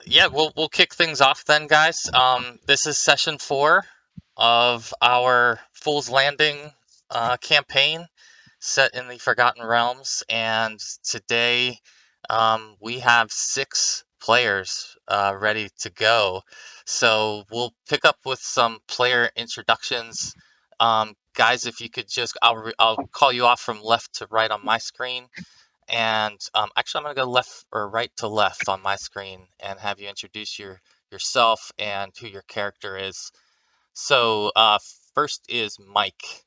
Yeah, we'll kick things off then, guys. This is session 4 of our Fool's Landing campaign set in the Forgotten Realms, and today we have 6 players ready to go. So we'll pick up with some player introductions. Guys, if you could just, I'll call you off from left to right on my screen. And actually, I'm going to go left or right to left on my screen and have you introduce yourself and who your character is. So first is Mike.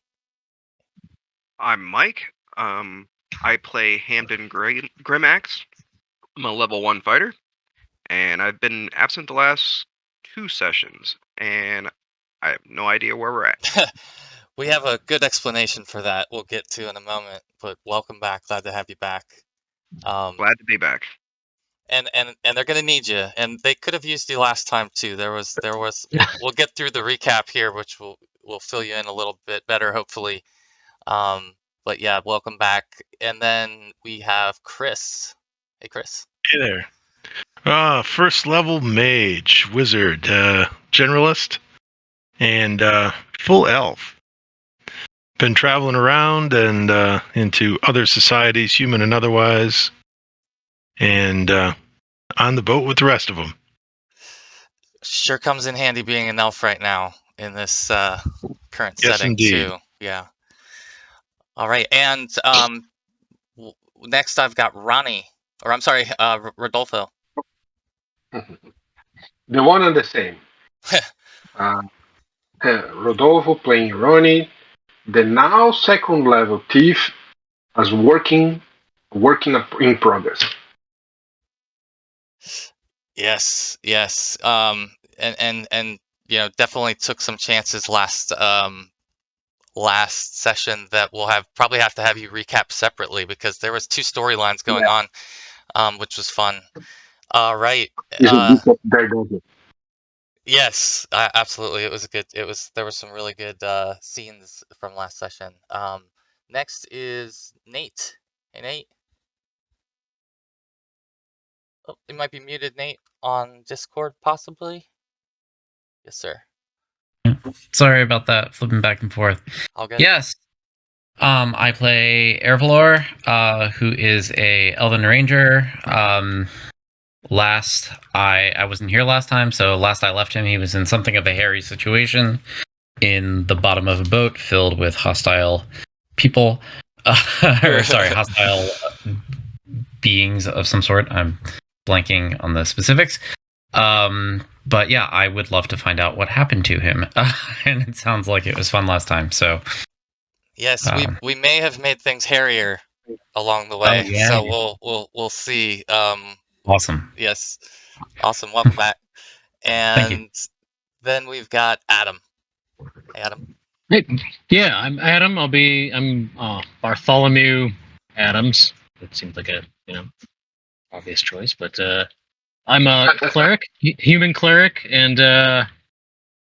I'm Mike. I play Hamden Grimax. I'm a level 1 fighter, and I've been absent the last 2 sessions, and I have no idea where we're at. We have a good explanation for that we'll get to in a moment, but welcome back. Glad to have you back. Glad to be back. And they're gonna need you, and they could have used you last time too. We'll get through the recap here, which will fill you in a little bit better, hopefully. But yeah, welcome back. And then we have Chris. Hey, Chris. Hey there. First level mage, wizard, generalist, and full elf. Been traveling around and into other societies, human and otherwise, and on the boat with the rest of them. Sure comes in handy being an elf right now in this current Yes, setting indeed. too. Yeah. All right, and next I've got Ronnie, or I'm sorry, Rodolfo. The one and the same. uh, Rodolfo playing Ronnie, the now second level thief, as working in progress. Yes, yes. And you know, definitely took some chances last session that we'll probably have to have you recap separately because there was 2 storylines going Yeah, on, which was fun. All right. it's a bit of diagnosis. Yes, absolutely. It was a good. There were some really good scenes from last session. Next is Nate. Hey, Nate. Oh, you might be muted, Nate, on Discord, possibly. Yes, sir. Sorry about that, flipping back and forth. All good. Yes. I play Ervlor, who is a Elven Ranger. I wasn't here last time, so last I left him, he was in something of a hairy situation in the bottom of a boat filled with hostile people. Hostile beings of some sort. I'm blanking on the specifics. But yeah, I would love to find out what happened to him. And it sounds like it was fun last time, so. Yes, we may have made things hairier along the way, so we'll see. Awesome. Yes, awesome. Welcome back. And then we've got Adam. Hey, Adam. Hey, yeah, I'm Adam. I'm Bartholomew Adams. It seems like a obvious choice, but I'm a cleric, human cleric, and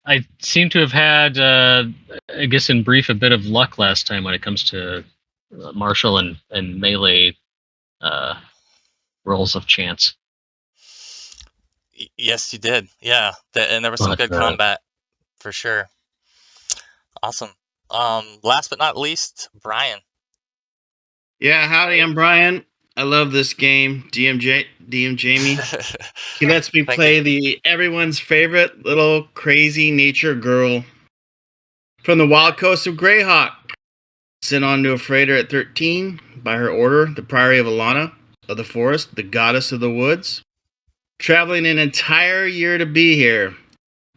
I seem to have had, I guess in brief, a bit of luck last time when it comes to martial and melee rolls of chance. Yes, you did. Yeah, and there was some good combat for sure. Awesome. Last but not least, Brian. Yeah, howdy, I'm Brian. I love this game, DM Jamie. He lets me play everyone's favorite little crazy nature girl from the wild coast of Greyhawk. Sent onto a freighter at 13 by her order, the Priory of Alana of the Forest, the goddess of the woods. Traveling an entire year to be here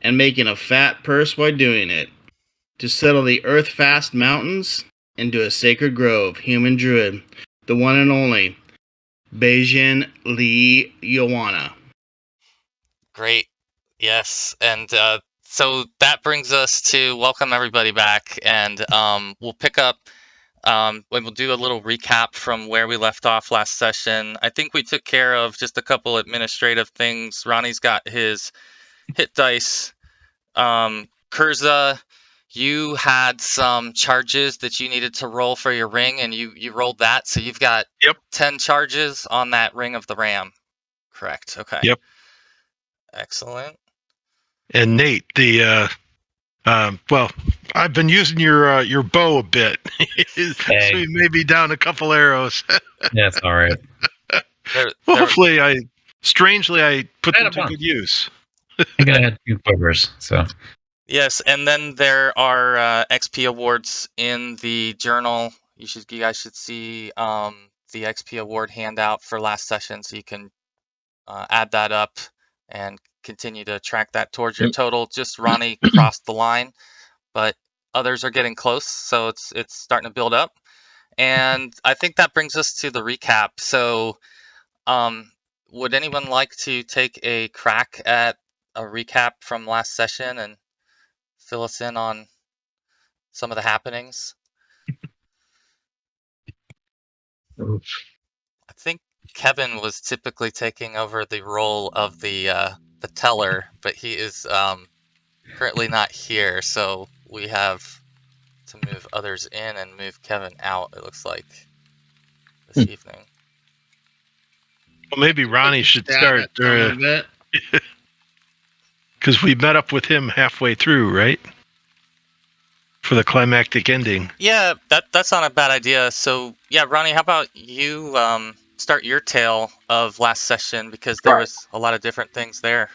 and making a fat purse while doing it. To settle the Earthfast Mountains into a sacred grove, human druid, the one and only Beijing Li Yowana. Great. Yes. And so that brings us to welcome everybody back. And we'll pick up, we'll do a little recap from where we left off last session. I think we took care of just a couple administrative things. Ronnie's got his hit dice. Kurza, you had some charges that you needed to roll for your ring, and you rolled that. So you've got 10 charges on that Ring of the Ram. Correct. Okay. Yep. Excellent. And Nate, well, I've been using your bow a bit, so you may be down a couple arrows. Yeah, it's all right. Well, hopefully, I put them to fun. good use. I think I had 2 quivers, so. Yes, and then there are XP awards in the journal. You guys should see the XP award handout for last session, so you can add that up and continue to track that towards your total. Just Ronnie crossed the line, but others are getting close, so it's starting to build up. And I think that brings us to the recap. So, would anyone like to take a crack at a recap from last session and fill us in on some of the happenings? I think Kevin was typically taking over the role of the teller, but he is currently not here, so we have to move others in and move Kevin out, it looks like, this evening. Well, maybe Ronnie should start, because we met up with him halfway through, right? For the climactic ending. Yeah, that's not a bad idea. So, yeah, Ronnie, how about you start your tale of last session, because there was a lot of different things there.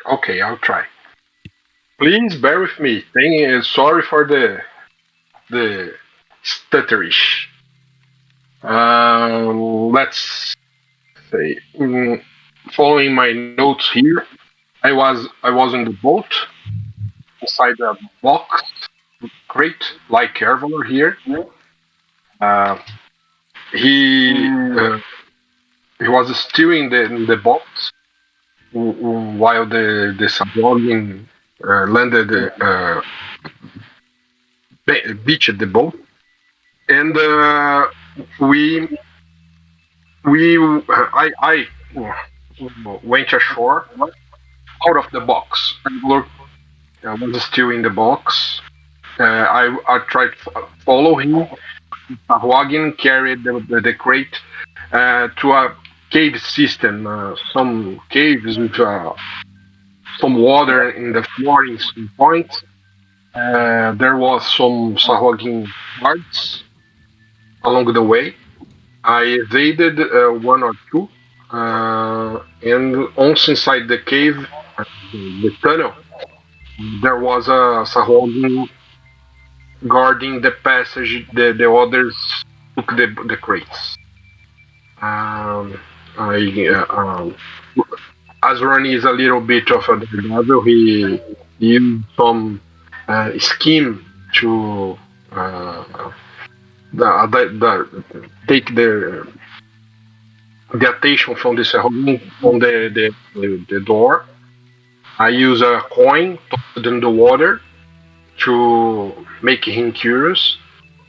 Okay, I'll try. Please bear with me. Sorry for the stutterish. Let's say, following my notes here, I was in the boat inside a box crate like Ervlor here. He was still in the box while the Sahagin landed beached the boat, and I went ashore out of the box. Ervlor was still in the box. I tried to follow him. Sahagin carried the crate to a cave system, some caves with some water in the floor in some points. There was some Sahagin guards along the way. I evaded one or two, and once inside the cave, the tunnel, there was a Sahagin guarding the passage. The others took the crates. As Ronnie is a little bit of a devil, he used some scheme to take the attention from the Sahagin on the door. I use a coin tossed in the water to make him curious.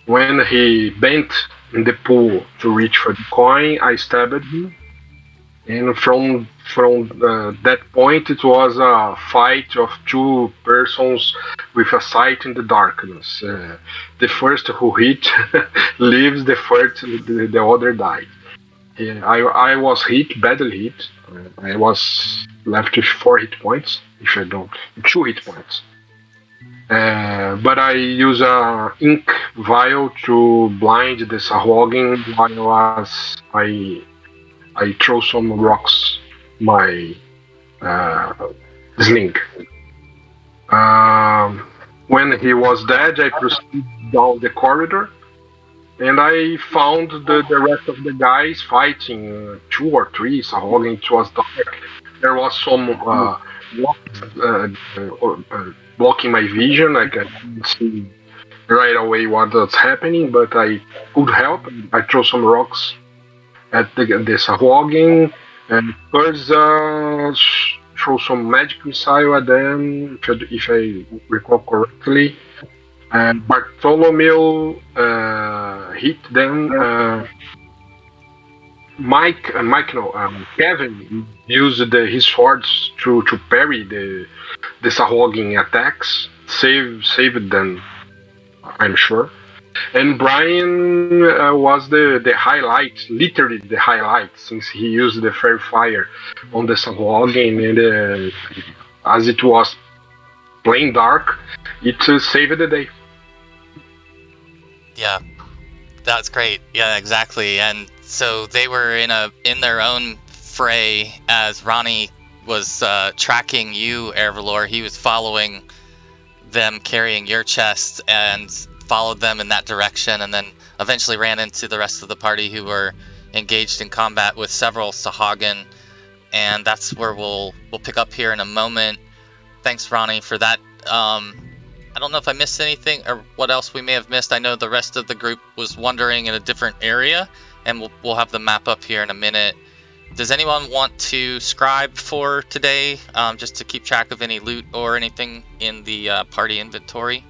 When he bent in the pool to reach for the coin, I stabbed him. And from that point, it was a fight of two persons with a sight in the darkness. The first who hit lives, the other died. I was hit, badly hit. I was left with 4 hit points, if I don't, 2 hit points. But I use a ink vial to blind the Sahagin while I throw some rocks my sling. When he was dead, I proceeded down the corridor, and I found the rest of the guys fighting, 2 or 3 Sahagin. It was dark. There was some blocking my vision. I couldn't see right away what was happening, but I could help. I throw some rocks at the Sahagin, and first throw some magic missile at them, if I recall correctly. And Bartholomew hit them. Kevin used his swords to parry the Sahagin attacks, saved them, I'm sure. And Brian was the highlight, literally the highlight, since he used the fairy fire on the Sahagin, and as it was plain dark, it saved the day. Yeah, that's great. Yeah, exactly. And so they were in their own fray as Ronnie was tracking you, Ervlor. He was following them carrying your chest and followed them in that direction, and then eventually ran into the rest of the party who were engaged in combat with several Sahagin, and that's where we'll pick up here in a moment. Thanks, Ronnie, for that. I don't know if I missed anything or what else we may have missed. I know the rest of the group was wandering in a different area, and we'll have the map up here in a minute. Does anyone want to scribe for today, just to keep track of any loot or anything in the party inventory?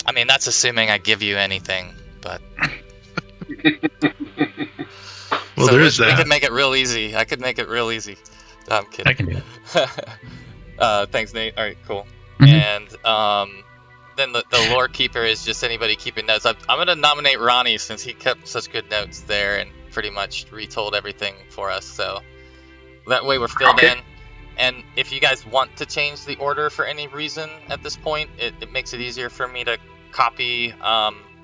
I mean, that's assuming I give you anything, but... Well, so there's we that. could make it real easy. I could make it real easy. No, I'm kidding. I can do it. Thanks, Nate. All right, cool. Mhm. And then the lore keeper is just anybody keeping notes. I'm going to nominate Ronnie since he kept such good notes there and pretty much retold everything for us. So that way we're filled Okay. in. And if you guys want to change the order for any reason at this point, it makes it easier for me to copy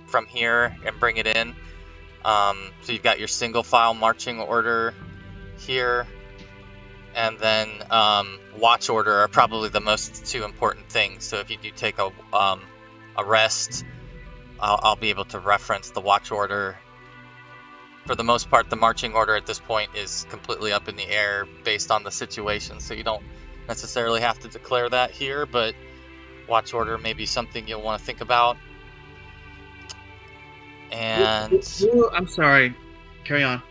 from here and bring it in. So you've got your single file marching order here, and then watch order are probably the most two important things. So if you do take a rest, I'll be able to reference the watch order. For the most part, the marching order at this point is completely up in the air based on the situation, so you don't necessarily have to declare that here, but watch order may be something you'll want to think about. And I'm sorry. Carry on.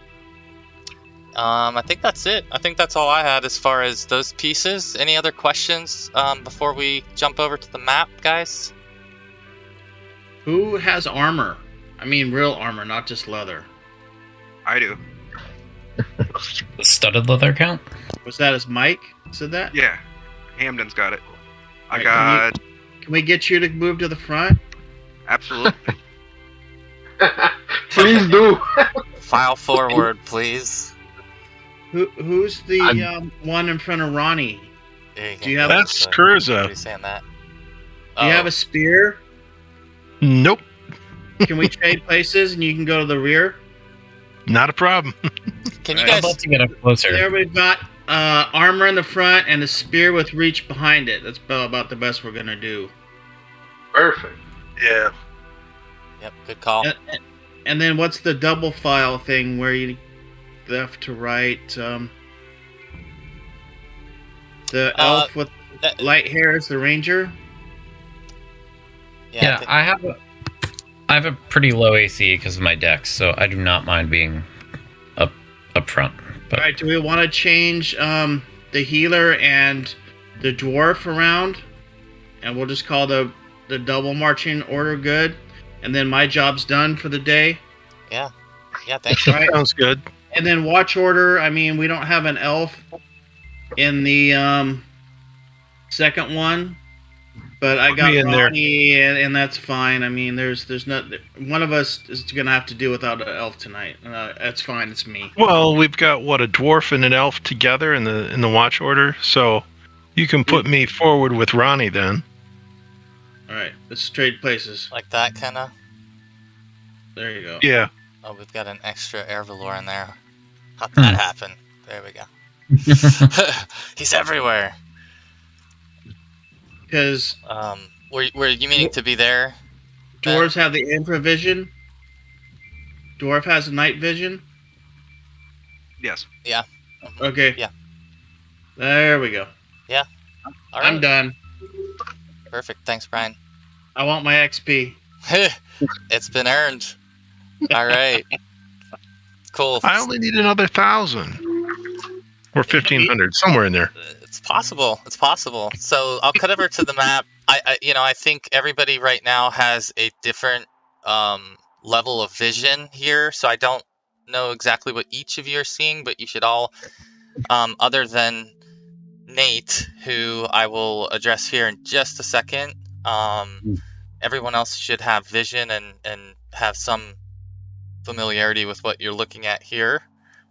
I think that's it. I think that's all I had as far as those pieces. Any other questions before we jump over to the map, guys? Who has armor? I mean, real armor, not just leather. I do. The studded leather count? Was that as Mike said that? Yeah, Hamden's got it. I Right, got Can we get you to move to the front? absolutely. Please do. File forward, please. Who's the one in front of Ronnie? Do you have That's Are Kurza. you saying that? Do you have a spear? Nope, Can we trade places and you can go to the rear? not a problem. Can you Right. I'd guys? love to get up closer. There we've got armor in the front and a spear with reach behind it. That's about the best we're gonna do. Perfect. Yeah. Yep, good call. And then what's the double file thing where you left to right? The elf with that- light hair is the ranger. Yeah, I have a pretty low AC because of my dex, so I do not mind being up front. But All right, do we want to change the healer and the dwarf around? And we'll just call the double marching order good. And then my job's done for the day. yeah, thank you. Right. Sounds good. And then watch order. I mean, we don't have an elf in the second one, but I got Me in there. Ronnie, and that's fine. I mean, there's not one of us is gonna have to do without an elf tonight. That's fine. It's me. Well, we've got a dwarf and an elf together in the watch order, so you can put me forward with Ronnie then. All right, let's trade places. Like that, kind of. There you go. Yeah. Oh, we've got an extra Ervlor in there. How'd that happen? There we go. He's everywhere. Because Were you meaning to be there? dwarves have the infra vision. Dwarf has a night vision. Yes. Okay. Yeah. There we go. All I'm right. done. Perfect. Thanks, Brian. I want my XP. It's been earned. All right. Cool. I only need another 1,000 or 1,500, somewhere in there. It's possible. It's possible. So I'll cut over to the map. I think everybody right now has a different level of vision here. So I don't know exactly what each of you are seeing, but you should all, other than Nate, who I will address here in just a second. Everyone else should have vision and have some familiarity with what you're looking at here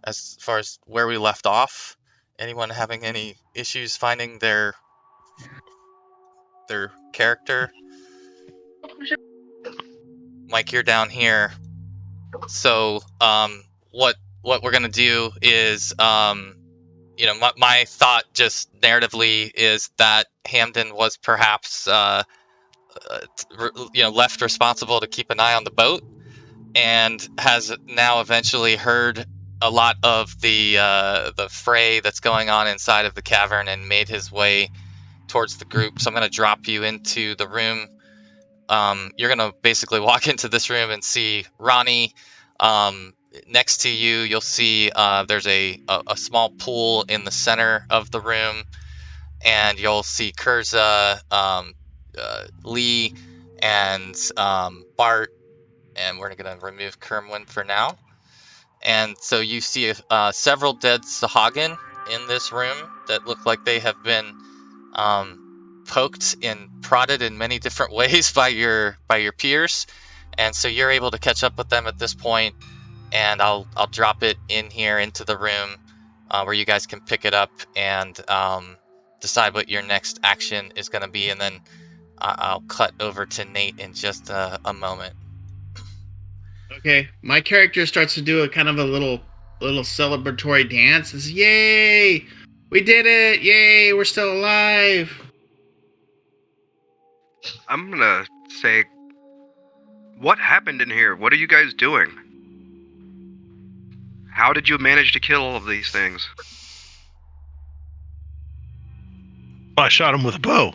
as far as where we left off. Anyone having any issues finding their character? Mike, you're down here. So what we're gonna do is my thought just narratively is that Hamden was perhaps left responsible to keep an eye on the boat, and has now eventually heard a lot of the fray that's going on inside of the cavern and made his way towards the group. So I'm going to drop you into the room. You're going to basically walk into this room and see Ronnie. Next to you, you'll see there's a small pool in the center of the room, and you'll see Kurza, Lee, and Bart, and we're going to remove Kermwin for now. And so you see several dead Sahagin in this room that look like they have been poked and prodded in many different ways by your peers, and so you're able to catch up with them at this point. And I'll drop it in here into the room where you guys can pick it up and decide what your next action is going to be, and then I'll cut over to Nate in just a moment. Okay, my character starts to do a kind of a little celebratory dance. It's yay! We did it! Yay! We're still alive! I'm gonna say, what happened in here? What are you guys doing? How did you manage to kill all of these things? I shot him with a bow.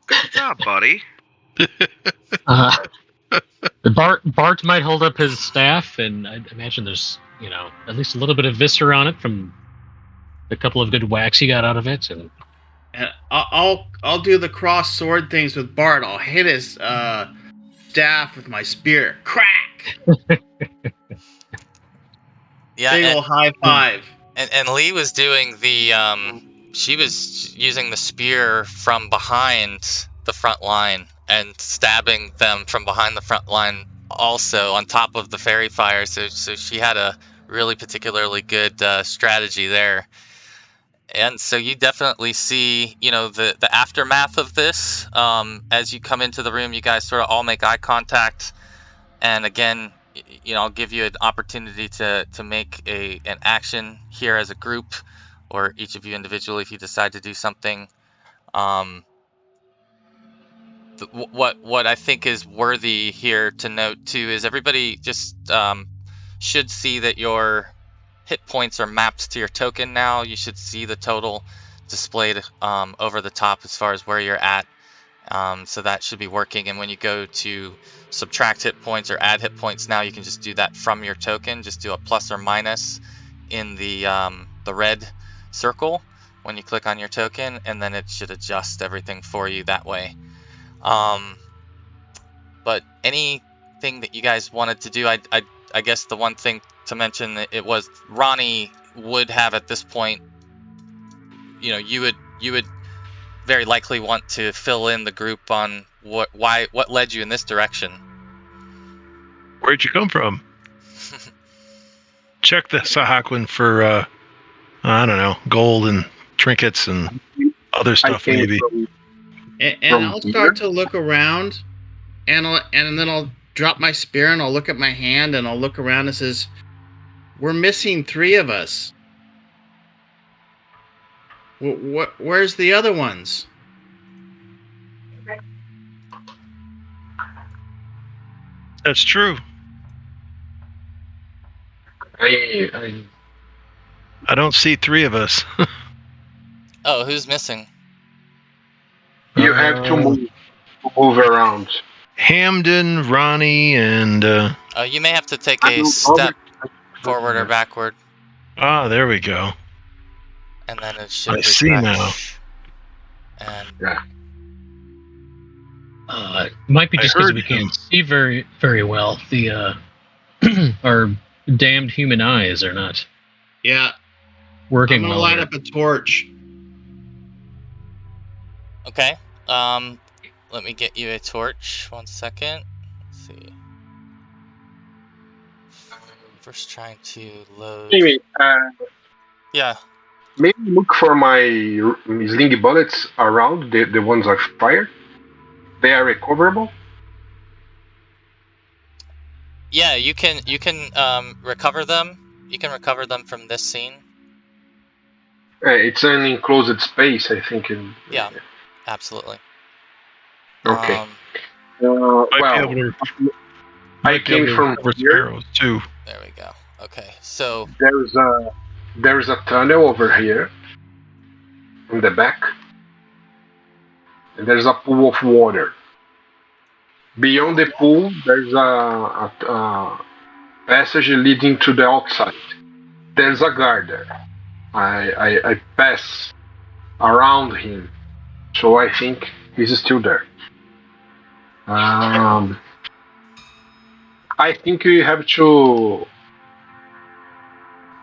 Good job, buddy. Bart might hold up his staff, and I imagine there's at least a little bit of viscera on it from the couple of good whacks he got out of it. And I'll do the cross sword things with Bart. I'll hit his staff with my spear. Crack! Yeah, big ol' high five. And Lee was doing she was using the spear from behind the front line and stabbing them from behind the front line also on top of the fairy fire. So she had a really particularly good strategy there. And so you definitely see, the aftermath of this. As you come into the room, you guys sort of all make eye contact. And again, I'll give you an opportunity to make an action here as a group, or each of you individually if you decide to do something. What I think is worthy here to note too is everybody just should see that your hit points are mapped to your token now. You should see the total displayed over the top as far as where you're at. So that should be working. And when you go to subtract hit points or add hit points now, you can just do that from your token. Just do a plus or minus in the red circle when you click on your token, and then it should adjust everything for you that way. But anything that you guys wanted to do, I guess the one thing to mention, it was Ronnie would have at this point, you would very likely want to fill in the group on what led you in this direction. Where'd you come from? Check the Sahagin for I don't know, gold and trinkets and other stuff maybe. And I'll start to look around, and then I'll drop my spear and I'll look at my hand and I'll look around and says, "We're missing 3 of us. Where's the other ones?" That's true. I don't see 3 of us. Oh, who's missing? You have to move around. Hamden, Ronnie, and you may have to take a step forward or backward. Ah, there we go. And then it should. I see now. And Yeah. It might be just because we can't see very, very well. The our damned human eyes are not. Yeah. working I'm gonna well light here. up a torch. Okay. Let me get you a torch. 1 second. Let's see. First, trying to load. Anyway, Yeah. maybe look for my slingy bullets around the ones I fired. They are recoverable. Yeah, you can recover them. You can recover them from this scene. It's an enclosed space, I think. Yeah, absolutely. Okay. Um, Might be well, able to. I Might be came able to from recover some here. arrows too. there we go. Okay, so There's a tunnel over here in the back, and there's a pool of water. Beyond the pool, there's a passage leading to the outside. There's a guard there. I pass around him, so I think he's still there. I think we have to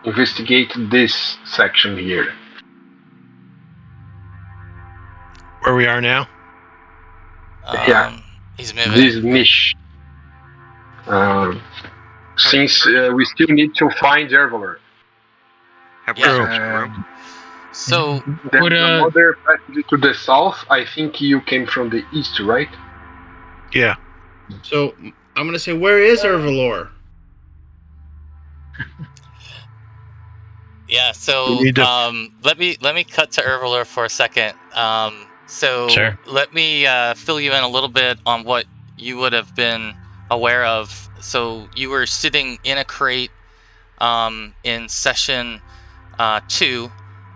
investigate this section here. Where we are now. Yeah. He's moving. This niche. Since we still need to find Ervlor. Have we Yeah. searched the room? So There's Would, another passage to the south. I think you came from the east, right? Yeah. So I'm gonna say, where is Ervlor? yeah, so We need to- let me cut to Ervlor for a second. So Sure. let me fill you in a little bit on what you would have been aware of. So you were sitting in a crate in session 2,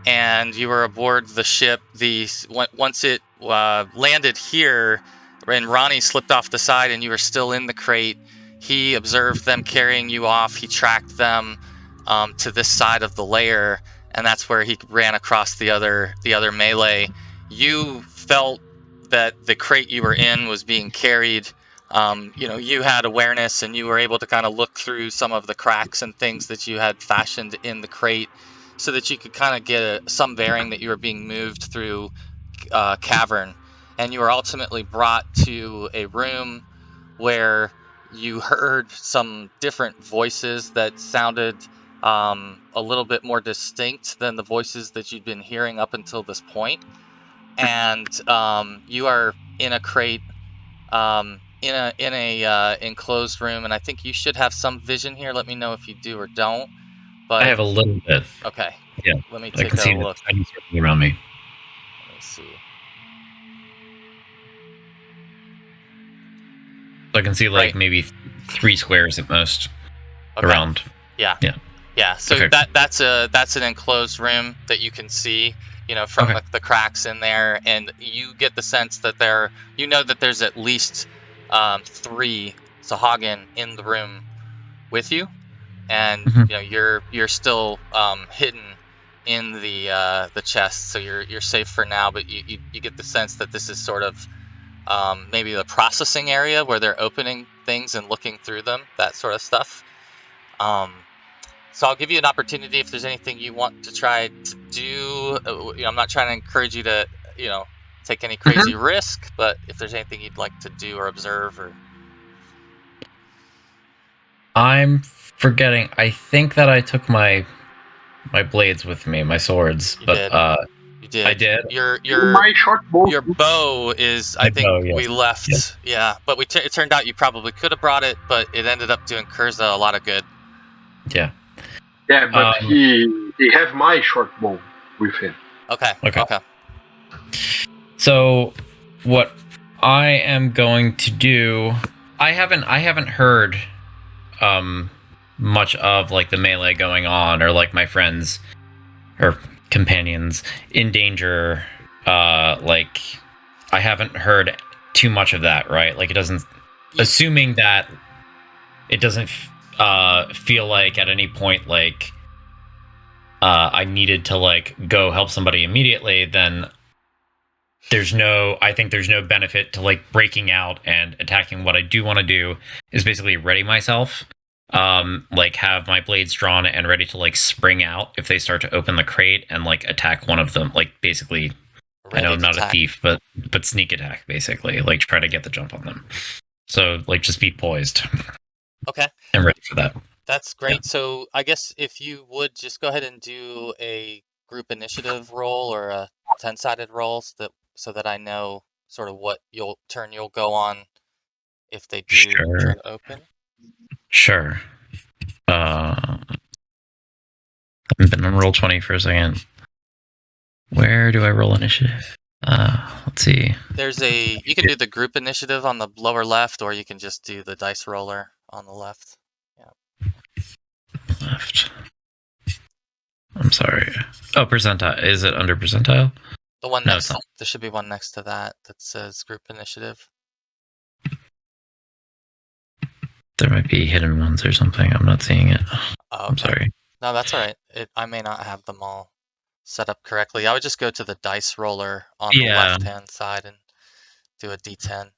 and you were aboard the ship. Once it landed here, and Ronnie slipped off the side, and you were still in the crate. He observed them carrying you off. He tracked them to this side of the layer, and that's where he ran across the other melee. You felt that the crate you were in was being carried. You had awareness, and you were able to kind of look through some of the cracks and things that you had fashioned in the crate, so that you could kind of get some bearing that you were being moved through cavern. And you were ultimately brought to a room where you heard some different voices that sounded a little bit more distinct than the voices that you'd been hearing up until this point. And you are in a crate, in a enclosed room, and I think you should have some vision here. Let me know if you do or don't. But I have a little bit. okay. Yeah, Let me I take can see a the look. tiny circle around me. Let me see. So I can see like Right. maybe 3 squares at most Okay. around. Yeah. Yeah. Yeah. So Okay. that's an enclosed room that you can see, from Okay. the cracks in there, and you get the sense that there's at least 3 Sahagin in the room with you, and Mhm. you're still hidden in the chest, so you're safe for now. But you get the sense that this is sort of maybe the processing area where they're opening things and looking through them, that sort of stuff. So I'll give you an opportunity if there's anything you want to try to do. I'm not trying to encourage you to, take any crazy risk, but if there's anything you'd like to do or observe, or I'm forgetting. I think that I took my blades with me, my swords, You but did. you did. I did. My short bow. Your bow is, I My think bow, yes. we left. Yes. Yeah, but it turned out you probably could have brought it, but it ended up doing Kurza a lot of good. Yeah. Yeah, but he have my short bow with him. Okay. So what I am going to do, I haven't heard much of like the melee going on, or like my friends or companions in danger. Like I haven't heard too much of that, right? Like it doesn't, assuming that it doesn't feel like at any point like I needed to like go help somebody immediately, then I think there's no benefit to like breaking out and attacking. What I do want to do is basically ready myself like have my blades drawn and ready to like spring out if they start to open the crate and like attack one of them. Like basically, I know I'm not a thief, but sneak attack basically. Like try to get the jump on them. So like just be poised. Okay. And ready for that. That's great. Yeah. So I guess if you would just go ahead and do a group initiative roll or a 10-sided roll so that I know sort of what you'll go on if they do try to open. Sure. I've been on roll 20 for a second. Where do I roll initiative? Let's see. You can do the group initiative on the lower left, or you can just do the dice roller on the left. Yeah. Left. I'm sorry. Oh, percentile. Is it under percentile? The one next. There should be one next to that says group initiative. There might be hidden ones or something. I'm not seeing it. Oh, okay. I'm sorry. No, that's all right. I may not have them all set up correctly. I would just go to the dice roller on the left-hand side and do a D10.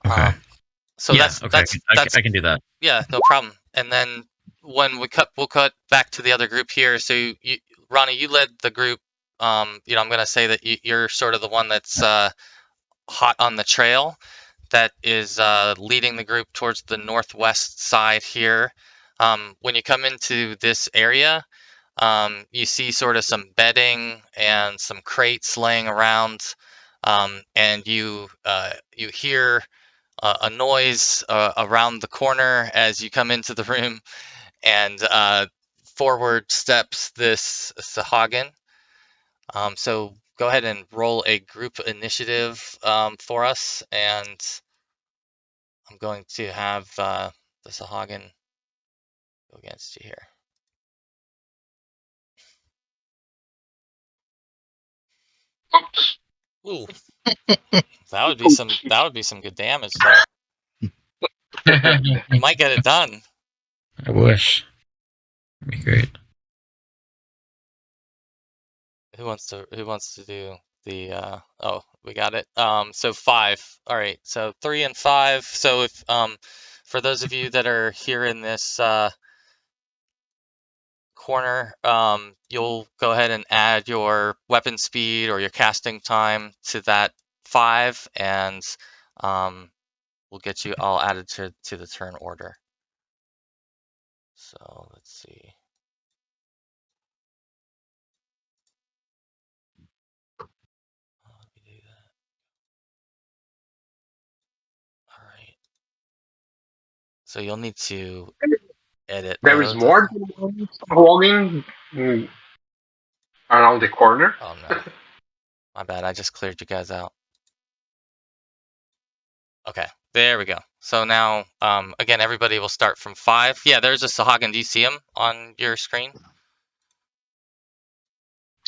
Okay. So that's I can do that. Yeah, no problem. And then when we'll cut back to the other group here. So Ronnie, you led the group. I'm going to say that you're sort of the one that's hot on the trail. That is leading the group towards the northwest side here. When you come into this area, you see sort of some bedding and some crates laying around, and you hear a noise around the corner as you come into the room, and forward steps this Sahagin. So go ahead and roll a group initiative for us, and I'm going to have the Sahagin go against you here. Oops. Ooh, that would be some good damage there. You might get it done. I wish. That'd be great. Who wants to do the oh, we got it. So 5. All right. So 3 and 5. So if for those of you that are here in this corner, you'll go ahead and add your weapon speed or your casting time to that 5, and we'll get you all added to the turn order. So let's see. Let me do that. All right. So you'll need to edit. There is more than one walking around the corner. Oh no. My bad, I just cleared you guys out. Okay, there we go. So now, again, everybody will start from 5. Yeah, there's a Sahagin. Do you see him on your screen?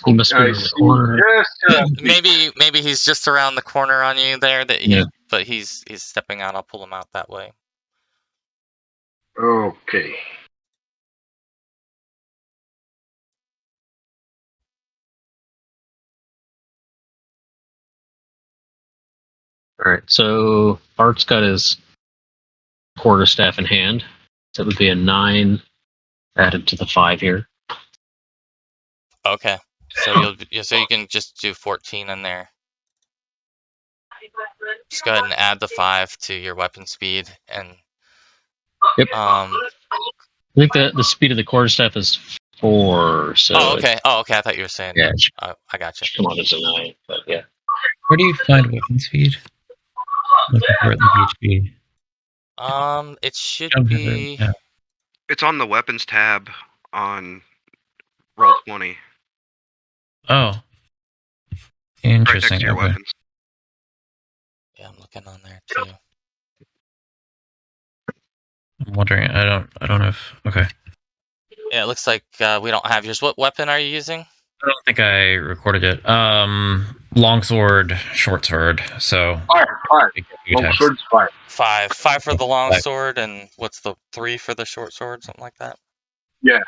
He must be in the corner. Yeah, maybe he's just around the corner on you there. But he's stepping out. I'll pull him out that way. Okay. All right, so Bart's got his quarterstaff in hand. So it would be a 9 added to the 5 here. Okay, so you can just do 14 in there. Just go ahead and add the 5 to your weapon speed, and yep. I think the speed of the quarterstaff is 4. So oh, okay. I thought you were saying. Yeah, I got you. Come on, it's a 9, but yeah. Where do you find weapon speed? Looking for it in the HP. It should be. It's on the weapons tab on roll 20. Oh, interesting. Right next to your weapons. Yeah, I'm looking on there too. I'm wondering. I don't know if. Okay. Yeah, it looks like we don't have yours. What weapon are you using? I don't think I recorded it. Longsword, short sword. So 5. Longsword's 5. 5 for the longsword, and what's the 3 for the short sword? Something like that. Yeah.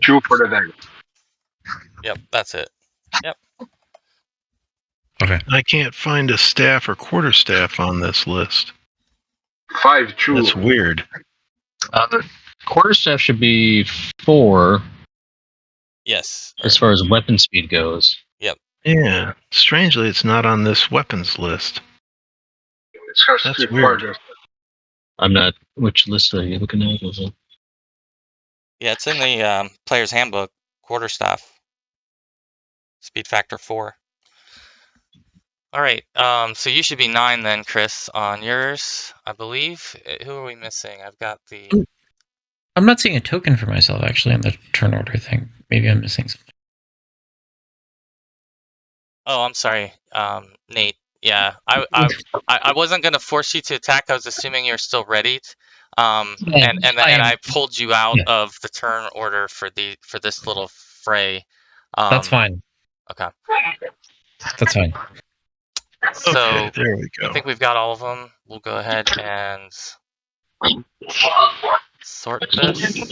2 for the dagger. Yep, that's it. Yep. Okay. I can't find a staff or quarterstaff on this list. 5-2. That's weird. Quarterstaff should be 4 Yes. as far as weapon speed goes. Yeah. Strangely, it's not on this weapons list. It's has That's 3 weird. quarters. I'm not. Which list are you looking at? Was it? Yeah, it's in the player's handbook. Quarterstaff. Speed factor 4. All right. So you should be 9 then, Chris, on yours, I believe. Who are we missing? I've got the. I'm not seeing a token for myself actually on the turn order thing. Maybe I'm missing something. Oh, I'm sorry, Nate. Yeah, I wasn't gonna force you to attack. I was assuming you're still ready. And I pulled you out Yeah. of the turn order for this little fray. That's fine. Okay. That's fine. So Okay, there we I go. think we've got all of them. We'll go ahead and sort this.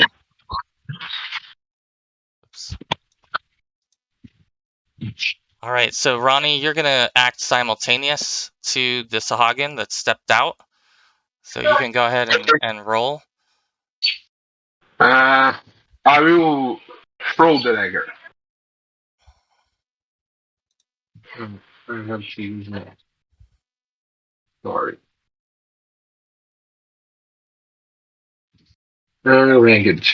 Oops. All right, so Ronnie, you're gonna act simultaneous to the Sahagin that stepped out. So you can go ahead and roll. I will throw the dagger. I have to use that. Sorry. Ragged.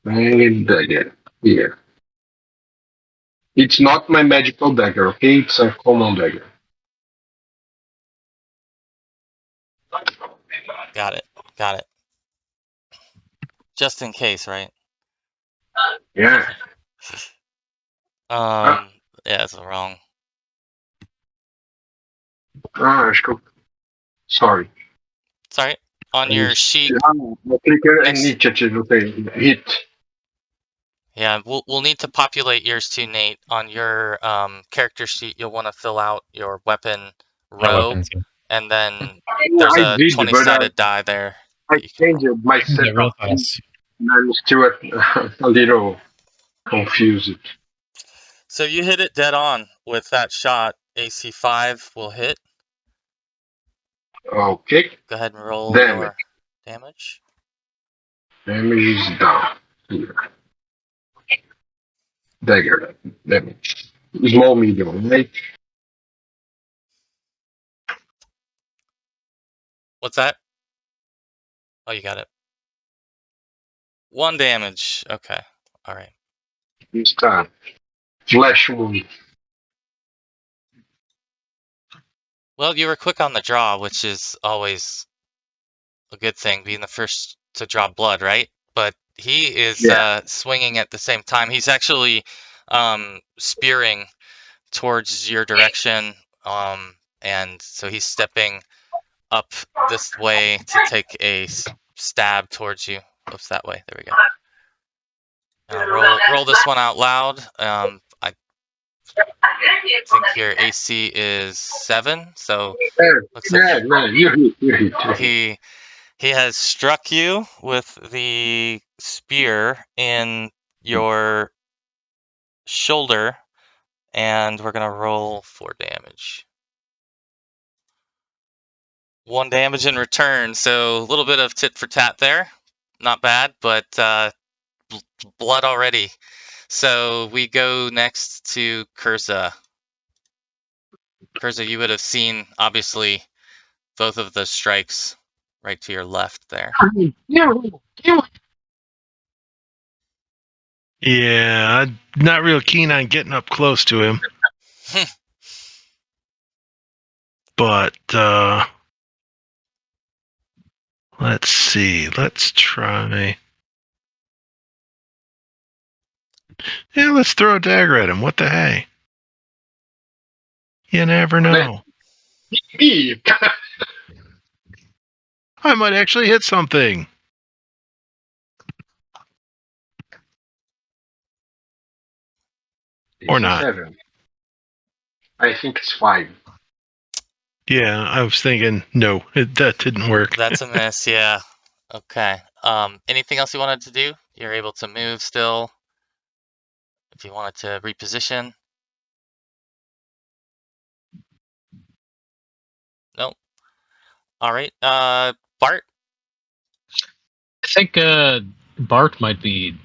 Ragged dagger. Here. It's not my magical dagger, okay? It's a common dagger. Got it. Got it. Just in case, right? Yeah. Yeah, it's wrong. Acho que eu... Sorry. Sorry. On your sheet. Eu cliquei Next- initiative, não tem. Hit. Yeah, we'll need to populate yours too, Nate. On your character sheet, you'll want to fill out your weapon My row, weapons. and then there's I a did, 20-sided die there. I that you can roll. changed my Yeah, setup. real fast. I'm still a little confused. So you hit it dead on with that shot. AC 5 will hit. Okay. Go ahead and roll Damage. your damage. Damage is down. Here. Dagger damage. Small, medium, right? What's that? Oh, you got it. 1 damage. Okay. All right. This time. Flash wound. Well, you were quick on the draw, which is always a good thing, being the first to draw blood, right? But he is swinging at the same time. He's actually spearing towards your direction, and so he's stepping up this way to take a stab towards you. Oops, that way. There we go. Roll this one out loud. I think your AC is 7, so looks like you hit. he has struck you with the spear in your shoulder, and we're gonna roll 4 damage. 1 damage in return, so a little bit of tit for tat there. Not bad, but blood already. So we go next to Kurza. Kurza, you would have seen, obviously, both of the strikes right to your left there. Yeah, I'm not real keen on getting up close to him. But let's see. Let's try. Yeah, let's throw a dagger at him. What the hey? You never know. Me. I might actually hit something. Or not. 7. I think it's 5. Yeah, I was thinking, no, that didn't work. That's a miss, yeah. Okay. Anything else you wanted to do? You're able to move still. If you wanted to reposition. Nope. All right. Bart. I think Bart might be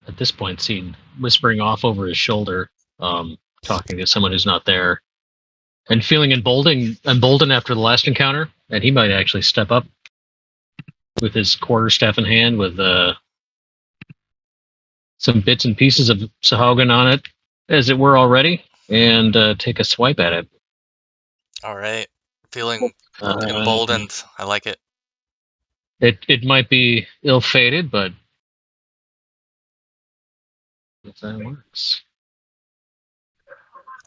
at this point seen whispering off over his shoulder, talking to someone who's not there, and feeling emboldened after the last encounter, and he might actually step up with his quarterstaff in hand with some bits and pieces of Sahagin on it, as it were already, and take a swipe at it. All right. Feeling emboldened. I like it. It might be ill-fated, but if that works.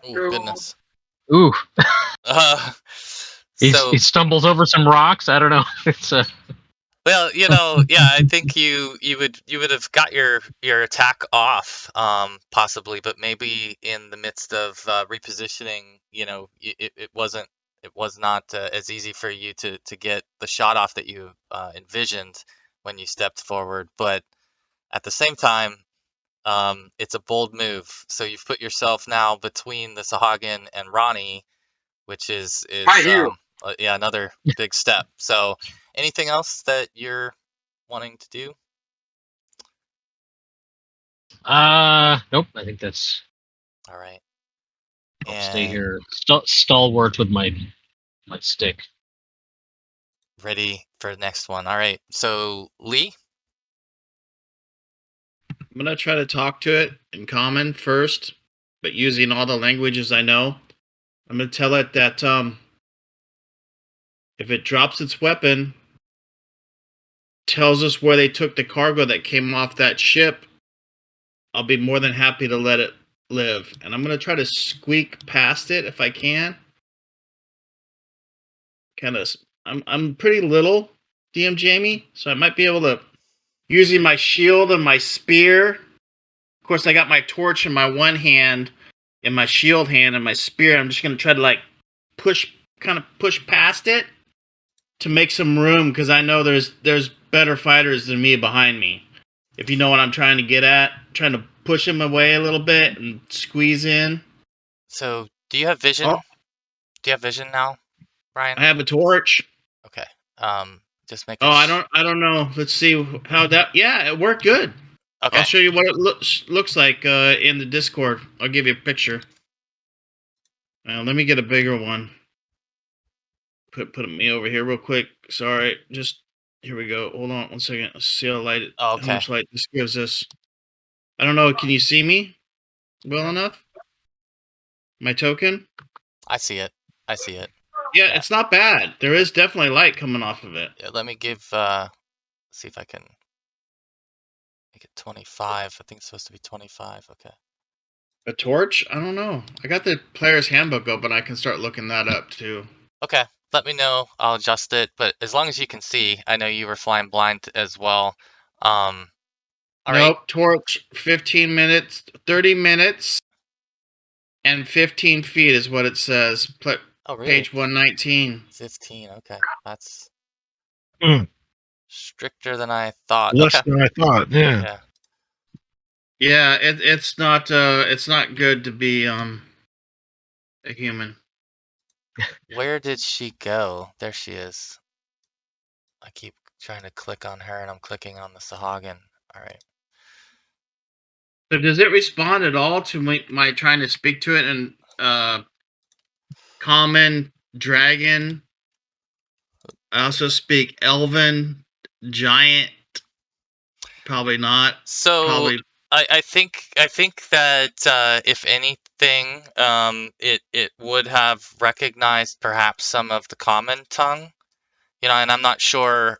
Oh goodness. Ooh. He stumbles over some rocks. I don't know. It's well, yeah, I think you would have got your attack off, possibly, but maybe in the midst of repositioning, it was not as easy for you to get the shot off that you envisioned when you stepped forward. But at the same time, it's a bold move. So you've put yourself now between the Sahagin and Ronnie, which is My hero. yeah, another big step. So anything else that you're wanting to do? nope. I think that's All right. I'll stay here, stalwart with my stick. Ready for the next one. All right. So Lee. I'm gonna try to talk to it in common first, but using all the languages I know. I'm gonna tell it that if it drops its weapon, tells us where they took the cargo that came off that ship, I'll be more than happy to let it live. And I'm gonna try to squeak past it if I can. I'm pretty little, DM Jamie, so I might be able to, using my shield and my spear. Of course, I got my torch in my one hand, and my shield hand, and my spear. I'm just gonna try to push past it to make some room, because I know there's better fighters than me behind me. If you know what I'm trying to get at, trying to push him away a little bit and squeeze in. So do you have vision? Oh. Do you have vision now, Brian? I have a torch. Okay. Just make. I don't know. Let's see how that. Yeah, it worked good. Okay. I'll show you what it looks like in the Discord. I'll give you a picture. Let me get a bigger one. Put me over here real quick. Sorry, just here we go. Hold on 1 second. Let's see how light Oh, okay. how much light this gives us. I don't know. Can you see me well enough? My token? I see it. Yeah, it's not bad. There is definitely light coming off of it. Let me give. See if I can make it 25. I think it's supposed to be 25. Okay. A torch? I don't know. I got the player's handbook open. I can start looking that up too. Okay. Let me know. I'll adjust it. But as long as you can see, I know you were flying blind as well. All right. Torch. 15 minutes, 30 minutes, and 15 feet is what it says. Oh, really? Page 119. 15. Okay, that's Mm. stricter than I thought. Less Okay. than I thought. Yeah. Yeah, it's not good to be a human. Where did she go? There she is. I keep trying to click on her, and I'm clicking on the Sahagin. All right. So does it respond at all to my trying to speak to it in common, dragon? I also speak elven, giant. Probably not. So Probably. I think that if anything, it would have recognized perhaps some of the common tongue, and I'm not sure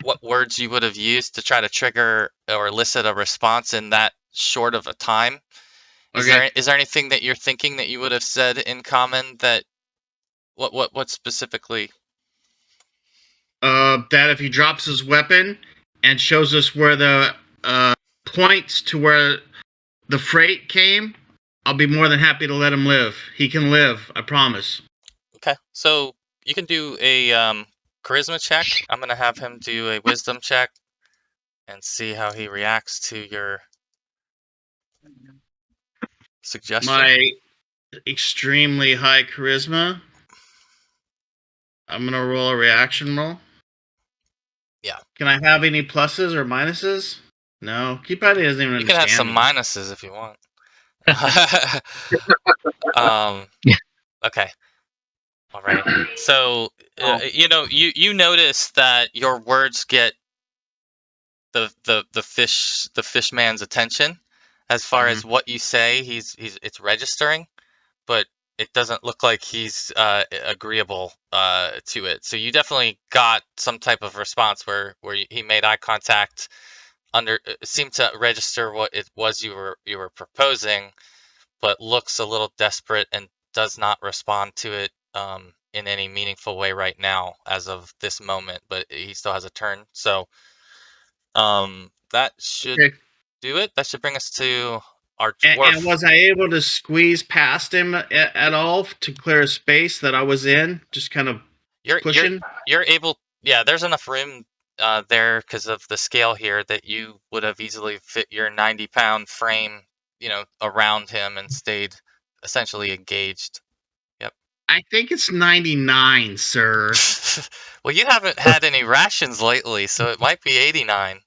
what words you would have used to try to trigger or elicit a response in that short of a time. Is there anything that you're thinking that you would have said in common that what specifically? That if he drops his weapon and shows us where the points to where the freight came, I'll be more than happy to let him live. He can live, I promise. Okay, so you can do a charisma check. I'm gonna have him do a wisdom check and see how he reacts to your suggestion. My extremely high charisma. I'm gonna roll a reaction roll. Yeah. Can I have any pluses or minuses? No. He probably doesn't even You can have understand some me. minuses if you want. Okay. All right. So you notice that your words get the fish man's attention as far as what you say. It's registering, but it doesn't look like he's agreeable to it. So you definitely got some type of response where he made eye contact, seemed to register what it was you were proposing, but looks a little desperate and does not respond to it in any meaningful way right now as of this moment. But he still has a turn, so that should Okay. do it. That should bring us to our And dwarf. was I able to squeeze past him at all to clear a space that I was in? Just kind of pushing? You're able. Yeah, there's enough room there because of the scale here that you would have easily fit your 90-pound frame, around him and stayed essentially engaged. Yep. I think it's 99, sir. Well, you haven't had any rations lately, so it might be 89.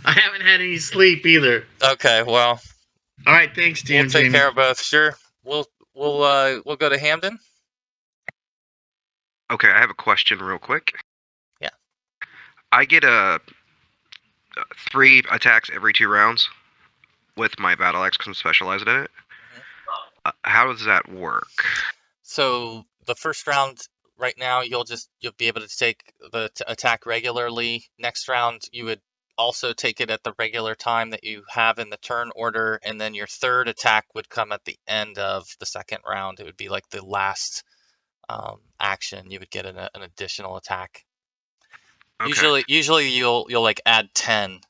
I haven't had any sleep either. Okay, well, All right, thanks, DM we'll take Jamie. care of both. Sure. We'll go to Hamden. Okay, I have a question real quick. Yeah. I get 3 attacks every 2 rounds with my battle axe because I'm specialized in it. How does that work? So the first round, right now, you'll be able to take the attack regularly. Next round, you would also take it at the regular time that you have in the turn order, and then your third attack would come at the end of the second round. It would be like the last action. You would get an additional attack. Okay. Usually you'll like add 10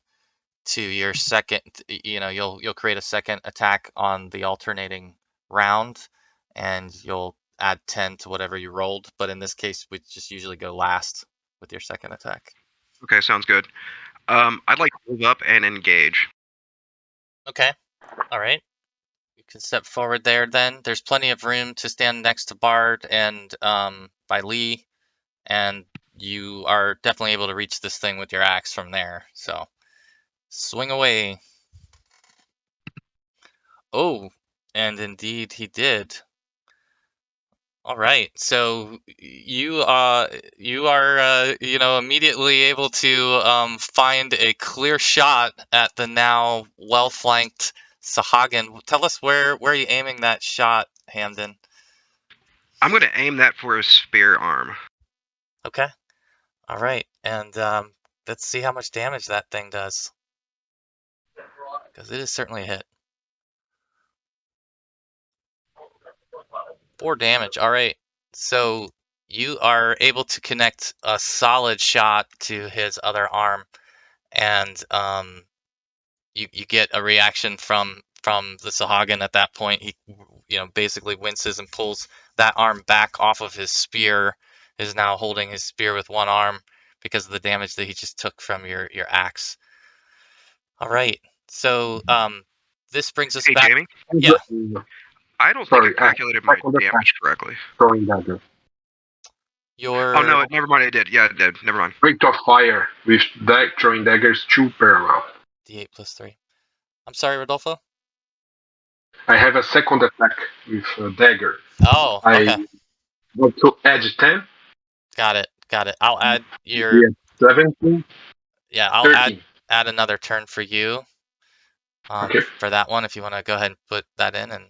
to your second. You'll create a second attack on the alternating round, and you'll add 10 to whatever you rolled. But in this case, we just usually go last with your second attack. Okay, sounds good. I'd like to move up and engage. Okay. All right. You can step forward there then. There's plenty of room to stand next to Bard and by Lee, and you are definitely able to reach this thing with your axe from there. So swing away. Oh, and indeed he did. All right, so you are immediately able to find a clear shot at the now well flanked Sahagin. Tell us where are you aiming that shot, Hamden? I'm going to aim that for his spear arm. Okay, all right, and let's see how much damage that thing does, because it is certainly a hit. 4 damage. All right, so you are able to connect a solid shot to his other arm, and you get a reaction from the Sahagin at that point. He basically winces and pulls that arm back off of his spear. Is now holding his spear with one arm because of the damage that he just took from your axe. All right, so this brings us Hey, back. Jamie? Yeah. I don't think I calculated my damage correctly. Throwing dagger. Your Oh no, never mind. I did. Yeah, I did. Never mind. Rate of fire with throwing daggers 2 per round. D8 plus 3. I'm sorry, Rodolfo? I have a second attack with a dagger. Oh, okay. I want to add 10. Got it. I'll add your... Yeah, 17. Yeah, I'll 13. add another turn for you Okay. for that one, if you want to go ahead and put that in and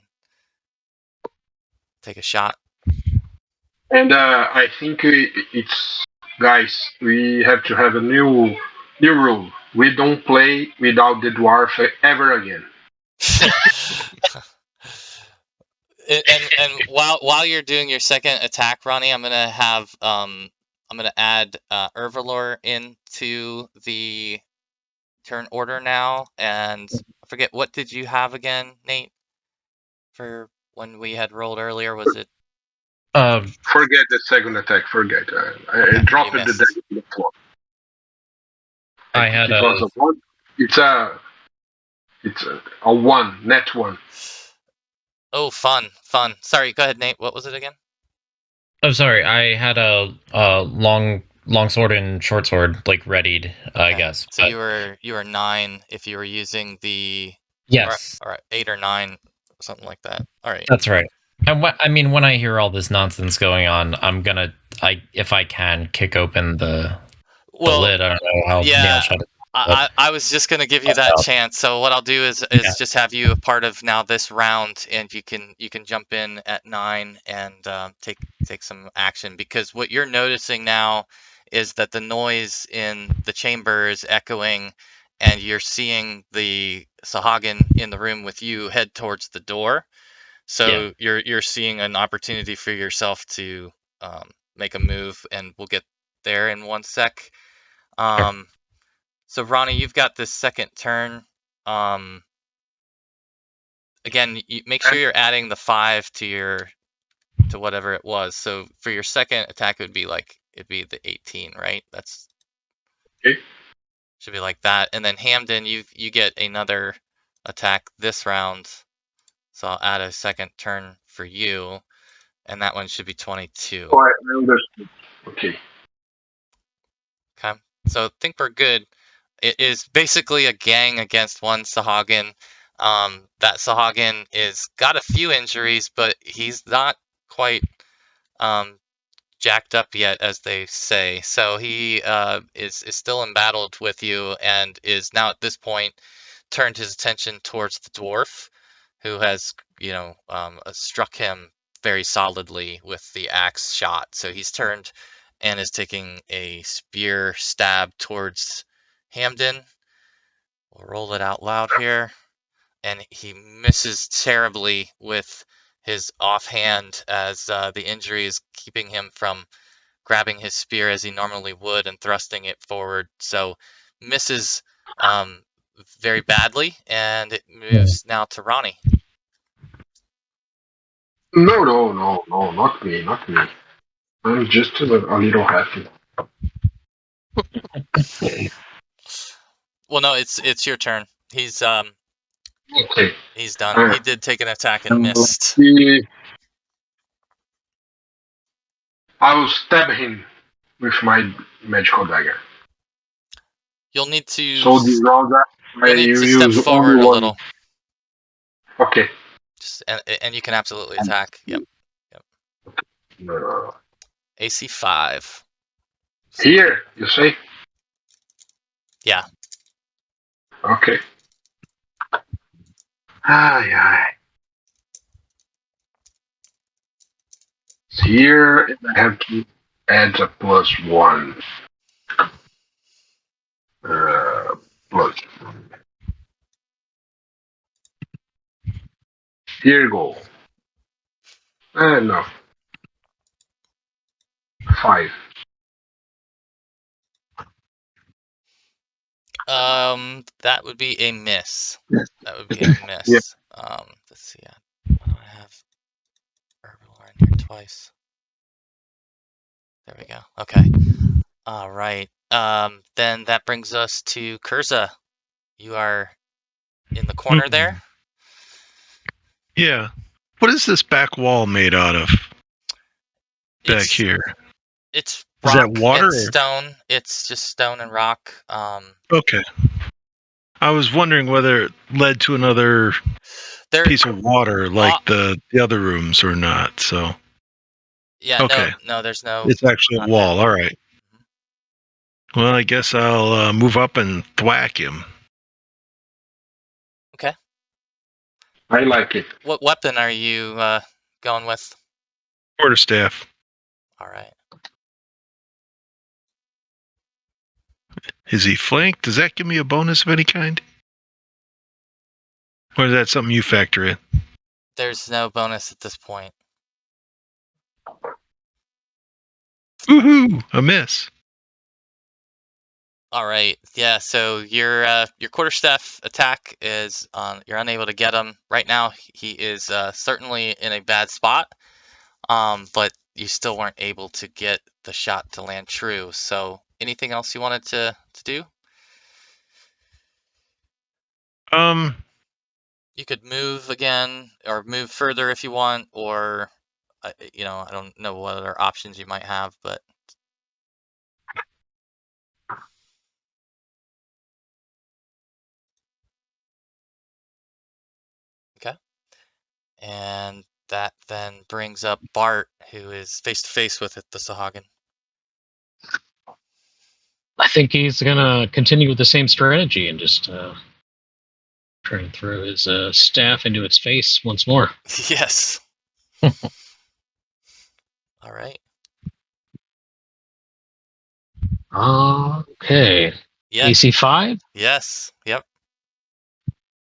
take a shot. And I think it's... Guys, we have to have a new rule. We don't play without the dwarf ever again. And while you're doing your second attack, Ronnie, I'm gonna add Ervlor into the turn order now, and I forget, what did you have again, Nate? For when we had rolled earlier, was it? Forget the second attack. Forget. I dropped the dagger to the floor. I had it was a 1. It's a 1, net 1. Oh, fun. Sorry, go ahead, Nate. What was it again? Oh, sorry. I had a long sword and short sword like readied. I Okay. guess. So but- you were 9 if you were using the yes, or 8 or 9, something like that. All right. that's right. And I mean, when I hear all this nonsense going on, I'm gonna, if I can, kick open the Well, lid. I don't know how yeah, nail shut it. I was just gonna give you that chance. So what I'll do is Yeah. just have you a part of now this round, and you can jump in at 9 and take some action, because what you're noticing now is that the noise in the chamber is echoing, and you're seeing the Sahagin in the room with you head towards the door. So you're seeing an opportunity for yourself to make a move, and we'll get there in one sec. So Ronnie, you've got this second turn. Again, make sure you're adding the 5 to whatever it was. So for your second attack, it'd be the 18, right? That's Okay. should be like that. And then Hamden, you get another attack this round. So I'll add a second turn for you, and that one should be 22. Oh, I understood. Okay. Okay. So I think we're good. It is basically a gang against one Sahagin. That Sahagin is got a few injuries, but he's not quite jacked up yet, as they say. So he is still embattled with you, and is now at this point turned his attention towards the dwarf, who has struck him very solidly with the axe shot. So he's turned and is taking a spear stab towards Hamden. We'll roll it out loud here, and he misses terribly with his offhand, as the injury is keeping him from grabbing his spear as he normally would and thrusting it forward. So misses very badly, and it moves now to Ronnie. No, not me, not me. I'm just a little happy. Well, no, it's your turn. He's Okay. done. He did take an attack and Let's missed. see. I will stab him with my magical dagger. You'll need to So the round I you'll need to step use forward only a one. little. Okay. Just, and you can absolutely attack. Yep. Uh, AC 5. Here, you say? Yeah. Okay. Aye. Here, I have to add a +1. Plus. Here you go. No. 5. That would be a miss. That would be a miss. Yeah. Let's see. Why do I have Ervlor in here twice? There we go. Okay. All right. Then that brings us to Kurza. You are in the corner there. Yeah. What is this back wall made out of? Back It's here. it's Is rock that water and or- stone. It's just stone and rock. Okay. I was wondering whether it led to another There. piece of water like the other rooms or not. So Yeah. okay. No. There's no. It's actually a not wall. there. All right. Well, I guess I'll move up and thwack him. Okay. I like it. What weapon are you going with? Quarterstaff. All right. Is he flanked? Does that give me a bonus of any kind? Or is that something you factor in? There's no bonus at this point. Woohoo! A miss. All right. Yeah. So your quarterstaff attack is on. You're unable to get him right now. He is certainly in a bad spot. But you still weren't able to get the shot to land true. So anything else you wanted to do? Um. You could move again, or move further if you want, or I don't know what other options you might have, but okay. And that then brings up Bart, who is face to face with it, the Sahagin. I think he's gonna continue with the same strategy and just try and throw his staff into its face once more. Yes. All right. Okay. Yeah. AC 5? Yes. Yep.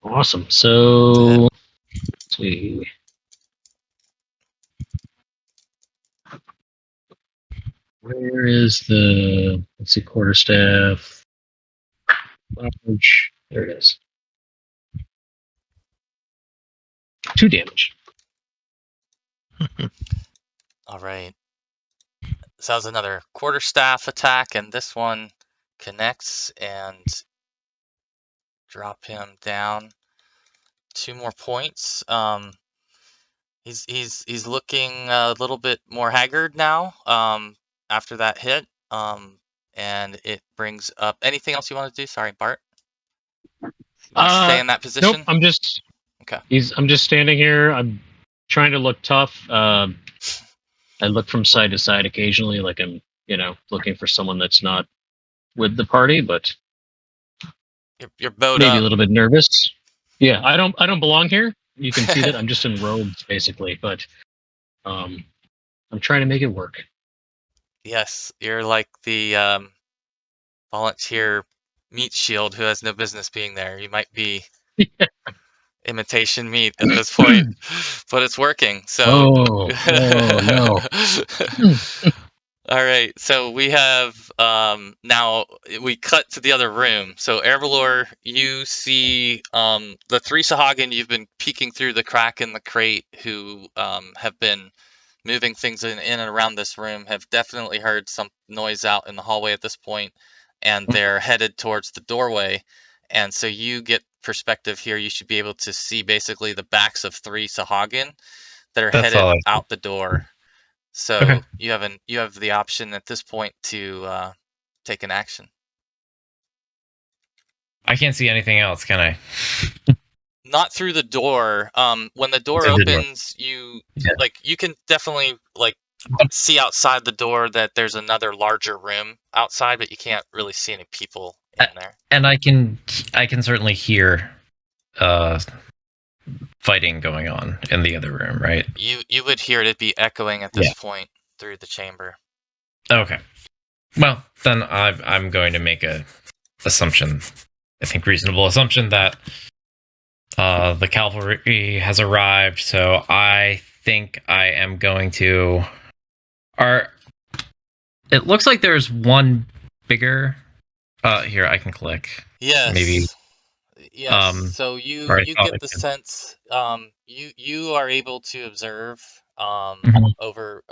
Awesome. So, let's see. Where is the, let's see, quarterstaff? Large. There it is. 2 damage. All right. So that was another quarterstaff attack, and this one connects and drop him down 2 more points. He's looking a little bit more haggard now. After that hit. And it brings up anything else you want to do? Sorry, Bart. You want to stay in that position? Nope. I'm just. Okay. I'm just standing here. I'm trying to look tough. I look from side to side occasionally, like I'm, looking for someone that's not with the party, but You're bowed maybe up. a little bit nervous. Yeah, I don't belong here. You can see that I'm just in robes basically, but I'm trying to make it work. Yes, you're like the volunteer meat shield who has no business being there. You might be imitation meat at this point, but it's working. So. Oh no. All right, so we have now we cut to the other room. So Ervlor, you see the 3 Sahagin you've been peeking through the crack in the crate who have been moving things in and around this room have definitely heard some noise out in the hallway at this point, and they're headed towards the doorway. And so you get perspective here. You should be able to see basically the backs of 3 Sahagin that are That's all headed I see. out the door. So Okay. you have the option at this point to take an action. I can't see anything else, can I? Not through the door. When the door Through the door. opens, you Yeah. you can definitely see outside the door that there's another larger room outside, but you can't really see any people in there. And I can certainly hear fighting going on in the other room, right? You would hear it be echoing at this point through the chamber. Okay. Well, then I'm going to make a assumption. I think reasonable assumption that the cavalry has arrived. So I think I am going to. It looks like there's one bigger. Here I can click. Yes. Maybe. Yes. So you get the sense. You are able to observe. Over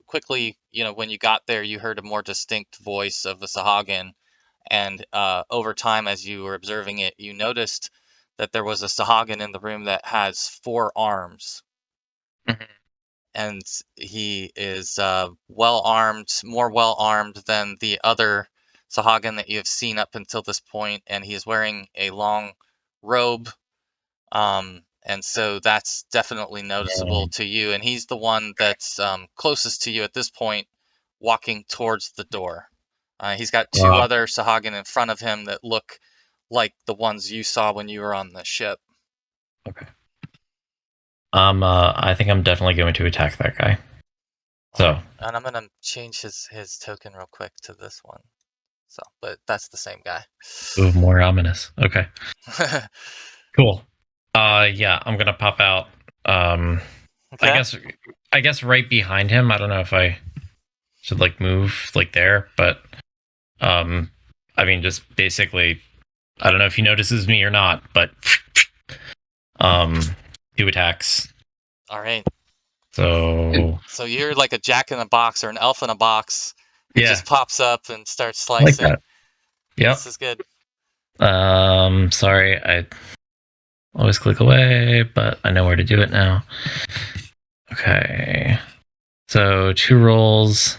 quickly, when you got there, you heard a more distinct voice of the Sahagin, and over time, as you were observing it, you noticed that there was a Sahagin in the room that has 4 arms, and he is well armed, more well armed than the other Sahagin that you have seen up until this point, and he is wearing a long robe. And so that's definitely noticeable to you. And he's the one that's closest to you at this point, walking towards the door. He's got 2 other Sahagin in front of him that look like the ones you saw when you were on the ship. Okay. I think I'm definitely going to attack that guy. So. And I'm gonna change his token real quick to this one. So, but that's the same guy. Ooh, more ominous. Okay. Cool. Yeah, I'm gonna pop out. Okay. I guess right behind him. I don't know if I should move there, but I mean, just basically, I don't know if he notices me or not, but 2 attacks. All right. So you're like a jack in a box or an elf in a box. He just pops up and starts slicing. Like that. Yep. This is good. Sorry, I always click away, but I know where to do it now. Okay. So 2 rolls.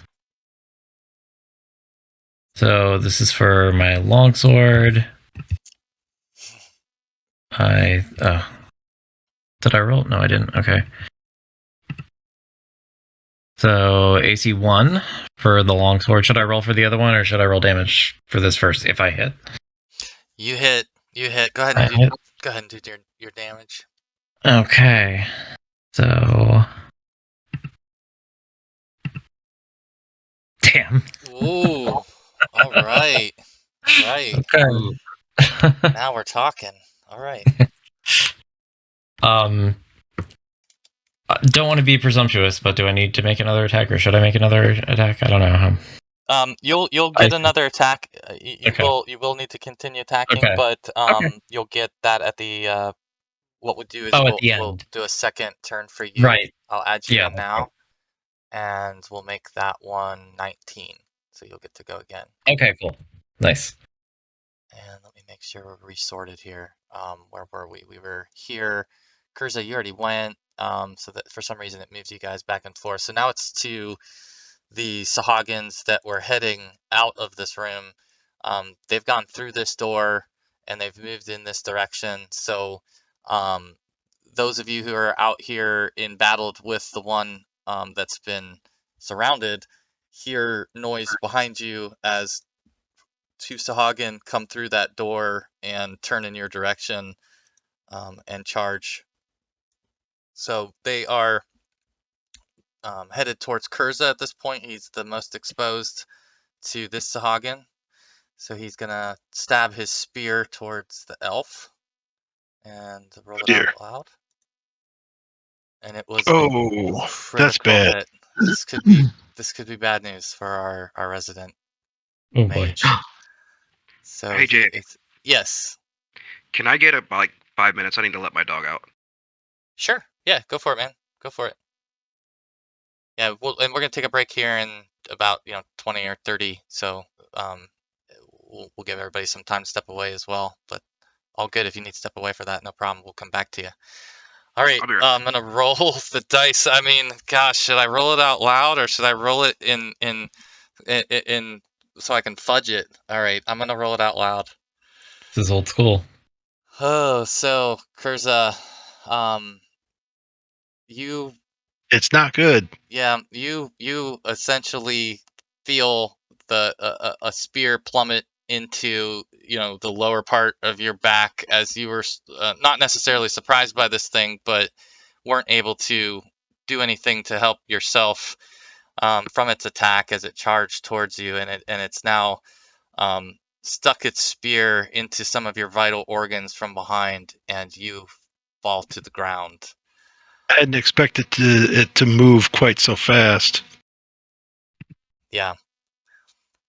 So this is for my longsword. Did I roll? No, I didn't. Okay. So AC 1 for the longsword. Should I roll for the other one, or should I roll damage for this first if I hit? You hit. Go ahead I and hit. do your damage. Okay. So. Damn. Ooh. All right. Okay. Now we're talking. All right. Don't want to be presumptuous, but do I need to make another attack, or should I make another attack? I don't know. You'll get another attack. You Okay. will need to continue attacking, Okay. but Okay. you'll get that at the what we'll do is Oh, at the we'll end. do a second turn for you. Right. I'll add you Yeah. in now, and we'll make that one 19. So you'll get to go again. Okay. Cool. Nice. And let me make sure we're resorted here. Where were we? We were here. Kurza, you already went. So that for some reason it moves you guys back and forth. So now it's to the Sahagins that were heading out of this room. They've gone through this door and they've moved in this direction. So those of you who are out here embattled with the one that's been surrounded hear noise behind you as 2 Sahagin come through that door and turn in your direction and charge. So they are headed towards Kurza at this point. He's the most exposed to this Sahagin. So he's going to stab his spear towards the elf and roll it out loud. And it was Oh, that's critical bad. hit. This could be bad news for our resident Oh mage. boy. So Hey, Jay. yes. Can I get like 5 minutes? I need to let my dog out. Sure. Yeah, go for it, man. Go for it. Yeah, and we're gonna take a break here in about 20 or 30. So we'll give everybody some time to step away as well. But all good if you need to step away for that, no problem. We'll come back to you. All right, I'll be right back. I'm gonna roll the dice. I mean, gosh, should I roll it out loud or should I roll it in so I can fudge it? All right, I'm gonna roll it out loud. This is old school. Oh, so Kurza, you It's not good. Yeah, you essentially feel a spear plummet into the lower part of your back as you were not necessarily surprised by this thing, but weren't able to do anything to help yourself from its attack as it charged towards you, and it's now stuck its spear into some of your vital organs from behind, and you fall to the ground. I hadn't expected it to move quite so fast. Yeah.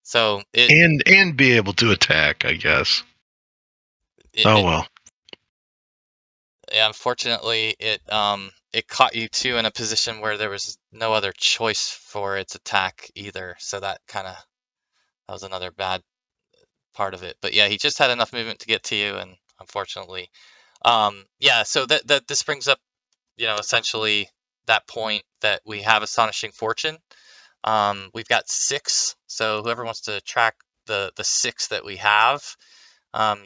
So it and be able to attack, I guess. Well. Yeah, unfortunately, it caught you too in a position where there was no other choice for its attack either. So that was another bad part of it. But yeah, he just had enough movement to get to you, and unfortunately, yeah. So that this brings up, essentially that point that we have astonishing fortune. We've got 6, so whoever wants to track the 6 that we have,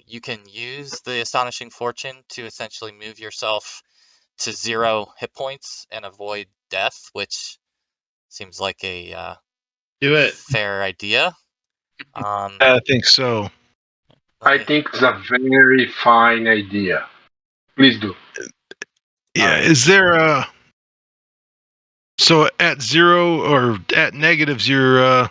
you can use the astonishing fortune to essentially move yourself to 0 hit points and avoid death, which seems like a Do it. fair idea. I think so. I think it's a very fine idea. Please do. Yeah. Right. Is there a so at 0 or at negatives you're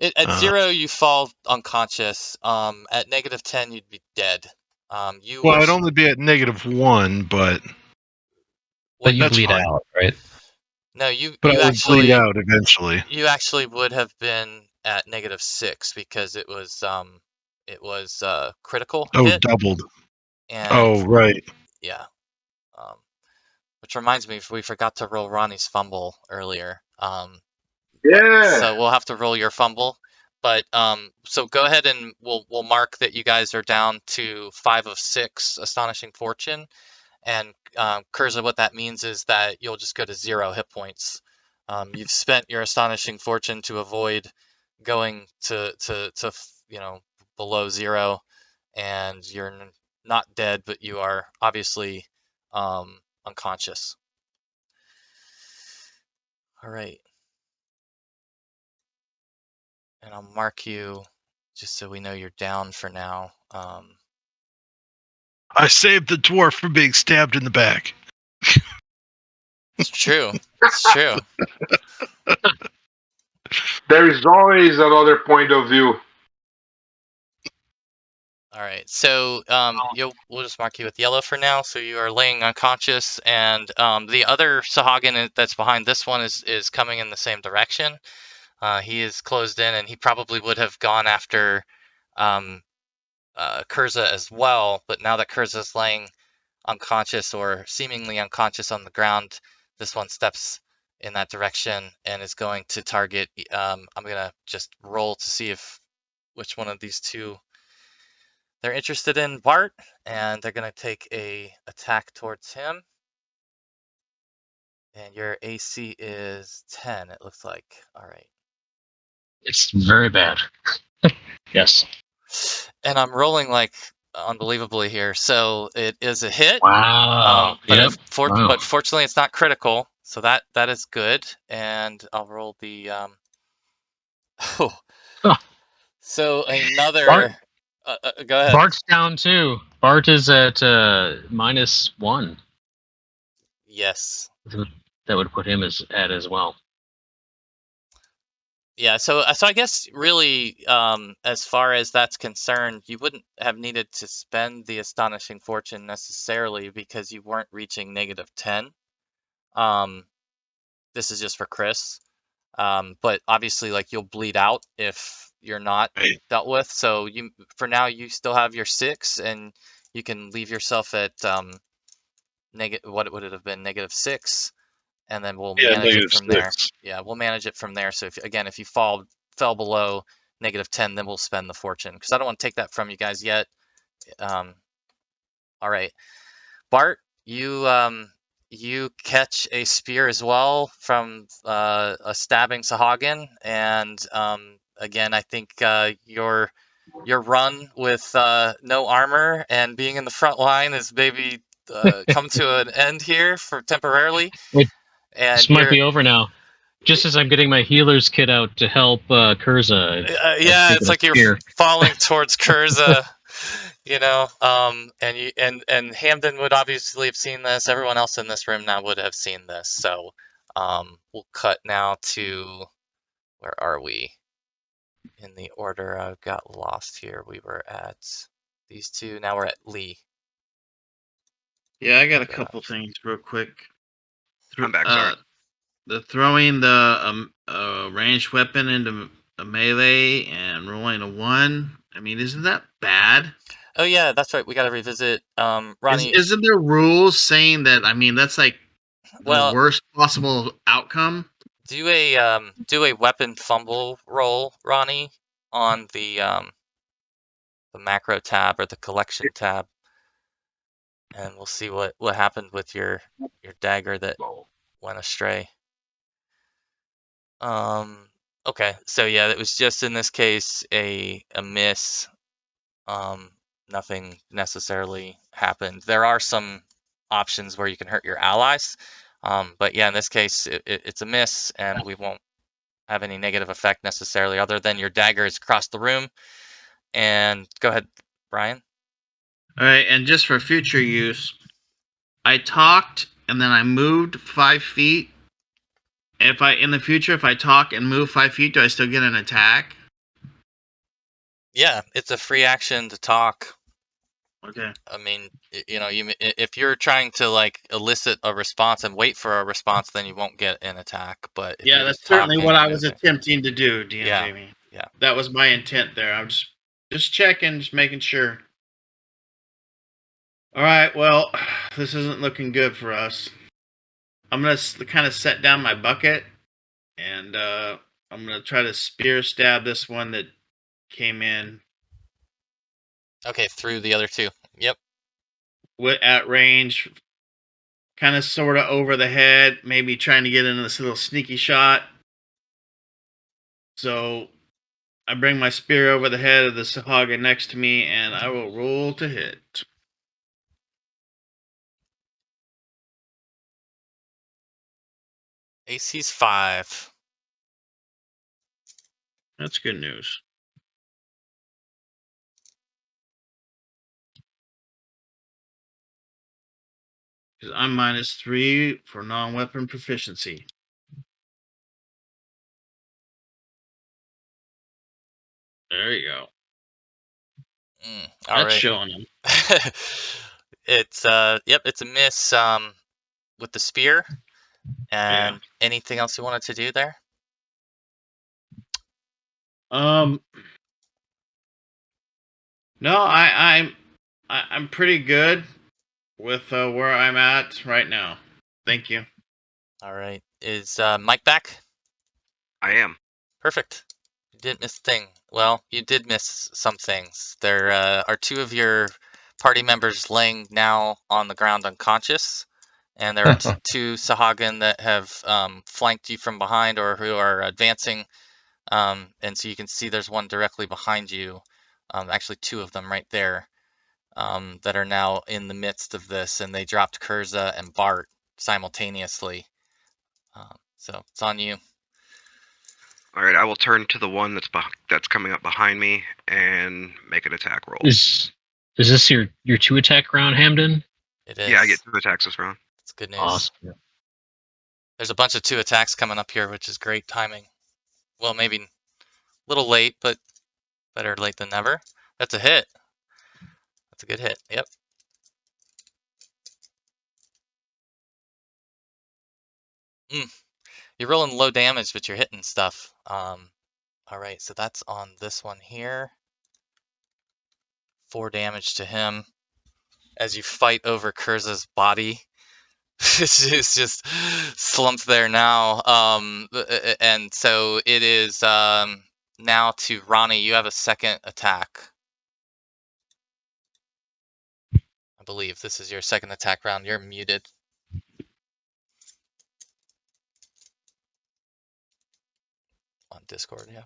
At 0 you fall unconscious. At -10 you'd be dead. I'd only be at -1, but you that's bleed fine. out, right? No, you But I would actually bleed out eventually. You actually would have been at -6 because it was critical hit. Doubled. And Right. yeah. Which reminds me, we forgot to roll Ronnie's fumble earlier. Yeah. So we'll have to roll your fumble. But so go ahead and we'll mark that you guys are down to 5 of 6 astonishing fortune, And Kurza, what that means is that you'll just go to 0 hit points. You've spent your astonishing fortune to avoid going to below 0, and you're not dead, but you are obviously unconscious. All right. And I'll mark you just so we know you're down for now. I saved the dwarf from being stabbed in the back. It's true. It's true. There is always another point of view. All right. So we'll just mark you with yellow for now. So you are laying unconscious, and the other Sahagin that's behind this one is coming in the same direction. He is closed in, and he probably would have gone after Kurza as well. But now that Kurza is laying unconscious or seemingly unconscious on the ground, this one steps in that direction and is going to target. I'm gonna just roll to see which one of these two they're interested in. Bart, and they're gonna take a attack towards him. And your AC is 10, it looks like. All right. It's very bad. Yes. And I'm rolling like unbelievably here. So it is a hit. Wow. Yep. Wow. But fortunately, it's not critical, so that is good. And I'll roll the. Oh. Oh. So another. Bart, go ahead. Bart's down too. Bart is at -1. Yes. That would put him as well. Yeah. So I guess really, as far as that's concerned, you wouldn't have needed to spend the astonishing fortune necessarily because you weren't reaching -10. This is just for Chris. But obviously, like, you'll bleed out if you're not dealt with. So for now, you still have your 6, and you can leave yourself at what would it have been, -6, and then we'll manage it from there. Yeah, we'll manage it from there. So if you fell below -10, then we'll spend the fortune because I don't want to take that from you guys yet. All right, Bart, you catch a spear as well from a stabbing Sahagin, and again, I think your run with no armor and being in the front line is maybe come to an end here for temporarily. And this might be over now. Just as I'm getting my healer's kit out to help Kurza. Yeah, it's like you're falling towards Kurza. And Hamden would obviously have seen this. Everyone else in this room now would have seen this. So we'll cut now to, where are we? In the order I got lost here. We were at these two. Now we're at Lee. Yeah, I got a couple things real quick. I'm back, sorry. The throwing the ranged weapon into a melee and rolling a 1. I mean, isn't that bad? Oh yeah, that's right. We got to revisit. Ronnie, isn't there rules saying that? I mean, that's like the worst possible outcome. Do a weapon fumble roll, Ronnie, on the macro tab or the collection tab, and we'll see what happened with your dagger that went astray. Okay, so yeah, it was just in this case a miss. Nothing necessarily happened. There are some options where you can hurt your allies, but yeah, in this case it's a miss, and we won't have any negative effect necessarily, other than your dagger is across the room. And go ahead, Brian. All right, and just for future use, I talked and then I moved 5 feet. In the future, if I talk and move 5 feet, do I still get an attack? Yeah, it's a free action to talk. Okay. I mean, if you're trying to like elicit a response and wait for a response, then you won't get an attack. But if yeah, that's certainly what I was attempting to do, DM Jamie. Yeah, that was my intent there. I'm just checking, just making sure. All right, well, this isn't looking good for us. I'm gonna kind of set down my bucket, and I'm gonna try to spear stab this one that came in. Okay, through the other two. Yep. At range kind of sort of over the head, maybe trying to get in this little sneaky shot. So I bring my spear over the head of the Sahagin next to me, and I will roll to hit. AC's 5. That's good news. Because I'm -3 for non-weapon proficiency. There you go. All That's right. showing him. It's it's a miss with the spear. And anything else you wanted to do there? No, I'm pretty good with where I'm at right now. Thank you. All right. Is Mike back? I am. Perfect. You didn't miss a thing. Well, you did miss some things. There are 2 of your party members laying now on the ground unconscious, and there are 2 Sahagin that have flanked you from behind or who are advancing. And so you can see there's one directly behind you. Actually, 2 of them right there that are now in the midst of this, and they dropped Kurza and Bart simultaneously. So it's on you. All right, I will turn to the one that's coming up behind me and make an attack roll. Is this your 2 attack round, Hamden? It is. Yeah, I get 2 attacks this round. It's good news. Awesome. There's a bunch of 2 attacks coming up here, which is great timing. Well, maybe a little late, but better late than never. That's a hit. That's a good hit. Yep. You're rolling low damage, but you're hitting stuff. All right, so that's on this one here. 4 damage to him as you fight over Kurza's body. It's just slumped there now. And so it is now to Ronnie. You have a second attack. I believe this is your second attack round. You're muted. On Discord, yeah.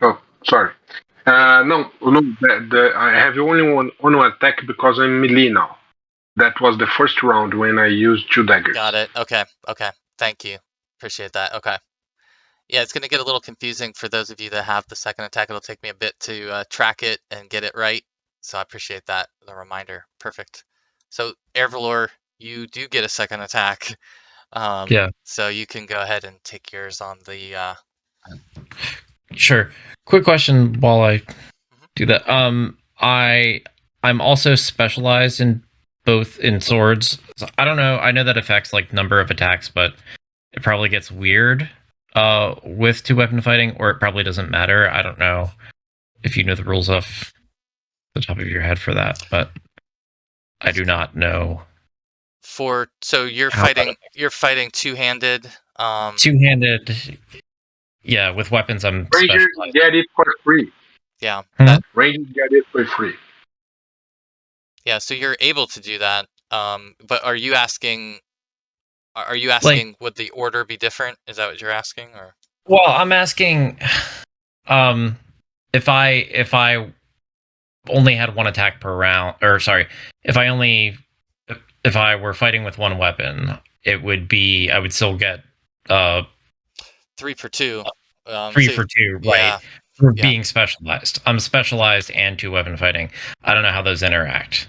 Oh, sorry. No. I have only one attack because I'm melee now. That was the first round when I used 2 daggers. Got it. Okay. Thank you. Appreciate that. Okay. Yeah, it's going to get a little confusing for those of you that have the second attack. It'll take me a bit to track it and get it right. So I appreciate that, the reminder. Perfect. So Ervlor, you do get a second attack. Yeah. So you can go ahead and take yours on the... Sure. Quick question while I do that. I'm also specialized in both in swords. So I don't know. I know that affects like number of attacks, but it probably gets weird with 2-weapon fighting, or it probably doesn't matter. I don't know if you know the rules off the top of your head for that, but I do not know. So you're fighting two-handed. Two-handed. Yeah, with weapons, I'm Rangers specialized. get it for free. Yeah. Rangers get it for free. Yeah, so you're able to do that. But are you asking? Like, would the order be different? Is that what you're asking, or? Well, I'm asking, if I only had 1 attack per round, or sorry, if I were fighting with 1 weapon, it would be I would still get 3 for 2. 3 for 2, right? Yeah. For being specialized. I'm specialized and 2-weapon fighting. I don't know how those interact.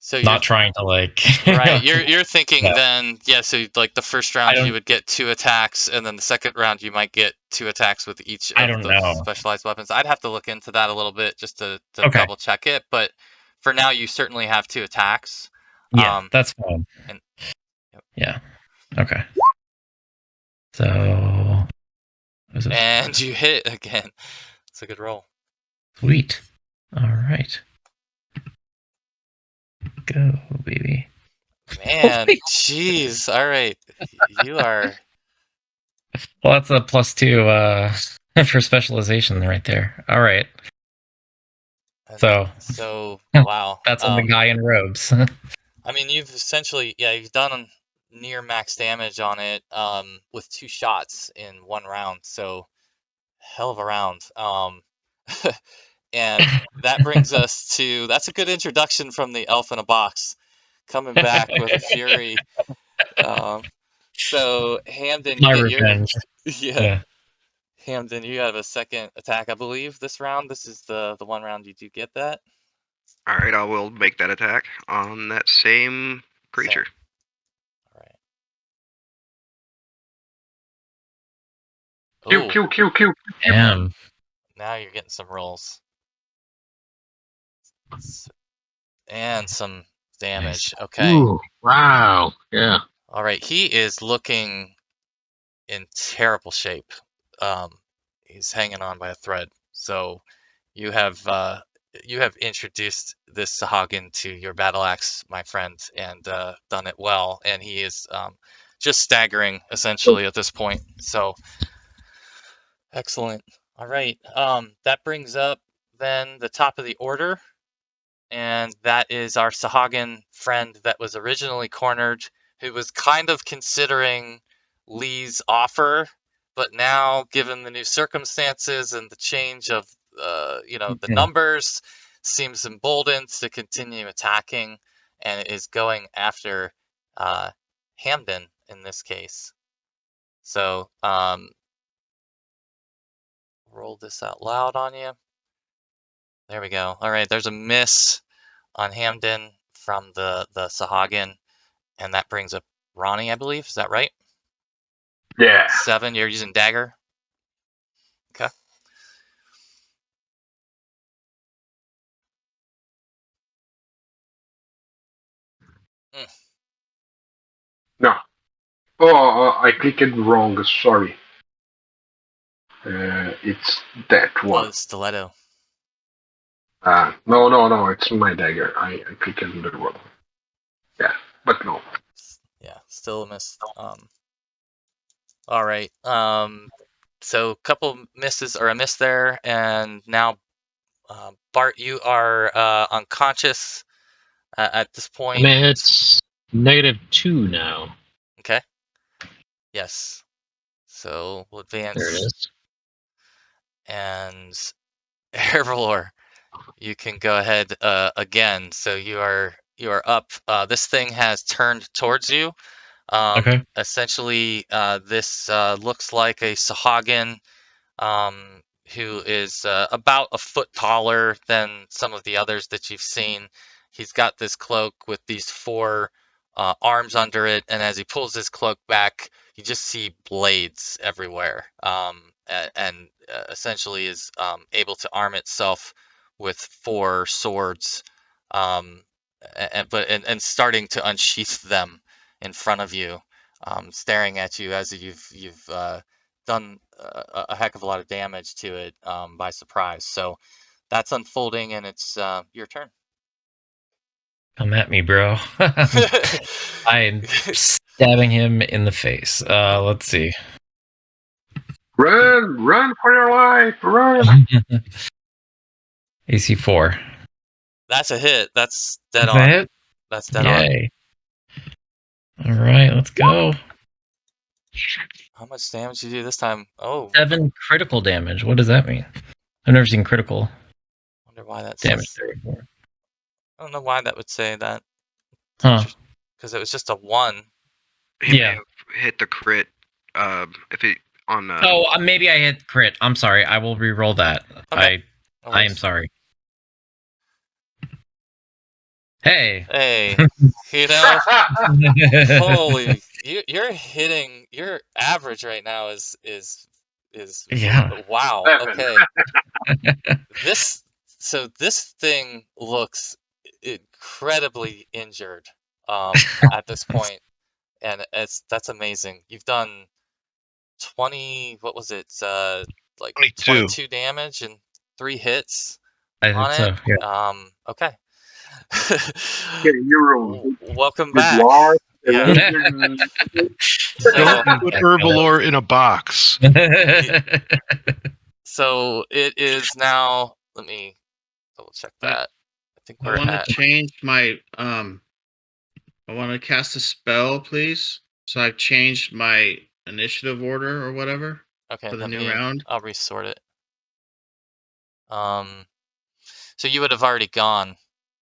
So not trying to like right. You're thinking then, so like the first round you would get 2 attacks, and then the second round you might get 2 attacks with each of the specialized weapons. I'd have to look into that a little bit just to double check it, but for now you certainly have 2 attacks. Yeah, that's fine. Yeah. Okay. So and you hit again. It's a good roll. Sweet. All right. Go, baby. Man, jeez. All right. You are Well, that's a +2 for specialization right there. All right. So wow. That's on the guy in robes. I mean, you've essentially, you've done near max damage on it with 2 shots in 1 round. So hell of a round. And that brings us to, that's a good introduction from the elf in a box coming back with a fury. So Hamden, you My get your revenge. Yeah. Hamden, you have a second attack, I believe, this round. This is the one round you do get that. All right, I will make that attack on that same creature. All right. Kill. Damn. Now you're getting some rolls. And some damage. Nice. Okay. Ooh, wow. Yeah. All right. He is looking in terrible shape. He's hanging on by a thread. So you have introduced this Sahagin to your battle axe, my friend, and done it well. And he is just staggering essentially at this point. So excellent. All right. That brings up then the top of the order. And that is our Sahagin friend that was originally cornered, who was kind of considering Lee's offer, but now, given the new circumstances and the change of, the numbers, seems emboldened to continue attacking and is going after Hamden in this case. So, roll this out loud on you. There we go. All right, there's a miss on Hamden from the Sahagin, and that brings up Ronnie, I believe. Is that right? Yeah. 7. You're using dagger. Okay. No. Oh, I clicked wrong. Sorry. It's that Oh, one. the stiletto. No. It's my dagger. I clicked the wrong. Yeah, but no. Yeah, still a miss. All right. So a couple misses or a miss there, and now Bart, you are unconscious at this point. I'm at -2 now. Okay. Yes. So we'll advance. There it is. And Ervlor, you can go ahead again. So you are up. This thing has turned towards you. Okay. Essentially, this looks like a Sahagin who is about a foot taller than some of the others that you've seen. He's got this cloak with these 4 arms under it, and as he pulls his cloak back, you just see blades everywhere, and essentially is able to arm itself with 4 swords, and starting to unsheath them in front of you, staring at you as you've done a heck of a lot of damage to it by surprise. So that's unfolding, and it's your turn. Come at me, bro. I'm stabbing him in the face. Let's see. Run for your life, run! AC 4. That's a hit. That's dead Is on. that it? That's dead on. Yay. All right, let's go. How much damage you do this time? Oh, 7 critical damage. What does that mean? I've never seen critical wonder why that damage says. there before. I don't know why that would say that. Huh. Because it was just a 1. He may Yeah. have hit the crit. If it on. Oh, maybe I hit crit. I'm sorry. I will re-roll that. Okay. I am sorry. Hey. Hey, you know, holy, you're hitting your average right now is Yeah. wow. 7. Okay. This thing looks incredibly injured at this point, and that's amazing. You've done 20, what was it? Like 22 damage and 3 hits I on think it. so. Yeah. Okay. Okay, you roll. Welcome Good back. lord. Yeah. So, Don't put Ervlor in a box. so it is now. Let me double check that. I think I we're want at. to change my I want to cast a spell, please. So I've changed my initiative order or whatever Okay, for the let new me. round. I'll resort it. So you would have already gone.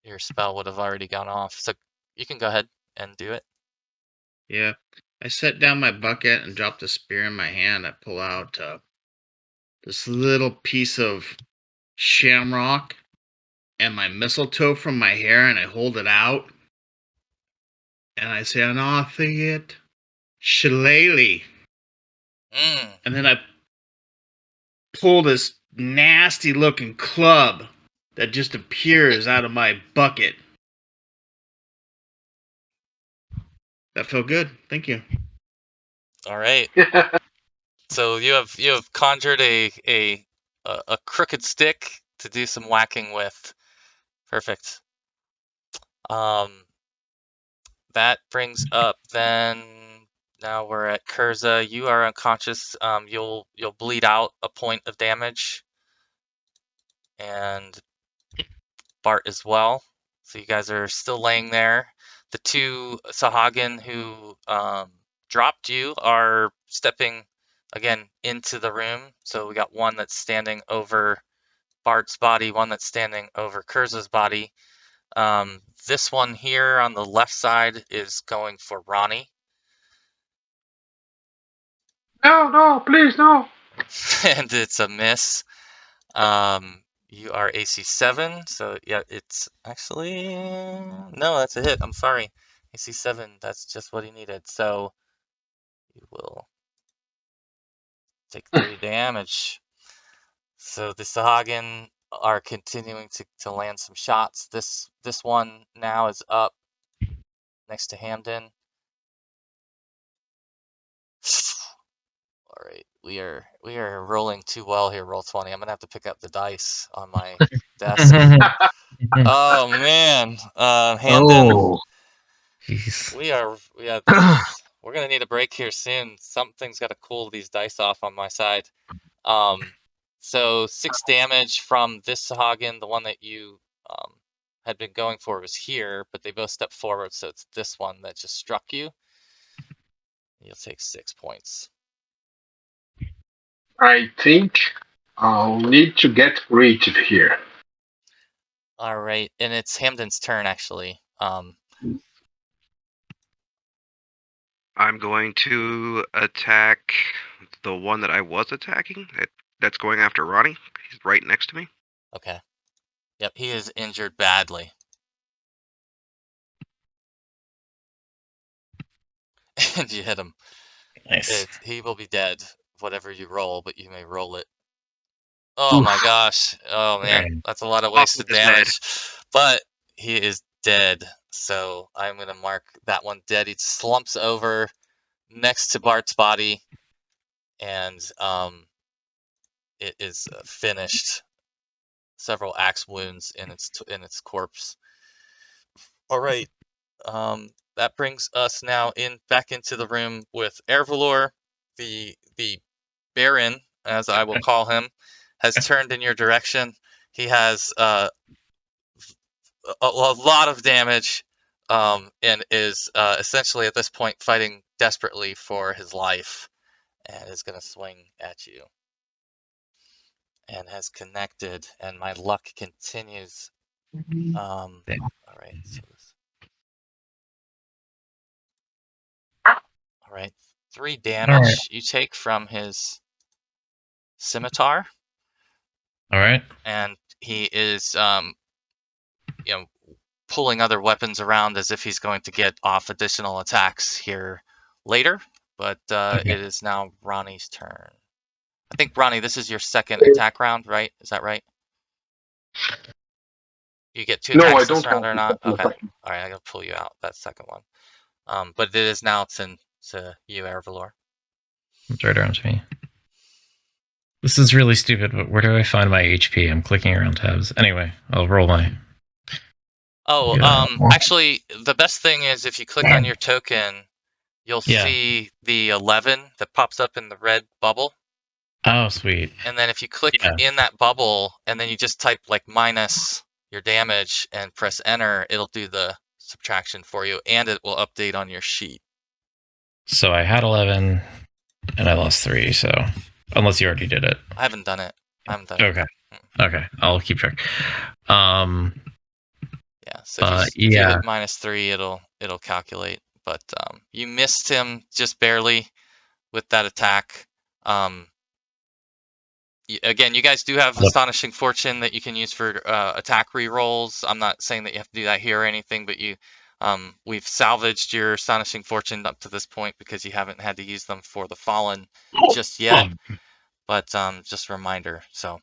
Your spell would have already gone off. So you can go ahead and do it. Yeah. I set down my bucket and dropped the spear in my hand. I pull out this little piece of shamrock and my mistletoe from my hair, and I hold it out. And I say, "Anothiet Shillelagh." Mm. And then I pull this nasty looking club that just appears out of my bucket. That felt good. Thank you. All right. So you have conjured a crooked stick to do some whacking with. Perfect. That brings up then. Now we're at Kurza. You are unconscious. You'll bleed out a point of damage, and Bart as well. So you guys are still laying there. The two Sahagin who dropped you are stepping again into the room. So we got one that's standing over Bart's body, one that's standing over Kurza's body. This one here on the left side is going for Ronnie. No, please, no. And it's a miss. You are AC 7, so yeah, it's actually no, that's a hit. I'm sorry. AC 7, that's just what he needed. So you will take 3 damage. So the Sahagin are continuing to land some shots. This one now is up next to Hamden. All right, we are rolling too well here. Roll 20. I'm gonna have to pick up the dice on my desk. Oh man, Hamden, Oh, Jeez. we're gonna need a break here soon. Something's got to cool these dice off on my side. So 6 damage from this Sahagin. The one that you had been going for was here, but they both stepped forward, so it's this one that just struck you. You'll take 6 points. I think I'll need to get creative here. All right, and it's Hamden's turn actually. I'm going to attack the one that I was attacking. That's going after Ronnie. He's right next to me. Okay. Yep, he is injured badly. And you hit him. Nice. He will be dead, whatever you roll, but you may roll it. Oh my gosh. Oh man, Right. that's a lot of Off wasted with his head. damage. But he is dead. So I'm going to mark that one dead. He slumps over next to Bart's body, and it is finished. Several axe wounds in its corpse. All right. That brings us now back into the room with Ervlor, the Baron, as I will call him, has turned in your direction. He has a lot of damage, and is essentially at this point fighting desperately for his life, and is going to swing at you. And has connected, and my luck continues. All right. All right. 3 damage you take from his scimitar. All right. And he is pulling other weapons around as if he's going to get off additional attacks here later, but Okay. it is now Ronnie's turn. I think, Ronnie, this is your second attack round, right? Is that right? You get 2 No, I attacks don't this round have or to not? second Okay. attack. All right, I gotta pull you out, that second one. But it is now to you, Ervlor. It's right around to me. This is really stupid, but where do I find my HP? I'm clicking around tabs. Anyway, I'll roll my. Oh, Yeah. actually, the best thing is if you click on your token, you'll Yeah. see the 11 that pops up in the red bubble. Oh, sweet. And then if you click Yeah. in that bubble and then you just type like minus your damage and press enter, it'll do the subtraction for you and it will update on your sheet. So I had 11 and I lost 3, so unless you already did it. I haven't done it. Okay. Okay. I'll keep track. Yeah, so if you do it -3, it'll calculate. But you missed him just barely with that attack. Again, you guys do have Astonishing Fortune that you can use for attack rerolls. I'm not saying that you have to do that here or anything, but we've salvaged your Astonishing Fortune up to this point because you haven't had to use them for the Fallen just yet. But just a reminder. So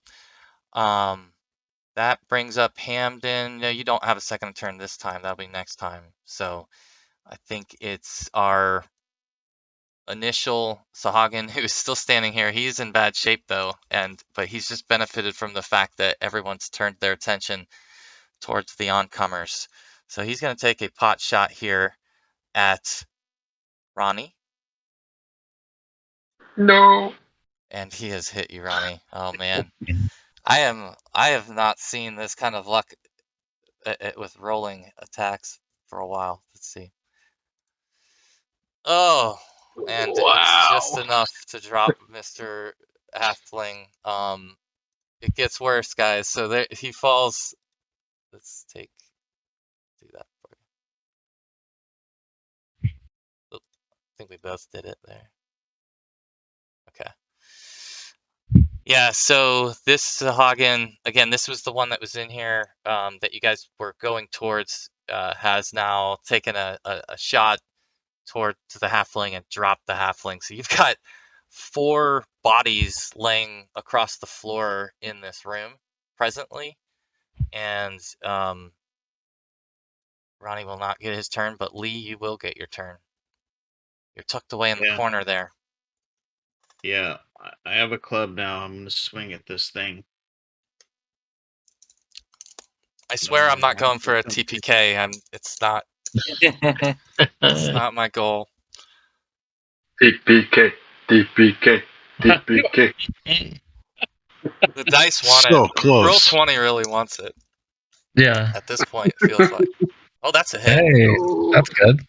that brings up Hamden. No, you don't have a second turn this time. That'll be next time. So I think it's our initial Sahagin, who's still standing here. He's in bad shape though, but he's just benefited from the fact that everyone's turned their attention towards the oncomers. So he's going to take a pot shot here at Ronnie. No. And he has hit you, Ronnie. Oh man, I have not seen this kind of luck with rolling attacks for a while. Let's see. Oh, and it's just enough to drop Mr. Halfling. It gets worse, guys. So there he falls. Let's do that for you. Oop, I think we both did it there. Okay. Yeah, so this Sahagin, again, this was the one that was in here that you guys were going towards, has now taken a shot toward to the halfling and dropped the halfling. So you've got 4 bodies laying across the floor in this room presently. And Ronnie will not get his turn, but Lee, you will get your turn. You're tucked away in the corner there. Yeah, I have a club now. I'm going to swing at this thing. I swear I'm not going for a TPK. It's not my goal. TPK, TPK, TPK. The dice want So it. close. Roll 20 really wants it. Yeah. At this point, it feels like. Oh, that's a hit. Hey, that's good.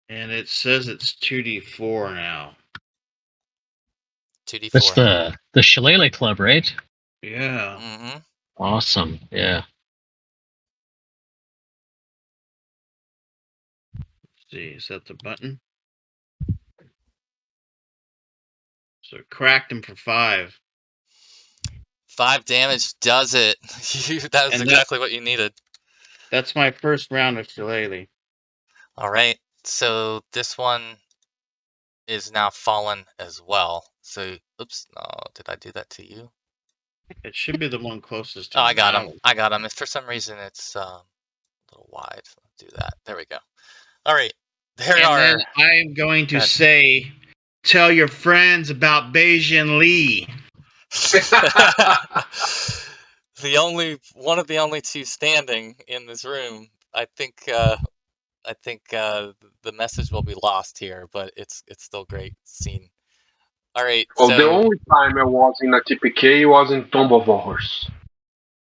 And it says it's 2d4 now. 2d4. That's the Shillelagh Club, right? Yeah. Mm-hmm. Awesome. Yeah. Let's see, is that the button? So it cracked him for 5. 5 damage does it. That was exactly what you needed. That's my first round of Shillelagh. All right. So this one is now fallen as well. So, oops. No, did I do that to you? It should be the one closest to Oh, I got that him. one. I got him. If for some reason it's a little wide, so I'll do that. There we go. All right. Then I'm going to say, tell your friends about Beijing Lee. One of the only 2 standing in this room. I think the message will be lost here, but it's still great scene. All right. Well, so the only time I was in a TPK was in Tomb of Horrors.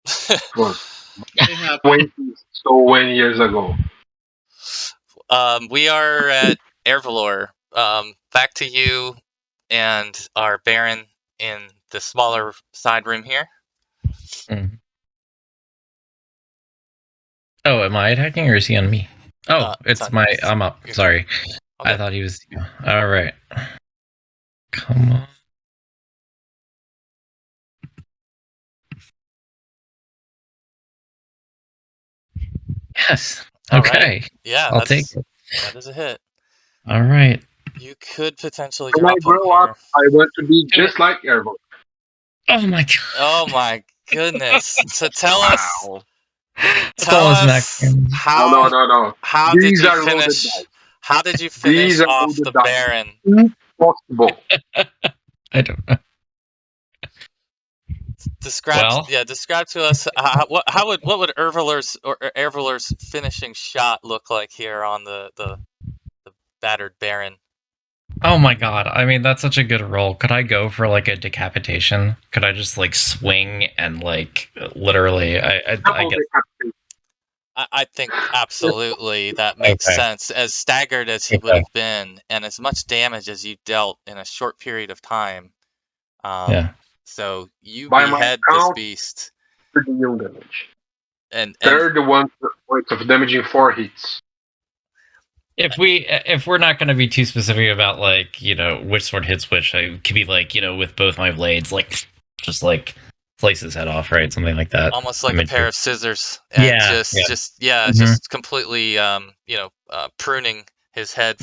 It was 20 years ago. We are at Ervlor. Back to you and our Baron in the smaller side room here. Mm. Oh, am I attacking or is he on me? Oh, I'm up. Sorry. Okay. I thought he was. All right. Come on. Yes. Okay. Right. Yeah. I'll take it. That is a hit. All right. You could potentially when I grow up, I want to be just like Ervlor. Oh my god. Oh my goodness. So tell us. Tell us how. No. How These did are you finish? loaded dice. How did you finish off the dice. Baron? Impossible. I don't know. Describe to us what would Ervlor's finishing shot look like here on the battered Baron? Oh my god! I mean, that's such a good roll. Could I go for like a decapitation? Could I just like swing and like literally? I guess. I think absolutely that makes Okay. sense. As staggered as he would have been, and as much damage as you dealt in a short period of time. Yeah. So you By my behead this count, beast, 30 mil damage. and They're the ones points of damage in 4 hits. If we're not going to be too specific about like which sword hits which, I could be like with both my blades like just like slice his head off, right? Something like that. almost like a pair of scissors, and just completely pruning his head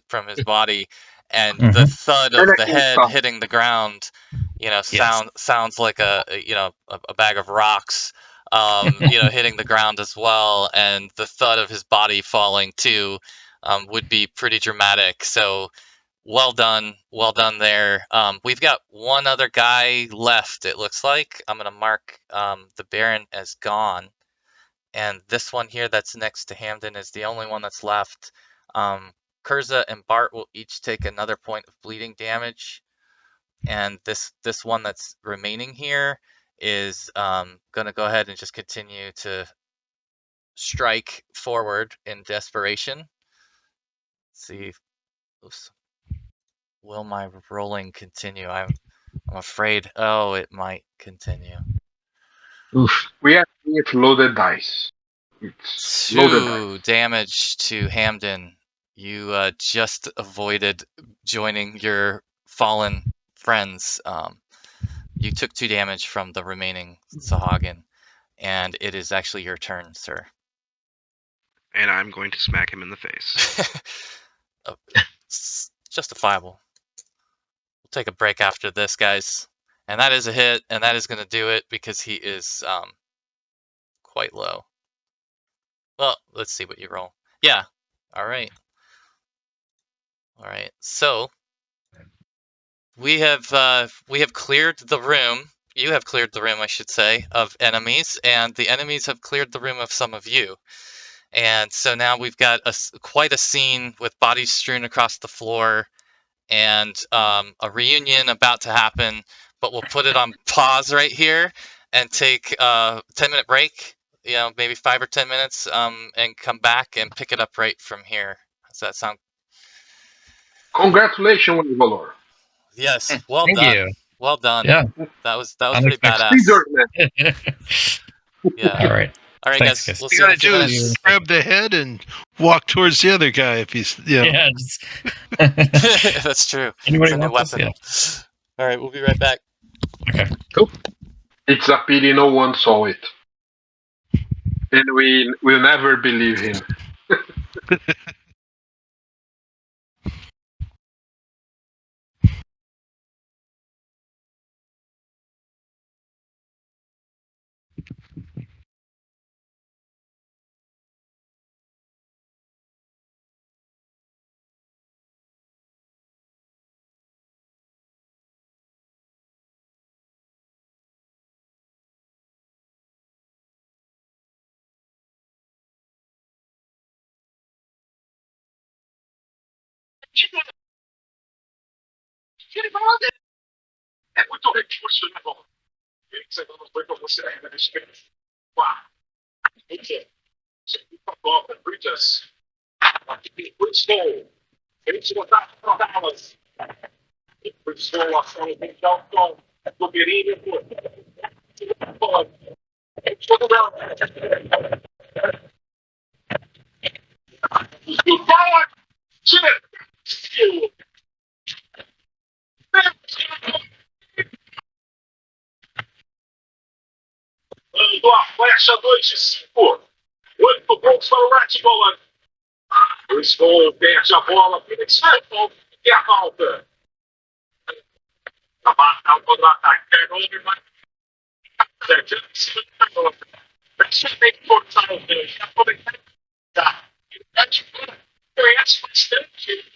from his body, and the thud of the head hitting the ground, sounds like a bag of rocks, hitting the ground as well, and the thud of his body falling too, would be pretty dramatic. So well done there. We've got one other guy left, it looks like. I'm going to mark the Baron as gone. And this one here that's next to Hamden is the only one that's left. Kurza and Bart will each take another point of bleeding damage. And this one that's remaining here is going to go ahead and just continue to strike forward in desperation. Let's see. Oops. Will my rolling continue? I'm afraid. Oh, it might continue. Oof. We have loaded dice. It's loaded dice. 2 damage to Hamden. You just avoided joining your fallen friends. You took 2 damage from the remaining Sahagin, and it is actually your turn, sir. And I'm going to smack him in the face. It's justifiable. We'll take a break after this, guys. And that is a hit, and that is going to do it because he is quite low. Well, let's see what you roll. Yeah. All right. So we have cleared the room. You have cleared the room, I should say, of enemies, and the enemies have cleared the room of some of you. And so now we've got quite a scene with bodies strewn across the floor, and a reunion about to happen. But we'll put it on pause right here and take a 10-minute break. Maybe 5 or 10 minutes, and come back and pick it up right from here. Does that sound? Congratulations, Ervlor. Yes. Well Thank done. you. Well done. Yeah. That was pretty badass. Caesar, man. Yeah. All right. All right, Thanks, guys. guys. We'll You see you in gotta a few do minutes. is grab the head and walk towards the other guy if he's Yeah. Just... That's true. Anybody It's a new want this? weapon. Yeah. All right, we'll be right back. Okay. Cool. It's a pity no one saw it. And we will never believe him. É muito recurso, né, bom? Você não foi para você ainda nesse tempo. Uau! Bridges. Bridgestone. Eles botaram programas. Bridgestone, ação, então, do perímetro. Todo mundo. Mandou a flecha 2-5. 8 pontos para o Red Bull. O Skull perde a bola. Phoenix e a falta. A marca ao contra-ataque. Pegou vai. Tem que forçar o dedo. Aproveitar. Conhece bastante.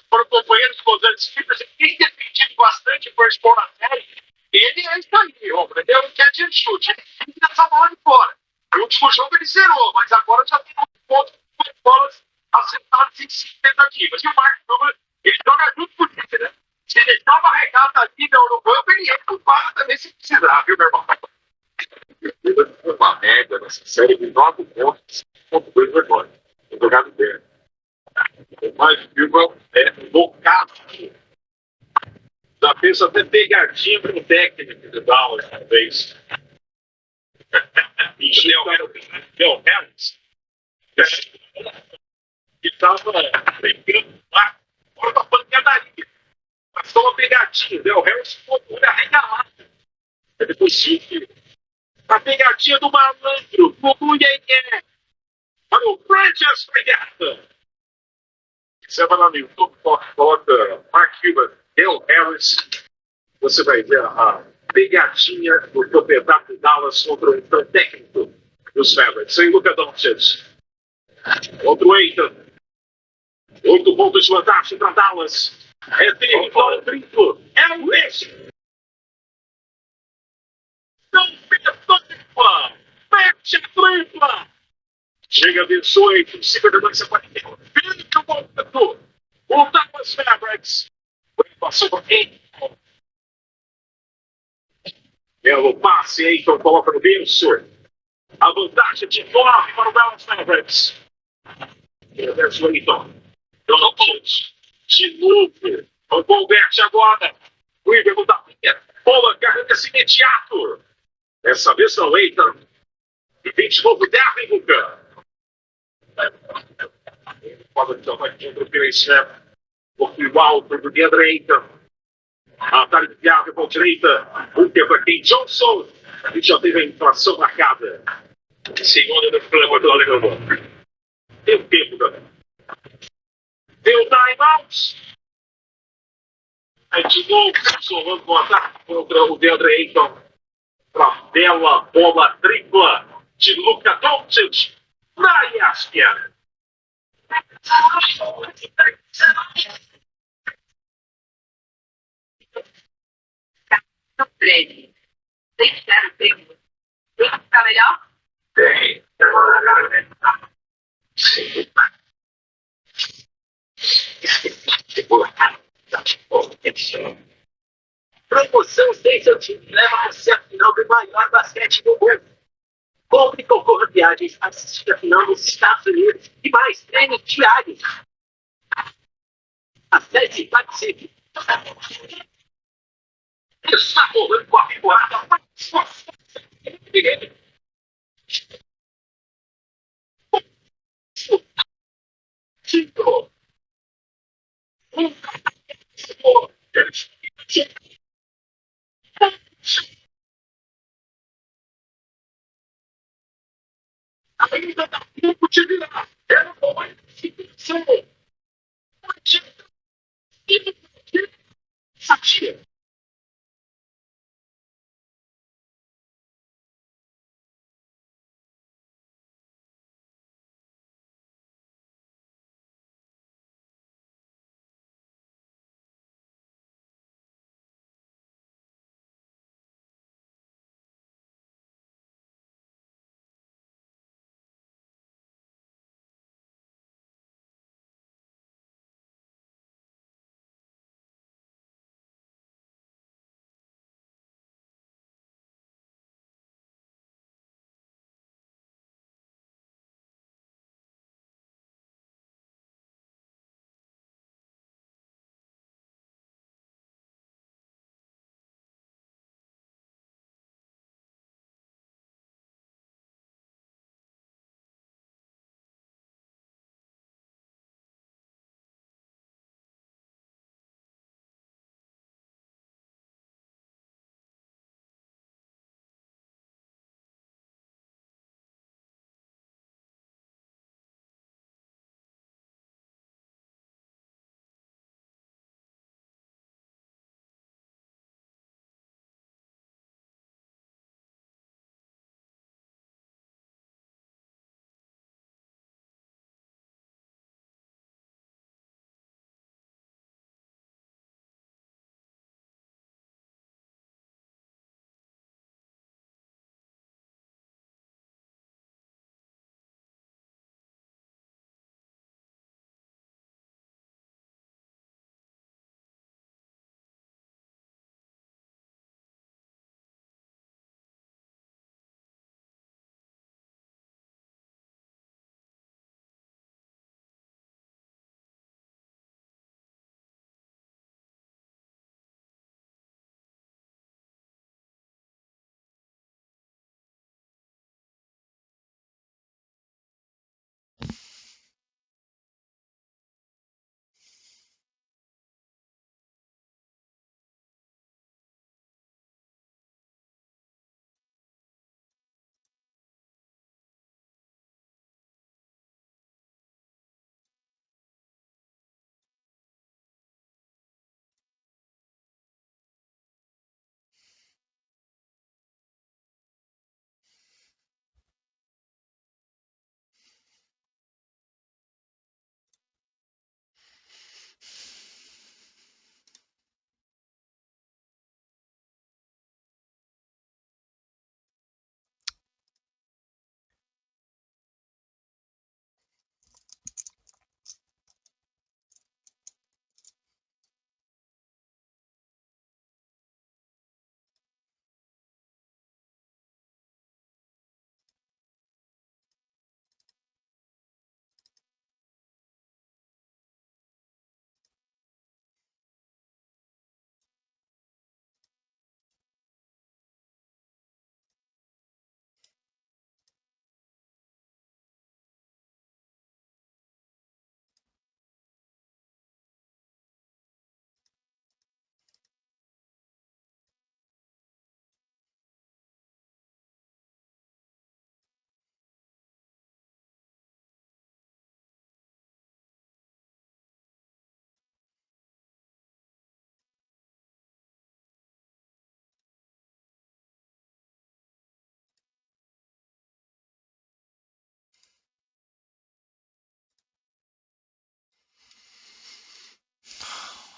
Foram companheiros com os antes e tem defendido bastante por expor a série. Ele é isso aí, ó, entendeu? Ele quer de chute. Ele tira essa bola de fora. No último jogo ele zerou, mas agora já tem 8 bolas acertadas em 5 tentativas. E o Marcos ele joga junto com ele, né? Se ele dá uma regata ali no campo, ele entra no quadro também se precisar, viu, meu irmão? Uma média nessa série de 9 pontos, 5.2 agora. Tem jogado bem. O mais vivo é loucaço. Já fez até pegadinha com o técnico de Dallas, uma vez. E Del Harris, que estava brincando lá, fora da pancadaria. Passou uma pegadinha. Del Harris ficou com olho arregalado. Depois sim, a pegadinha do malandro, Gugu Yenye. Para o Franchise Brigada. Você vai lá no YouTube, coloca Mark Cuban, Del Harris. Você vai ver a pegadinha do proprietário de Dallas contra o técnico dos Mavericks. Sem Luka Doncic. Outro Eitan. 8 pontos de vantagem para Dallas. É território triplo. É o West. Não fica tripla. Mete a tripla. Chega a 18, 52 a 41. Fica o momento. O Dallas Mavericks. Passou por Eitan. Belo passe, Eitan coloca no berço. A vantagem de 9 para o Dallas Mavericks. Verso Eitan. Doncic. De novo. O Gobert agora. O Iber da linha. Bola carrega-se imediato. Dessa vez não, Eitan. E vem de novo Devin Booker. Bola de tamanho contra o Pires-Snap. Pouquinho alto do Deandre Eitan. Atalho viável com direita. Booker para Ken Johnson. E já teve a inflação marcada. Segunda do Flamengo do Alegrão. Tem o tempo, galera. Deu time-out. Aí de novo, solando o ataque contra o Deandre Ayton. Pra bela bola tripla de Luka Doncic na Yaspia. Tem que dar o tempo. Tem que ficar melhor? Tem. Promoção Sem Seu Time leva você à final do maior basquete do mundo. Compre e concorra a viagens, assistir a final nos Estados Unidos e mais treinos diários. Acesse e participe. Está rolando com a revoada. Ainda dá tempo de virar. Era uma instituição. Satia.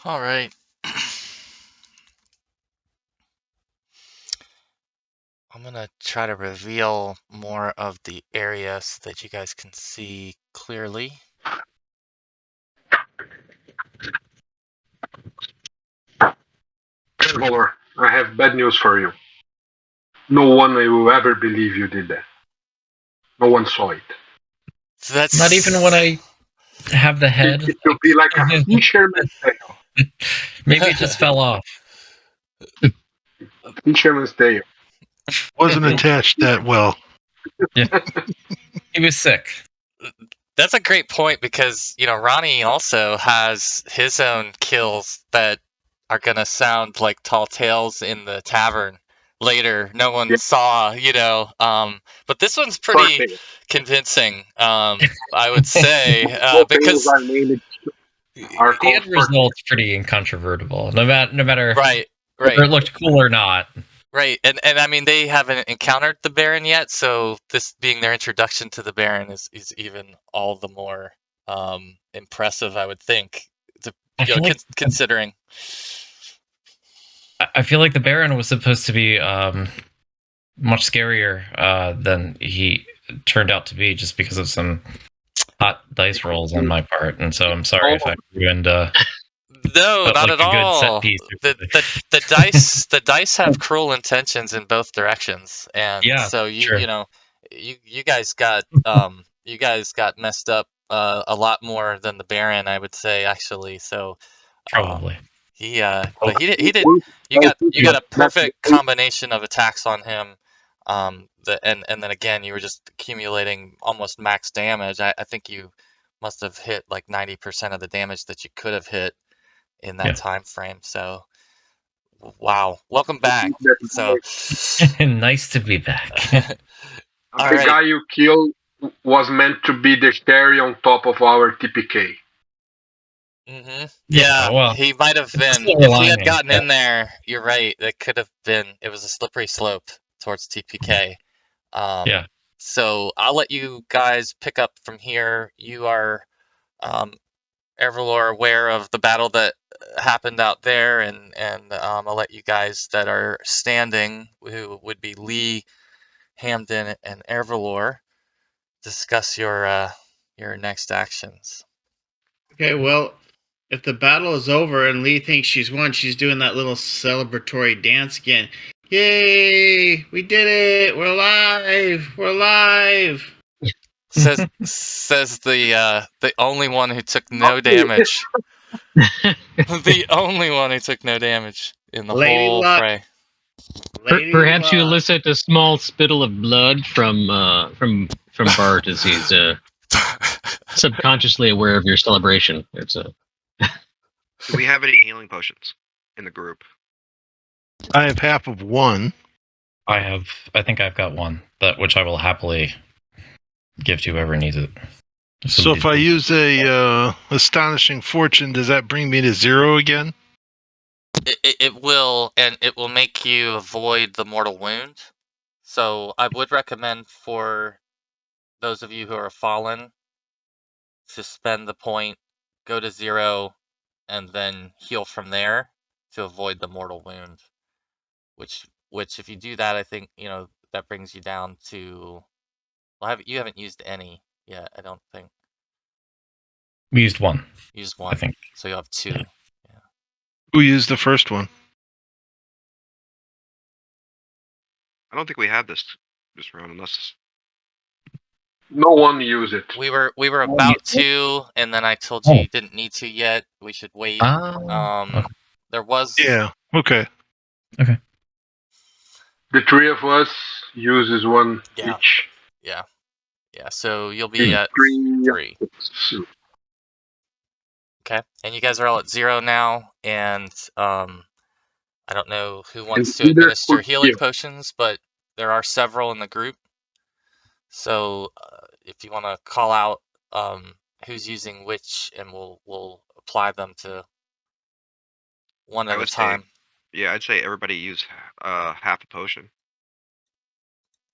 All right. I'm gonna try to reveal more of the area so that you guys can see clearly. Ervlor, I have bad news for you. No one will ever believe you did that. No one saw it. So that's Not even when I have the head. It will be like a fisherman's tale. Maybe it just fell off. Fisherman's tale. Wasn't attached that well. He was sick. That's a great point because, Ronnie also has his own kills that are going to sound like tall tales in the tavern later. No one saw, but this one's pretty convincing, I would say, because Are the end result's pretty incontrovertible, no matter right. whether it looked cool or not. Right, and I mean they haven't encountered the Baron yet, so this being their introduction to the Baron is even all the more impressive, I would think, considering. I feel like the Baron was supposed to be much scarier than he turned out to be, just because of some hot dice rolls on my part, and so I'm sorry if I ruined. No, not at all. The dice have cruel intentions in both directions, and so you guys got messed up a lot more than the Baron, I would say, actually. So probably but he did. You got a perfect combination of attacks on him. And then again, you were just accumulating almost max damage. I think you must have hit like 90% of the damage that you could have hit in that time frame. So wow, welcome back. So nice to be back. The guy you killed was meant to be the cherry on top of our TPK. Yeah, well, he might have been. If he had gotten in there, you're right. It could have been. It was a slippery slope towards TPK. So I'll let you guys pick up from here. You are Ervlor aware of the battle that happened out there, and I'll let you guys that are standing, who would be Lee, Hamden, and Ervlor, discuss your next actions. Okay, well, if the battle is over and Lee thinks she's won, she's doing that little celebratory dance again. Yay! We did it! We're alive! We're alive! Says the only one who took no damage. The only one who took no damage in the whole fray. Perhaps you elicit a small spittle of blood from Bart as he's subconsciously aware of your celebration. It's a. Do we have any healing potions in the group? I have half of one. I think I've got one, which I will happily give to whoever needs it. So if I use a astonishing fortune, does that bring me to 0 again? It will, and it will make you avoid the mortal wound. So I would recommend for those of you who are fallen to spend the point, go to 0, and then heal from there to avoid the mortal wound. Which if you do that, I think that brings you down to. Well, you haven't used any yet, I don't think. We used one. Used one, I think. So you have 2. Yeah. Who used the first one? I don't think we have this round, unless no one used it. We were about to, and then I told you didn't need to yet. We should wait. There was. Yeah. Okay. Okay. The 3 of us uses one each. Yeah. So you'll be at 3. Okay, and you guys are all at 0 now, and I don't know who wants to administer healing potions, but there are several in the group. So if you want to call out who's using which, and we'll apply them to one at a time. I'd say everybody use half a potion.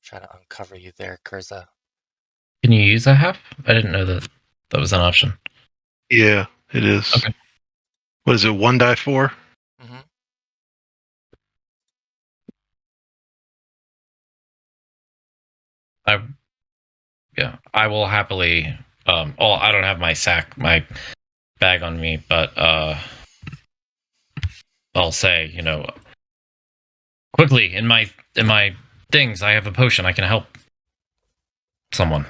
Try to uncover you there, Kurza. Can you use a half? I didn't know that was an option. Yeah, it is. Okay. What is it? 1d4? Mm-hmm. I will happily. I don't have my bag on me, but I'll say, quickly in my things, I have a potion. I can help someone.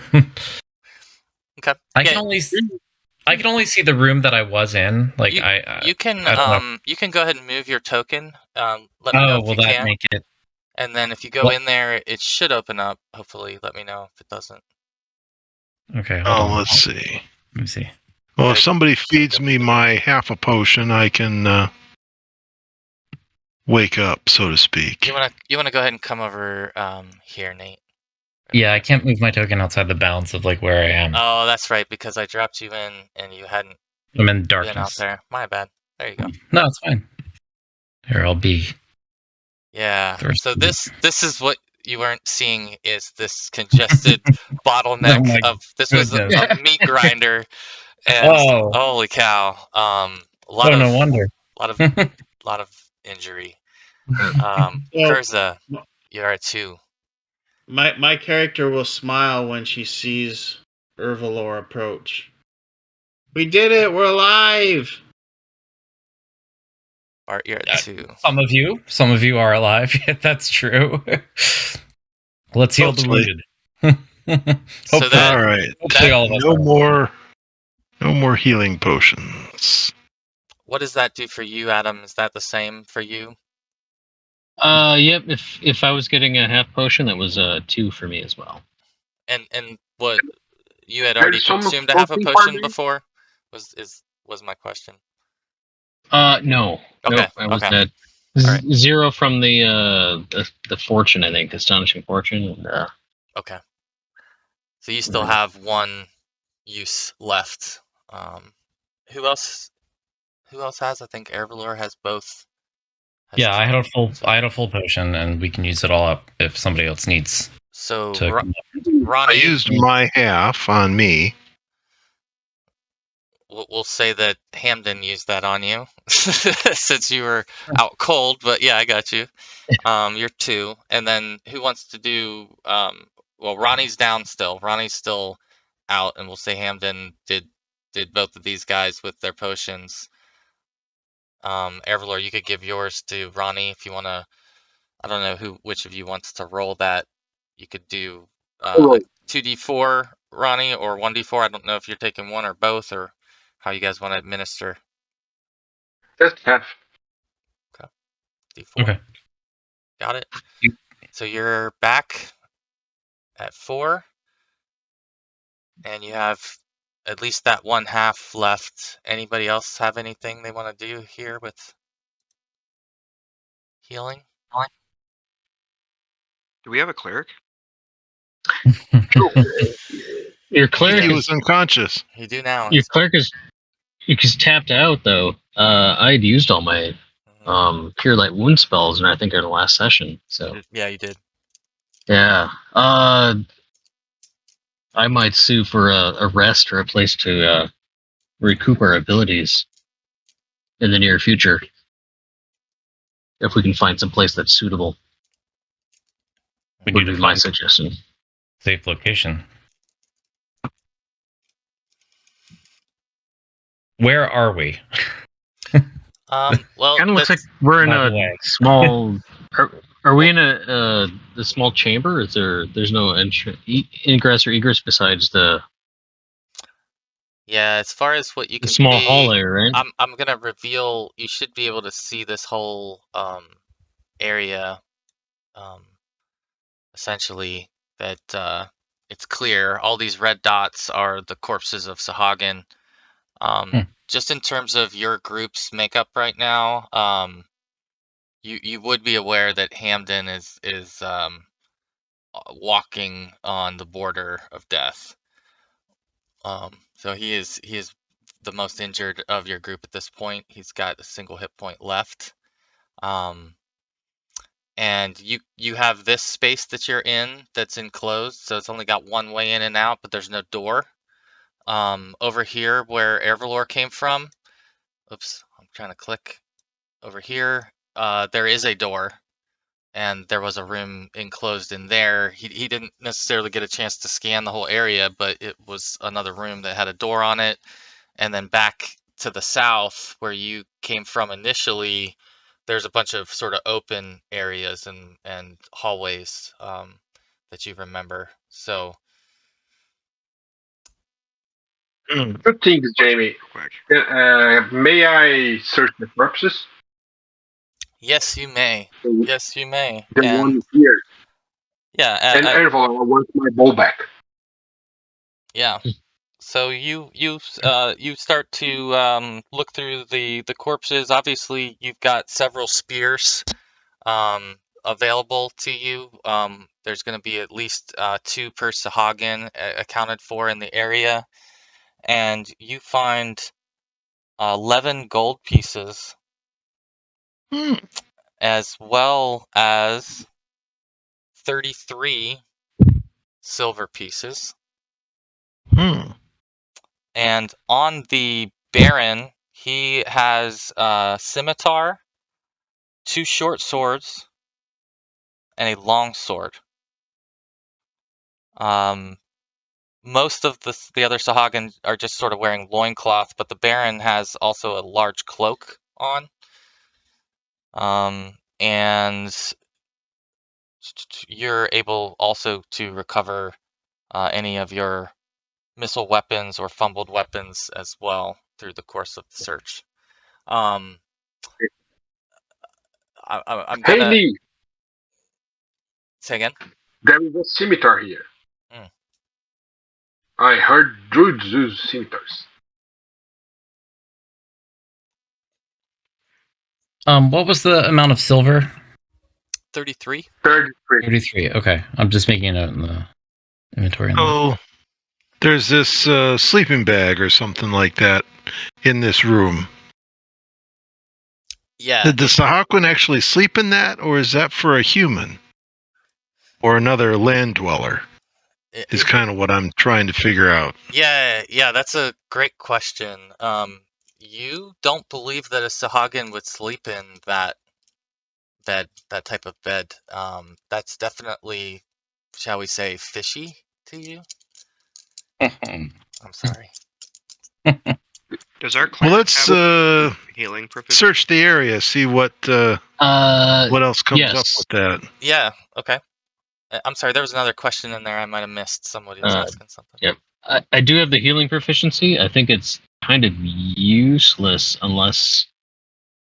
Okay. I can only see the room that I was in. Like you I can I don't know. you can go ahead and move your token. Let me know if Will you that can. make it? And then if you go What? in there, it should open up. Hopefully, let me know if it doesn't. Okay, hold on. Let's see. Let me see. Well, if somebody feeds me my half a potion, I can wake up, so to speak. You wanna go ahead and come over here, Nate. Yeah, I can't move my token outside the bounds of like where I am. Oh, that's right, because I dropped you in and you hadn't I'm in been out darkness. there. My bad. There you go. No, it's fine. Here, I'll be. Yeah. First. So this is what you weren't seeing is this congested bottleneck Oh my this was goodness. a meat grinder, and Oh. holy cow, a Oh, lot no of wonder. lot of injury. So, Kurza, you're at 2. my character will smile when she sees Ervlor approach. We did it! We're alive! Bart, you're at 2. Some of you are alive. That's true. Let's heal the Hopefully. wounded. So Hopefully. that- All right. Hopefully all of us No more healing potions. What does that do for you, Adam? Is that the same for you? Yep. If I was getting a half potion, that was 2 for me as well. And what you had already There's some consumed a half a potion potion farming. before? Was my question. No. Okay, Nope. I was okay. at Alright. 0 from the fortune, I think, astonishing fortune. And, Okay. So you still have 1 use left. Who else has? I think Ervlor has both. Yeah, I had a full potion, and we can use it all up if somebody else needs So to. I Ronnie, used my half on me. we'll say that Hamden used that on you since you were out cold. But yeah, I got you. You're 2, and then who wants to do? Well, Ronnie's down still. Ronnie's still out, and we'll say Hamden did both of these guys with their potions. Ervlor, you could give yours to Ronnie if you want to. I don't know which of you wants to roll that. You could do a 2d4, Ronnie, or 1d4. I don't know if you're taking one or both, or how you guys want to administer. Just half. D4. Okay. Got it. So you're back at 4, and you have at least that 1/2 left. Anybody else have anything they want to do here with healing? Do we have a cleric? your cleric He is was unconscious. You do now. your cleric is tapped out though. I had used all my cure light wound spells, and I think in the last session. So Yeah, you did. yeah. I might sue for a rest or a place to recoup our abilities in the near future, if we can find some place that's suitable. We Would need be to my find a suggestion. safe location. Where are we? Well, kind of looks like we're in by the a way. small. Are we in a small chamber? Is there's no ingress or egress besides the yeah. As far as what you can small see, hallway, right? I'm gonna reveal. You should be able to see this whole area. Essentially, that it's clear. All these red dots are the corpses of Sahagin. Just in terms of your group's makeup right now, you would be aware that Hamden is walking on the border of death. So he is the most injured of your group at this point. He's got a single hit point left. And you have this space that you're in that's enclosed, so it's only got one way in and out, but there's no door. Over here where Ervlor came from, oops, I'm trying to click over here. There is a door, and there was a room enclosed in there. He didn't necessarily get a chance to scan the whole area, but it was another room that had a door on it. And then back to the south, where you came from initially, there's a bunch of sort of open areas and hallways that you remember. So Two things, Jamie. Quick. May I search the corpses? yes, you may. The Yes, you may. the And one here. yeah, And Ervlor, I want my ball back. yeah. So you start to look through the corpses. Obviously, you've got several spears available to you. There's going to be at least 2 per Sahagin accounted for in the area, and you find 11 gold pieces Hmm. as well as 33 silver pieces. Hmm. And on the Baron, he has a scimitar, 2 short swords, and a long sword. Most of the other Sahagin are just sort of wearing loincloth, but the Baron has also a large cloak on. And you're able also to recover any of your missile weapons or fumbled weapons as well through the course of the search. I'm Hey gonna Lee, say again. there is a scimitar here. Hmm. I heard druids use scimitars. What was the amount of silver? 33. 33. 33. Okay, I'm just making a note in the inventory. Oh, there's this sleeping bag or something like that in this room. Yeah. Did the Sahagin actually sleep in that, or is that for a human or another land dweller? Is kind of what I'm trying to figure out. Yeah, that's a great question. You don't believe that a Sahagin would sleep in that type of bed. That's definitely, shall we say, fishy to you. I'm sorry. Does our Well, cleric let's have healing proficiency? search the area, see what else comes up Yes. with that. Yeah, okay. I'm sorry, there was another question in there I might have missed. Somebody was asking something. Yep. I do have the healing proficiency. I think it's kind of useless unless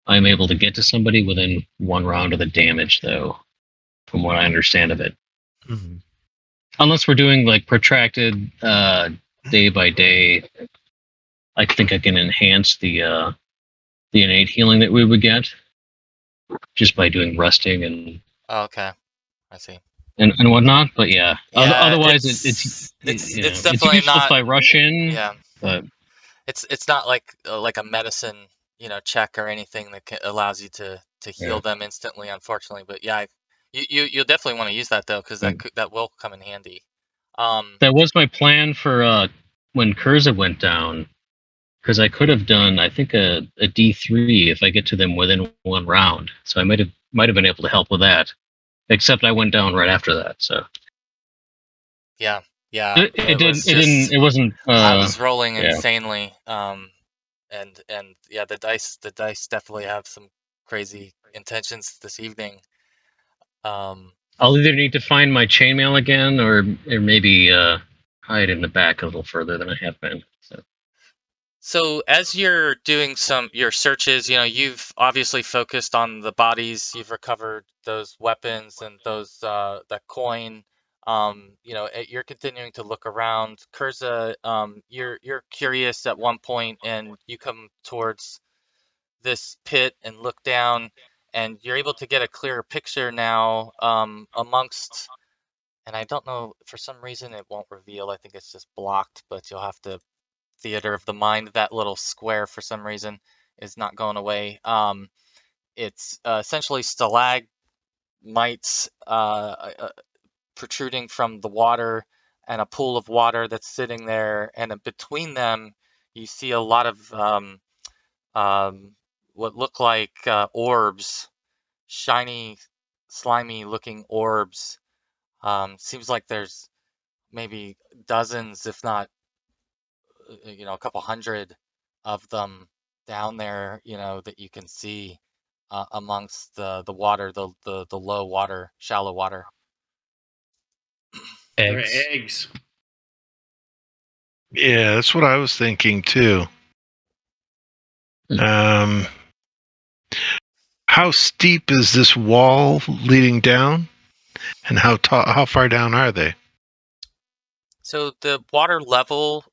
I'm able to get to somebody within 1 round of the damage, though, from what I understand of it. Mhm. Unless we're doing like protracted day by day, I think I can enhance the innate healing that we would get just by doing resting and Oh, okay, I see. and whatnot. But yeah, Yeah, otherwise it's it's definitely useless not. by rush in. Yeah, But it's not like a medicine, check or anything that allows you to heal Yeah. them instantly, unfortunately. But yeah, you'll definitely want to use that though, because that will come in handy. that was my plan for when Kurza went down, because I could have done I think a D3 if I get to them within 1 round. So I might have been able to help with that. Except I went down right after that. So Yeah, it wasn't. I was rolling Yeah. insanely. And yeah, the dice definitely have some crazy intentions this evening. I'll either need to find my chainmail again, or maybe hide in the back a little further than I have been. So as you're doing your searches, you've obviously focused on the bodies. You've recovered those weapons and those that coin. You're continuing to look around. Kurza, you're curious at one point, and you come towards this pit and look down, and you're able to get a clearer picture now amongst. And I don't know, for some reason it won't reveal. I think it's just blocked, but you'll have to theater of the mind. That little square for some reason is not going away. It's essentially stalagmites protruding from the water, and a pool of water that's sitting there, and between them you see a lot of what look like orbs, shiny, slimy-looking orbs. Seems like there's maybe dozens, if not, a couple hundred of them down there, that you can see amongst the water, the low water, shallow water. They're Eggs. eggs. Yeah, that's what I was thinking too. How steep is this wall leading down, and how far down are they? So the water level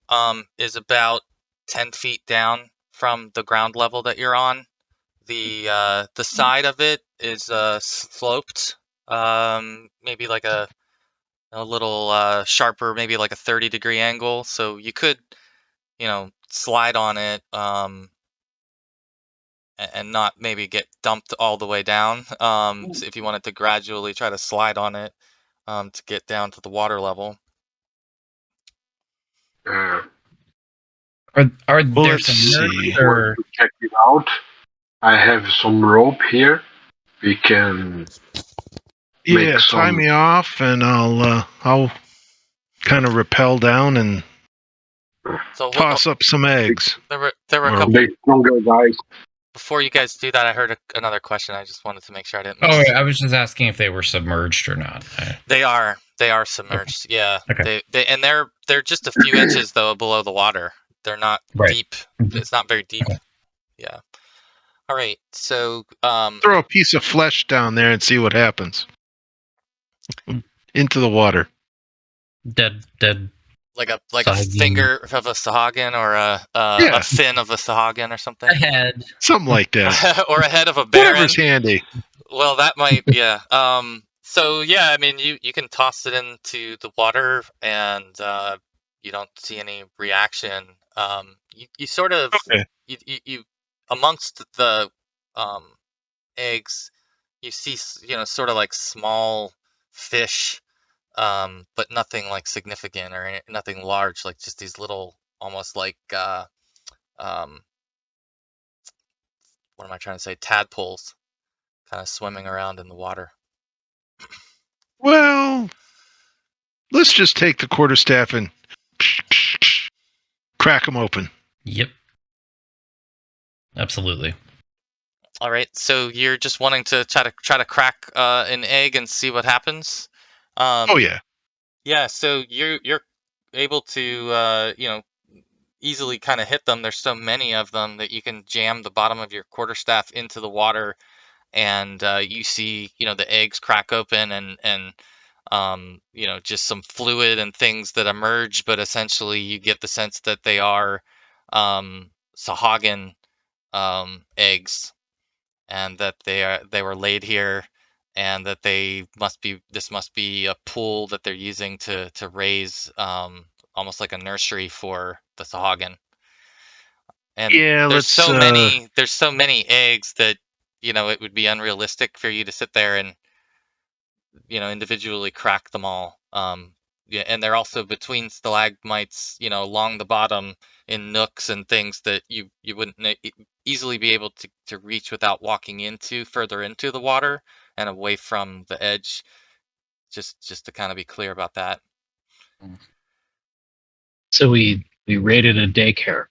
is about 10 feet down from the ground level that you're on. The side of it is sloped, maybe like a little sharper, maybe like a 30-degree angle. So you could, slide on it and not maybe get dumped all the way down. So if you wanted to gradually try to slide on it to get down to the water level. Uh, Are Well, there let's some see. or to check it out, I have some rope here. We can make Yeah, tie some. me off, and I'll kind of rappel down and So toss up some eggs. there were a Or- couple. Big stronger guys. Before you guys do that, I heard another question. I just wanted to make sure I didn't oh, miss. I was just asking if they were submerged or not. They are submerged. Yeah. Okay. They're just a few inches though below the water. They're not Right. deep. It's not very deep. Okay. Yeah. All right. So Throw a piece of flesh down there and see what happens. Into the water. Dead. like a Sahagin. finger of a Sahagin or Yeah. a fin of a Sahagin or something. A head. Something like that. Or a head of a baron. Whatever's handy. Well, that might, yeah. So yeah, I mean, you can toss it into the water, and you don't see any reaction. You sort of Okay. you amongst the eggs, you see sort of like small fish, but nothing like significant or nothing large, like just these little, almost like what am I trying to say? Tadpoles, kind of swimming around in the water. Well, let's just take the quarterstaff and crack them open. Yep. Absolutely. All right, so you're just wanting to try to crack an egg and see what happens. Oh yeah. Yeah, so you're able to easily kind of hit them. There's so many of them that you can jam the bottom of your quarterstaff into the water, and you see the eggs crack open, and just some fluid and things that emerge, but essentially you get the sense that they are Sahagin eggs, and that they were laid here, and that this must be a pool that they're using to raise, almost like a nursery for the Sahagin. And Yeah, there's let's so many eggs that it would be unrealistic for you to sit there and individually crack them all. Yeah, and they're also between stalagmites, along the bottom in nooks and things that you wouldn't easily be able to reach without walking further into the water and away from the edge. Just to kind of be clear about that. So we raided a daycare.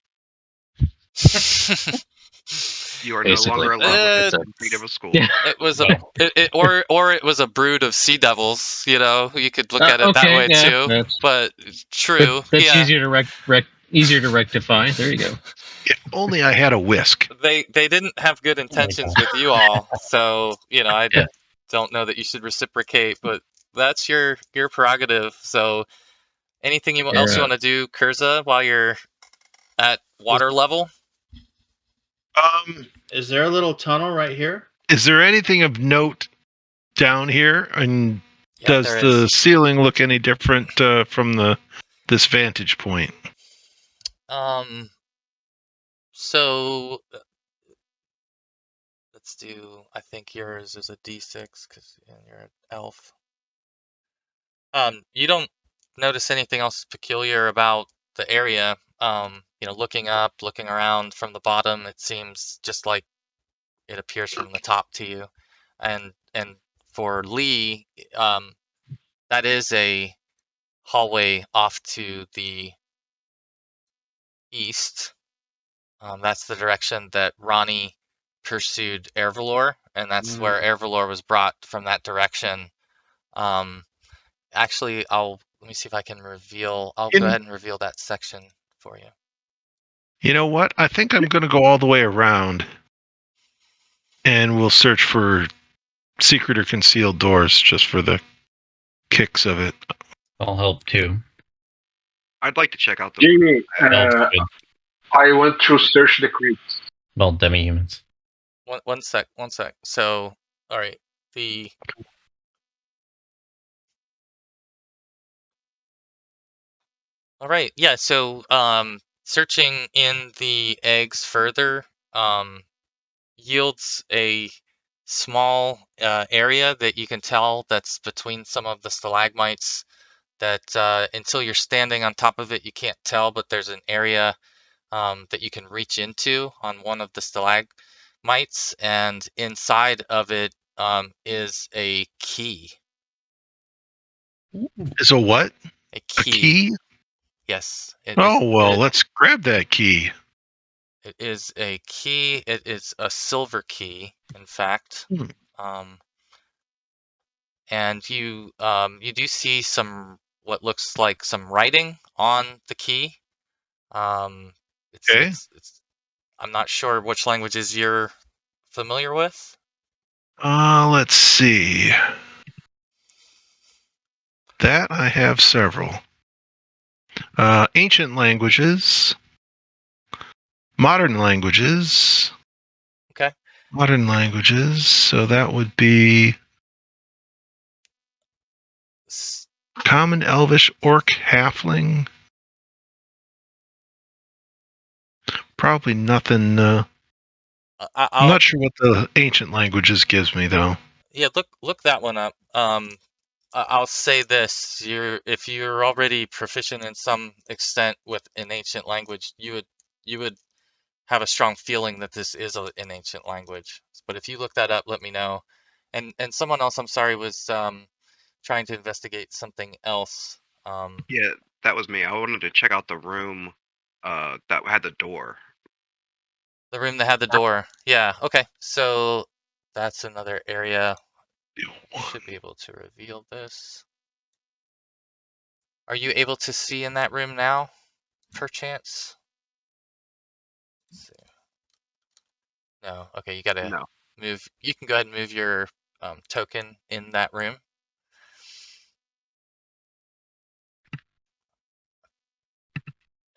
You are Basically. no longer allowed Uh, within 10 feet of a school. Yeah. It was or it was a brood of sea devils. You could look at it that Okay, way yeah, too. that's- But true, That's yeah. easier to rectify. There you go. If only I had a whisk. They didn't have good intentions with you all, so I Yeah. don't know that you should reciprocate, but that's your prerogative. So anything else you want to do, Kurza, while you're at water level? Is there a little tunnel right here? Is there anything of note down here? And Yeah, does there the is. ceiling look any different from this vantage point? So let's do. I think yours is a D6 because you're an elf. You don't notice anything else peculiar about the area. looking up, looking around from the bottom, it seems just like it appears from the top to you. And for Lee, that is a hallway off to the east. That's the direction that Ronnie pursued Ervlor, and that's where Ervlor was brought from that direction. Actually, let me see if I can reveal. I'll go ahead and reveal that section for you. You know what? I think I'm going to go all the way around, and we'll search for secret or concealed doors just for the kicks of it. I'll help too. I'd like to check out the. Jamie, Elves are good. I want to search the crypts. Well, demi-humans. One sec. So, all right, all right, yeah. So, searching in the eggs further, yields a small area that you can tell that's between some of the stalagmites. That until you're standing on top of it, you can't tell, but there's an area that you can reach into on one of the stalagmites, and inside of it is a key. Is a what? A A key? Yes. Let's grab that key. It is a key. It is a silver key, in fact. And you do see what looks like some writing on the key. Okay. I'm not sure which languages you're familiar with. Let's see. That I have several. Ancient languages. Modern languages. Okay. Modern languages. So that would be Common, Elvish, Orc, Halfling. Probably nothing. I'm not sure what the ancient languages gives me though. Yeah, look that one up. I'll say this: if you're already proficient in some extent with an ancient language, you would have a strong feeling that this is an ancient language. But if you look that up, let me know. And someone else, I'm sorry, was trying to investigate something else. Yeah, that was me. I wanted to check out the room that had the door. The room that had the door. Yeah. Okay. So that's another area. Should be able to reveal this. Are you able to see in that room now, perchance? Let's see. No. Okay, you gotta move. You can go ahead and move your token in that room.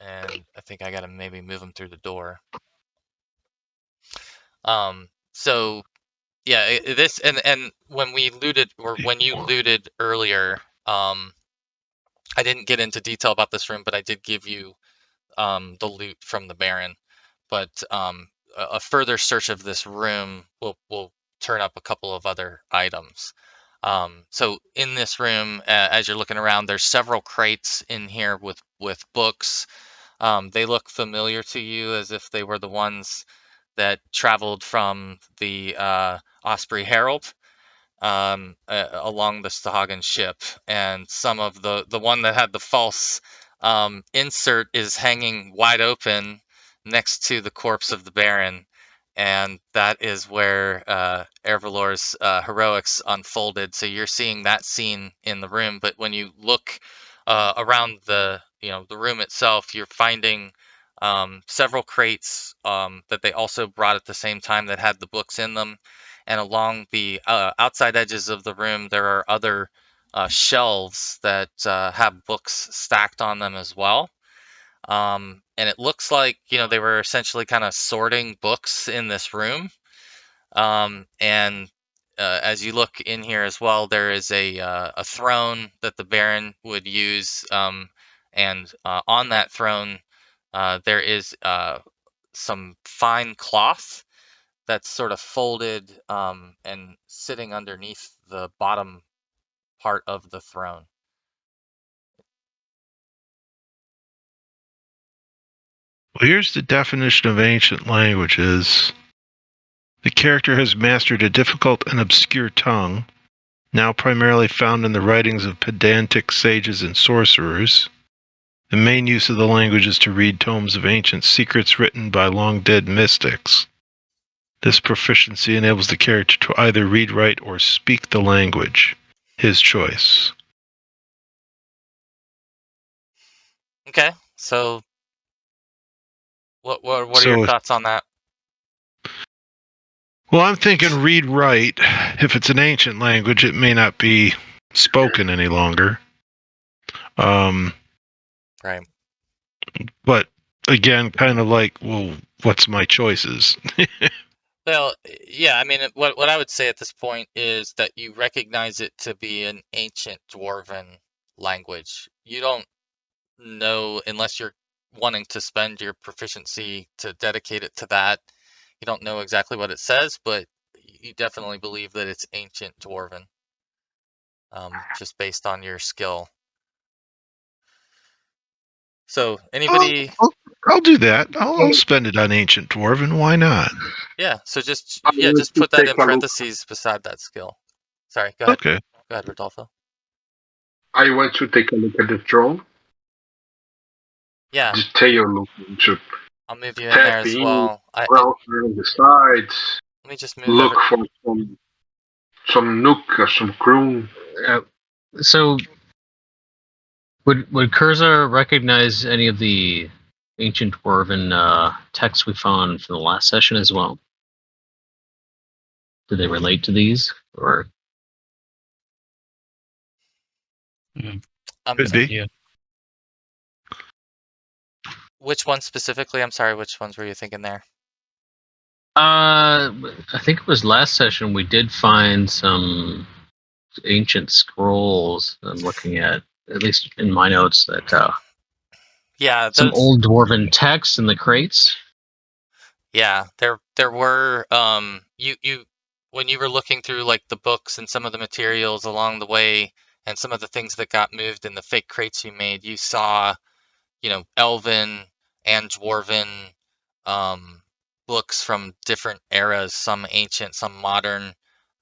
And I think I gotta maybe move them through the door. So yeah, this and when we looted, or when you looted earlier, I didn't get into detail about this room, but I did give you the loot from the Baron. But a further search of this room will turn up a couple of other items. So in this room, as you're looking around, there's several crates in here with books. They look familiar to you, as if they were the ones that traveled from the Osprey Herald along the Sahagin ship, and some of the one that had the false insert is hanging wide open next to the corpse of the Baron, and that is where Ervlor's heroics unfolded. So you're seeing that scene in the room, but when you look around the room itself, you're finding several crates that they also brought at the same time that had the books in them. And along the outside edges of the room, there are other shelves that have books stacked on them as well. And it looks like they were essentially kind of sorting books in this room. And as you look in here as well, there is a throne that the Baron would use, and on that throne there is some fine cloth that's sort of folded and sitting underneath the bottom part of the throne. Well, here's the definition of ancient languages. The character has mastered a difficult and obscure tongue, now primarily found in the writings of pedantic sages and sorcerers. The main use of the language is to read tomes of ancient secrets written by long-dead mystics. This proficiency enables the character to either read, write, or speak the language. His choice. Okay, so what are your thoughts on that? Well, I'm thinking read, write. If it's an ancient language, it may not be spoken any longer. Right. But again, kind of like, well, what's my choices? Well, yeah, I mean, what I would say at this point is that you recognize it to be an ancient dwarven language. You don't know, unless you're wanting to spend your proficiency to dedicate it to that, you don't know exactly what it says, but you definitely believe that it's ancient dwarven, just based on your skill. So, anybody? I'll do that. I'll spend it on ancient dwarven. Why not? Yeah. So just I want just to put that take in a look. parentheses beside that skill. Sorry. Go ahead. Okay. Go ahead, Rodolfo. I want to take a look at the throne. Yeah. Detail looking to I'll move you in there tap as in, well. browse around the sides, Let me just move look for some nook or some croon. So, would Kurza recognize any of the ancient dwarven texts we found from the last session as well? Do they relate to these, or? Could be. Yeah. Which one specifically? I'm sorry, which ones were you thinking there? I think it was last session we did find some ancient scrolls. I'm looking at least in my notes, that Yeah, some those, old dwarven texts in the crates. yeah, there were you when you were looking through like the books and some of the materials along the way and some of the things that got moved in the fake crates you made, you saw, elven and dwarven books from different eras, some ancient, some modern.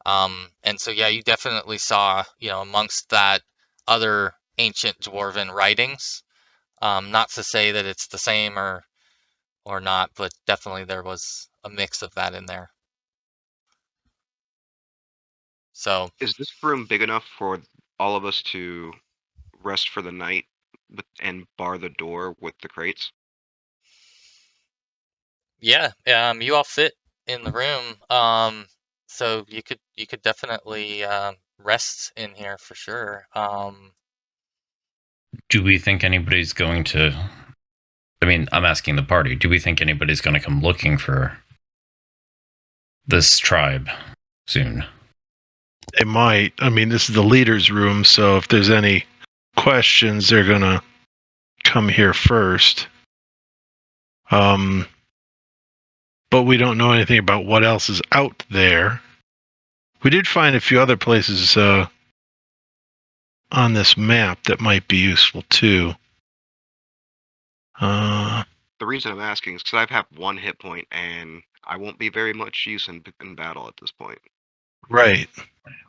And so yeah, you definitely saw, amongst that, other ancient dwarven writings. Not to say that it's the same or not, but definitely there was a mix of that in there. So Is this room big enough for all of us to rest for the night and bar the door with the crates? yeah, you all fit in the room. So you could definitely rest in here for sure. Do we think anybody's going to? I mean, I'm asking the party. Do we think anybody's going to come looking for this tribe soon? They might. I mean, this is the leader's room, so if there's any questions, they're gonna come here first. But we don't know anything about what else is out there. We did find a few other places on this map that might be useful too. The reason I'm asking is because I have 1 hit point, and I won't be very much use in battle at this point. Right.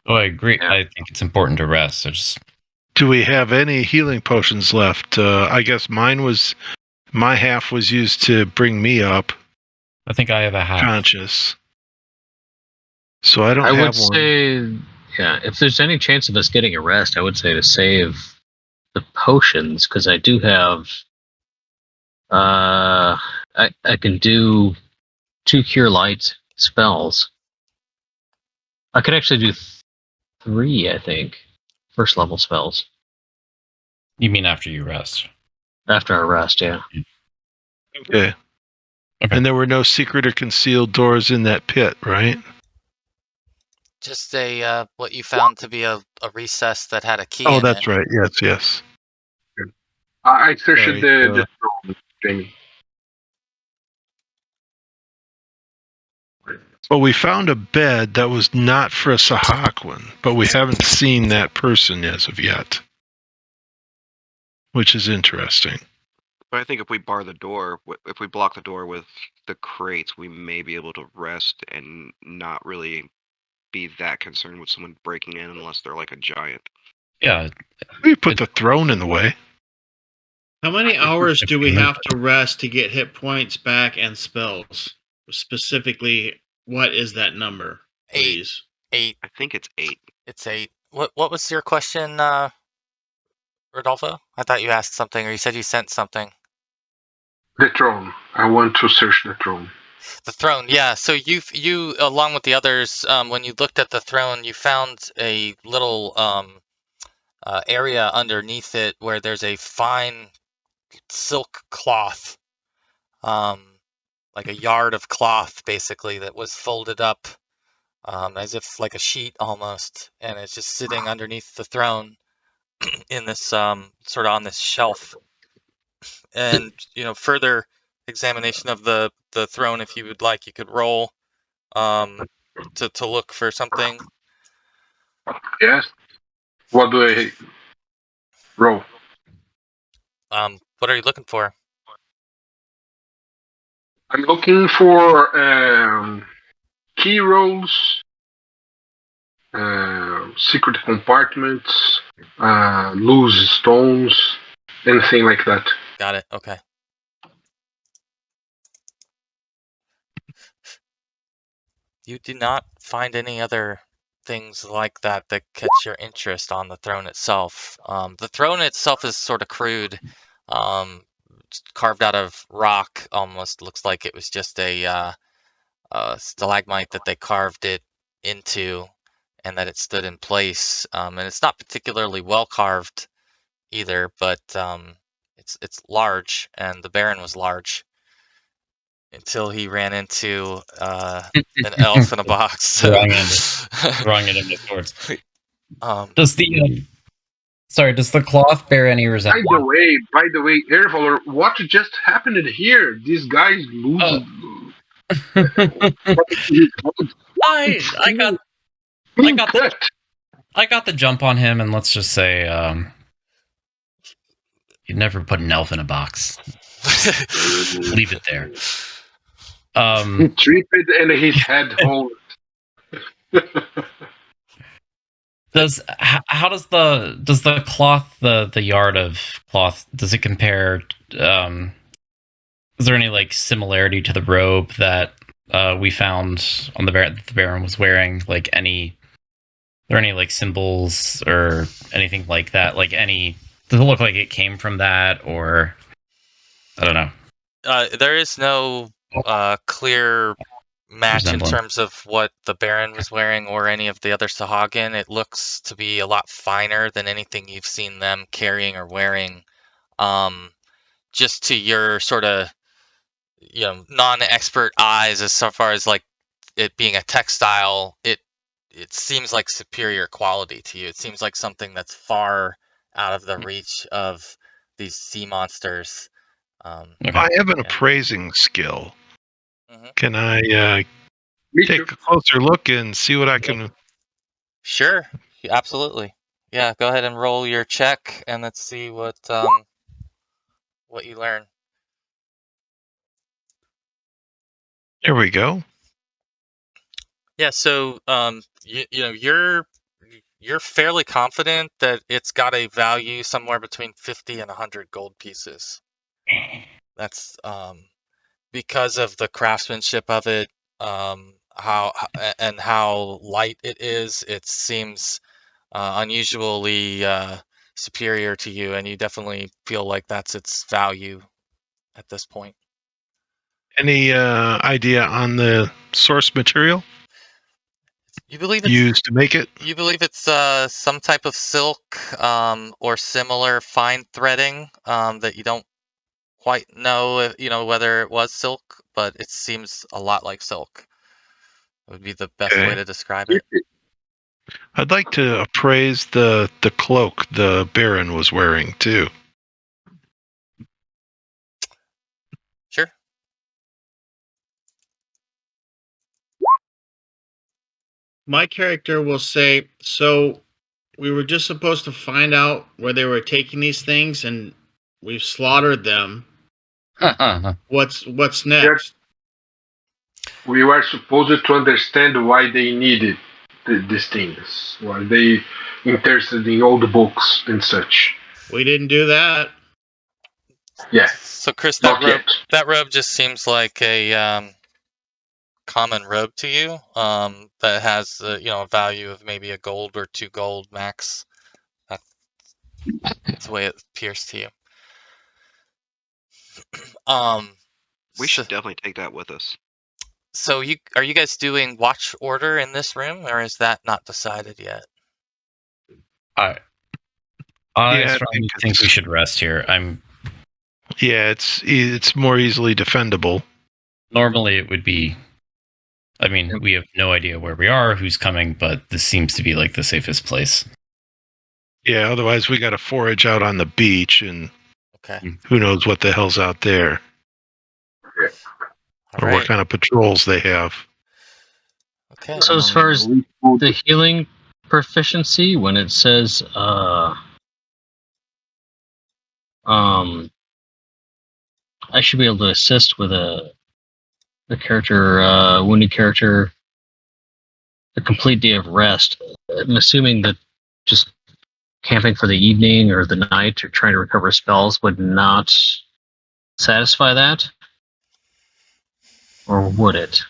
Oh, I agree. Yeah. I think it's important to rest. Do we have any healing potions left? I guess my half was used to bring me up I think I have a half. conscious. So I don't I have would one. say, yeah, if there's any chance of us getting a rest, I would say to save the potions, because I do have. I can do 2 cure light spells. I could actually do 3, I think, first level spells You mean after you rest? after a rest. Yeah. Okay. Okay. And there were no secret or concealed doors in that pit, right? just a what you found to be a recess that had a key Oh, in that's it. right. Yes. I searched Sorry, the throne, Jamie. Well, we found a bed that was not for a Sahagin, but we haven't seen that person as of yet, which is interesting. But I think if we bar the door, if we block the door with the crates, we may be able to rest and not really be that concerned with someone breaking in unless they're like a giant. Yeah. We put the throne in the way. How many hours do we have to rest to get hit points back and spells? Specifically, what is that number, please? 8. I think it's 8. It's 8. What was your question, Rodolfo? I thought you asked something, or you said you sent something. The throne. I want to search the throne. The throne, yeah. So you along with the others, when you looked at the throne, you found a little area underneath it where there's a fine silk cloth, like a yard of cloth, basically, that was folded up as if like a sheet almost, and it's just sitting underneath the throne in this sort of on this shelf. And further examination of the throne, if you would like, you could roll to look for something. Yes. What do I roll? What are you looking for? I'm looking for key rolls, secret compartments, loose stones, anything like that. Got it. Okay. You do not find any other things like that that catch your interest on the throne itself. The throne itself is sort of crude, carved out of rock. Almost looks like it was just a stalagmite that they carved it into, and that it stood in place. And it's not particularly well carved either, but it's large, and the Baron was large until he ran into an elf in a box. Throwing it into swords. Does the cloth bear any resemblance? By the way, Ervlor, what just happened here? These guys lose. I got the jump on him, and let's just say you'd never put an elf in a box. Leave it there. He tripped and his head hold. How does the cloth, the yard of cloth, does it compare? Is there any like similarity to the robe that we found on the Baron was wearing? Like are there any like symbols or anything like that? Like does it look like it came from that, or I don't know. There is no clear match in terms of what the Baron was wearing or any of the other Sahagin. It looks to be a lot finer than anything you've seen them carrying or wearing. Just to your sort of non-expert eyes, as far as like it being a textile, it seems like superior quality to you. It seems like something that's far out of the reach of these sea monsters. I have an appraising skill. Mm-hmm. Can I take a closer look and see what I can? Sure, absolutely. Yeah, go ahead and roll your check, and let's see what you learn. There we go. Yeah, so you're fairly confident that it's got a value somewhere between 50 and 100 gold pieces. That's because of the craftsmanship of it, how light it is. It seems unusually superior to you, and you definitely feel like that's its value at this point. Any idea on the source material? You believe used to make it? You believe it's some type of silk or similar fine threading that you don't quite know, whether it was silk, but it seems a lot like silk. Would be the best way to describe it. I'd like to appraise the cloak the Baron was wearing too. Sure. My character will say, so we were just supposed to find out where they were taking these things, and we've slaughtered them. What's next? We were supposed to understand why they needed these things, why they interested in old books and such. We didn't do that. Yeah, So Chris, not yet. that robe just seems like a common robe to you. That has a value of maybe a gold or 2 gold max. That's the way it appears to you. We so, should definitely take that with us. so are you guys doing watch order in this room, or is that not decided yet? I Yeah, I strongly think think we it's- should rest here. Yeah, it's more easily defendable. Normally it would be. I mean, we have no idea where we are, who's coming, but this seems to be like the safest place. Yeah, otherwise we got to forage out on the beach, and Okay. who knows what the hell's out there, All or right. what kind of patrols they have. Okay. So as far as the healing proficiency, when it says I should be able to assist with a wounded character, a complete day of rest. I'm assuming that just camping for the evening or the night or trying to recover spells would not satisfy that, or would it?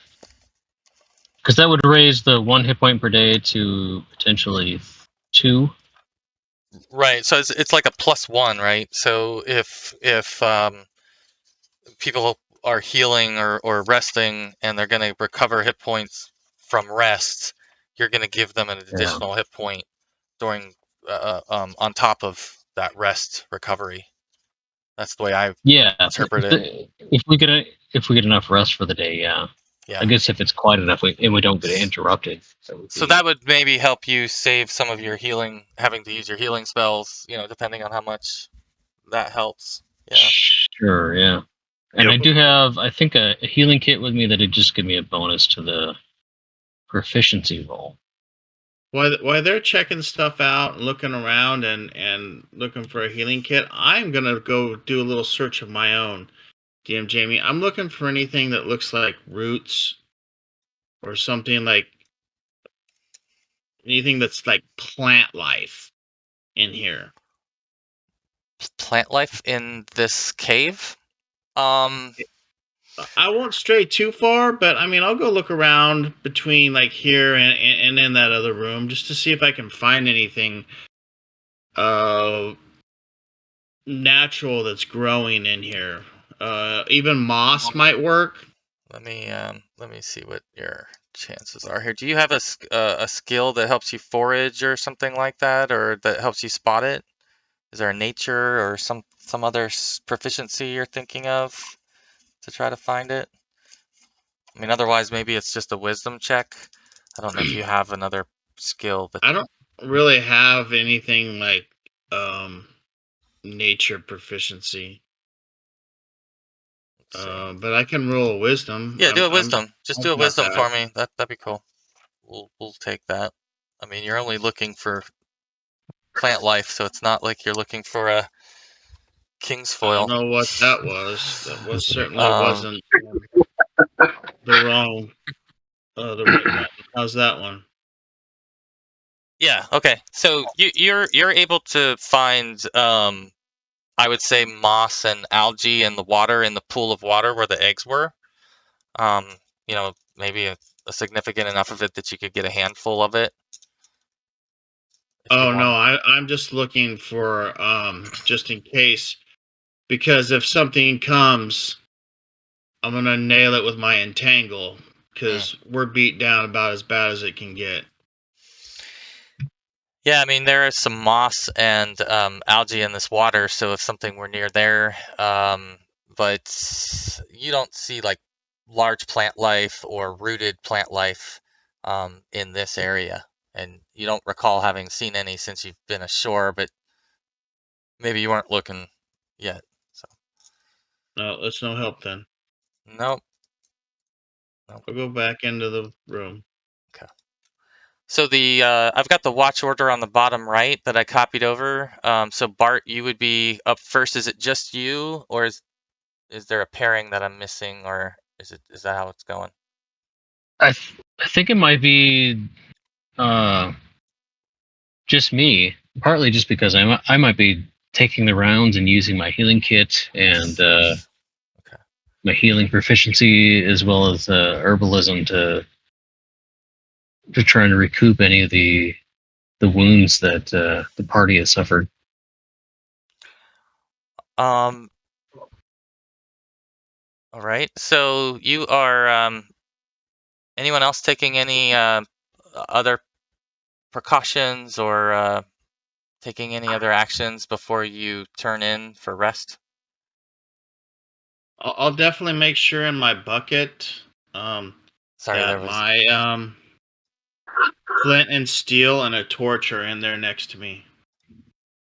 Because that would raise the 1 hit point per day to potentially 2. Right. So it's like a +1, right? So if people are healing or resting and they're going to recover hit points from rest, you're going to give them an additional hit point during on top of that rest recovery. That's the way I interpret it. If we get enough rest for the day, yeah. I guess if it's quiet enough and we don't get interrupted. So that would maybe help you save some of your healing, having to use your healing spells, depending on how much that helps. Yeah. Sure, yeah. And I do have, I think, a healing kit with me that would just give me a bonus to the proficiency roll. While they're checking stuff out, looking around, and looking for a healing kit, I'm gonna go do a little search of my own. DM Jamie, I'm looking for anything that looks like roots or something like anything that's like plant life in here. Plant life in this cave? I won't stray too far, but I mean, I'll go look around between like here and in that other room just to see if I can find anything natural that's growing in here. Even moss might work. Let me see what your chances are here. Do you have a skill that helps you forage or something like that, or that helps you spot it? Is there a nature or some other proficiency you're thinking of to try to find it? I mean, otherwise maybe it's just a wisdom check. I don't know if you have another skill, but I don't really have anything like nature proficiency. But I can roll a wisdom. Yeah, do a wisdom. Just do a wisdom for me. That'd be cool. We'll take that. I mean, you're only looking for plant life, so it's not like you're looking for a king's foil. I don't know what that was. That was certainly wasn't the wrong, the right button. How's that one? Yeah. Okay. So you're able to find, I would say, moss and algae in the water, in the pool of water where the eggs were. Maybe a significant enough of it that you could get a handful of it. Oh no, I'm just looking for just in case, because if something comes, I'm gonna nail it with my entangle because we're beat down about as bad as it can get. Yeah, I mean, there is some moss and algae in this water, so if something were near there, but you don't see like large plant life or rooted plant life in this area, and you don't recall having seen any since you've been ashore, but maybe you weren't looking yet. So No, that's no help then. nope. I'll go back into the room. Okay. So I've got the watch order on the bottom right that I copied over. So Bart, you would be up first. Is it just you, or is is there a pairing that I'm missing, or is that how it's going? I think it might be just me, partly just because I might be taking the rounds and using my healing kit and Okay. my healing proficiency as well as herbalism to try and recoup any of the wounds that the party has suffered. All right. So you are. Anyone else taking any other precautions or taking any other actions before you turn in for rest? I'll definitely make sure in my bucket Sorry, there that was. my flint and steel and a torch are in there next to me.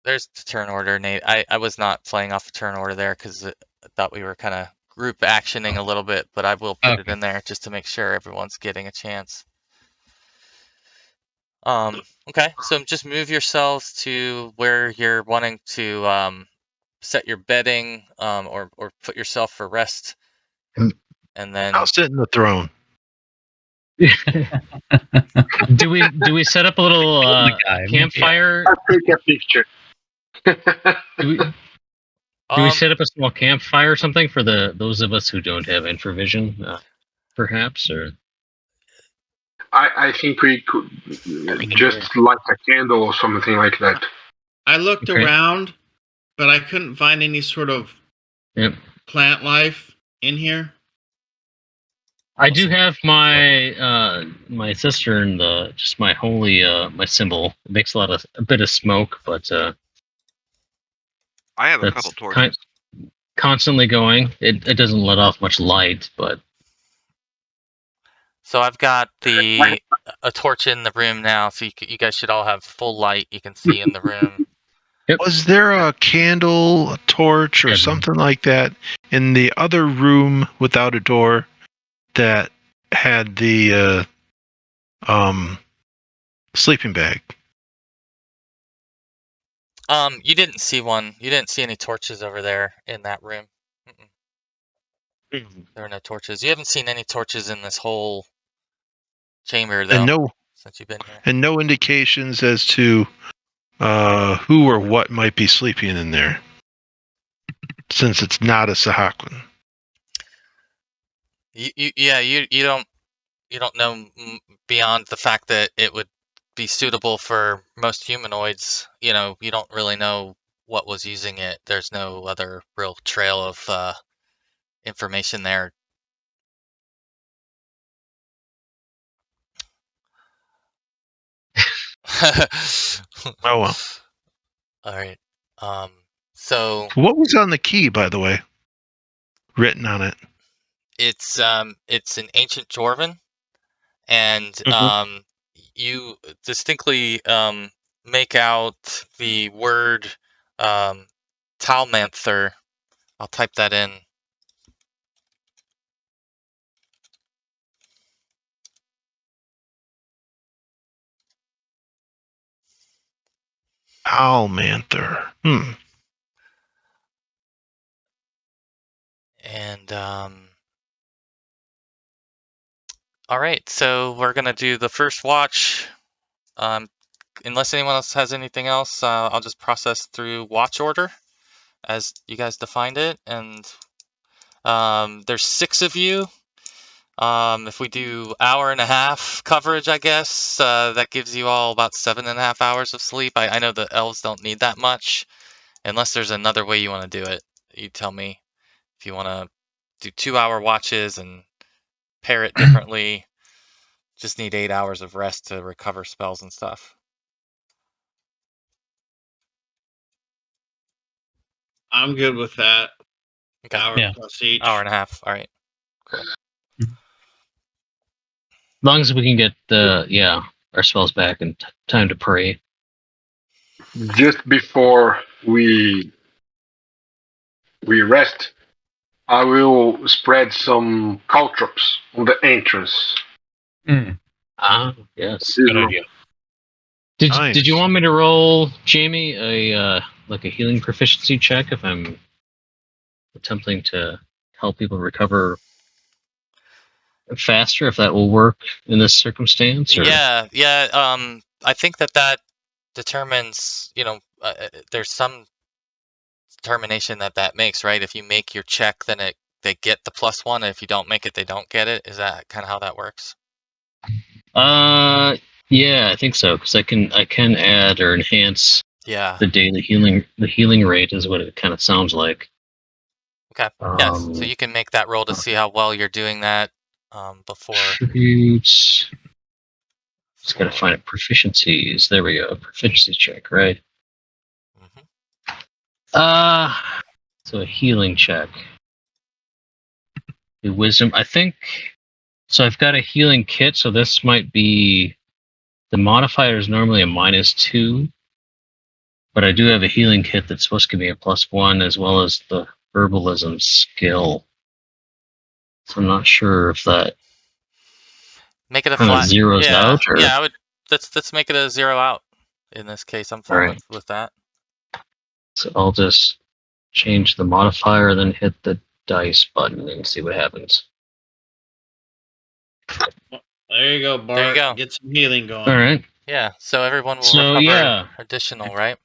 There's the turn order, Nate. I was not playing off the turn order there because I thought we were kind of group actioning a little bit, but I will put it in there just to make sure everyone's getting a chance. Okay, so just move yourselves to where you're wanting to set your bedding or put yourself for rest, and then I'll sit in the throne. Do we set up a little campfire? I'll take a picture. Do we set up a small campfire or something for those of us who don't have infravision, perhaps? Or I think we could just light a candle or something like that. I looked around, but I couldn't find any sort of plant life in here. I do have my my cistern, just my holy my symbol. It makes a bit of smoke, but I have a that's couple torches. constantly going. It doesn't let off much light, but so I've got a torch in the room now, so you guys should all have full light. You can see in the room. Was there a candle, a torch, or something like that in the other room without a door that had the sleeping bag? You didn't see one. You didn't see any torches over there in that room. There are no torches. You haven't seen any torches in this whole chamber, though, since you've been here. And no indications as to who or what might be sleeping in there, since it's not a Sahagin. You don't know beyond the fact that it would be suitable for most humanoids. You don't really know what was using it. There's no other real trail of information there. Oh well. All right. So what was on the key, by the way? Written on it. It's an ancient Dwarven, and you distinctly make out the word Talmanther. I'll type that in. Talmanther. And all right, so we're gonna do the first watch. Unless anyone else has anything else, I'll just process through watch order as you guys defined it. And there's 6 of you. If we do hour and a half coverage, I guess that gives you all about 7.5 hours of sleep. I know the elves don't need that much, unless there's another way you want to do it. You tell me if you want to do 2-hour watches and pair it differently. Just need 8 hours of rest to recover spells and stuff. I'm good with that. Okay. Hour plus each. Hour and a half. All right. Cool. As long as we can get our spells back in time to pray. Just before we rest, I will spread some caltrops on the entrance. Yes. Good idea. Did you want me to roll, Jamie, a healing proficiency check if I'm attempting to help people recover faster, if that will work in this circumstance. Or... Yeah. I think that determines, there's some determination that makes, right? If you make your check, then they get the +1. And if you don't make it, they don't get it. Is that kind of how that works? Yeah, I think so, because I can add or enhance Yeah. the daily healing. The healing rate is what it kind of sounds like. Okay. Yes. So you can make that roll to see how well you're doing that before. Attributes. Just gotta find proficiencies. There we go. Proficiency check, right? So a healing check. The wisdom, I think. So I've got a healing kit, so this might be. The modifier is normally a -2, but I do have a healing kit that's supposed to give me a +1, as well as the herbalism skill. So I'm not sure if that make it a kind of flat zeros out. Or... Yeah, I would. Let's make it a 0 out. In this case, I'm fine Right. with that. So I'll just change the modifier, then hit the dice button and see what happens. There you go, Bart. There you go. Get some healing going. All right. Yeah. So everyone will recover additional, right?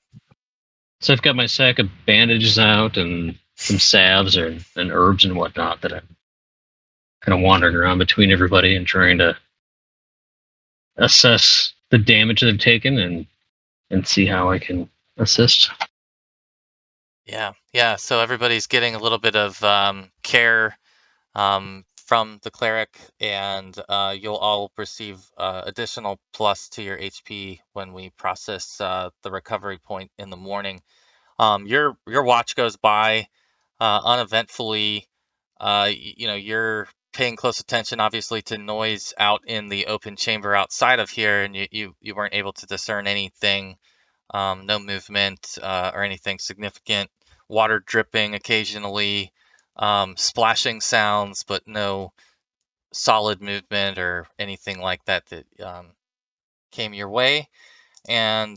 So I've got my sack of bandages out and some salves and herbs and whatnot that I'm kind of wandering around between everybody and trying to assess the damage they've taken and see how I can assist. Yeah. So everybody's getting a little bit of care from the cleric, and you'll all receive additional plus to your HP when we process the recovery point in the morning. Your watch goes by uneventfully. You're paying close attention, obviously, to noise out in the open chamber outside of here, and you weren't able to discern anything, no movement or anything significant. Water dripping occasionally, splashing sounds, but no solid movement or anything like that came your way. And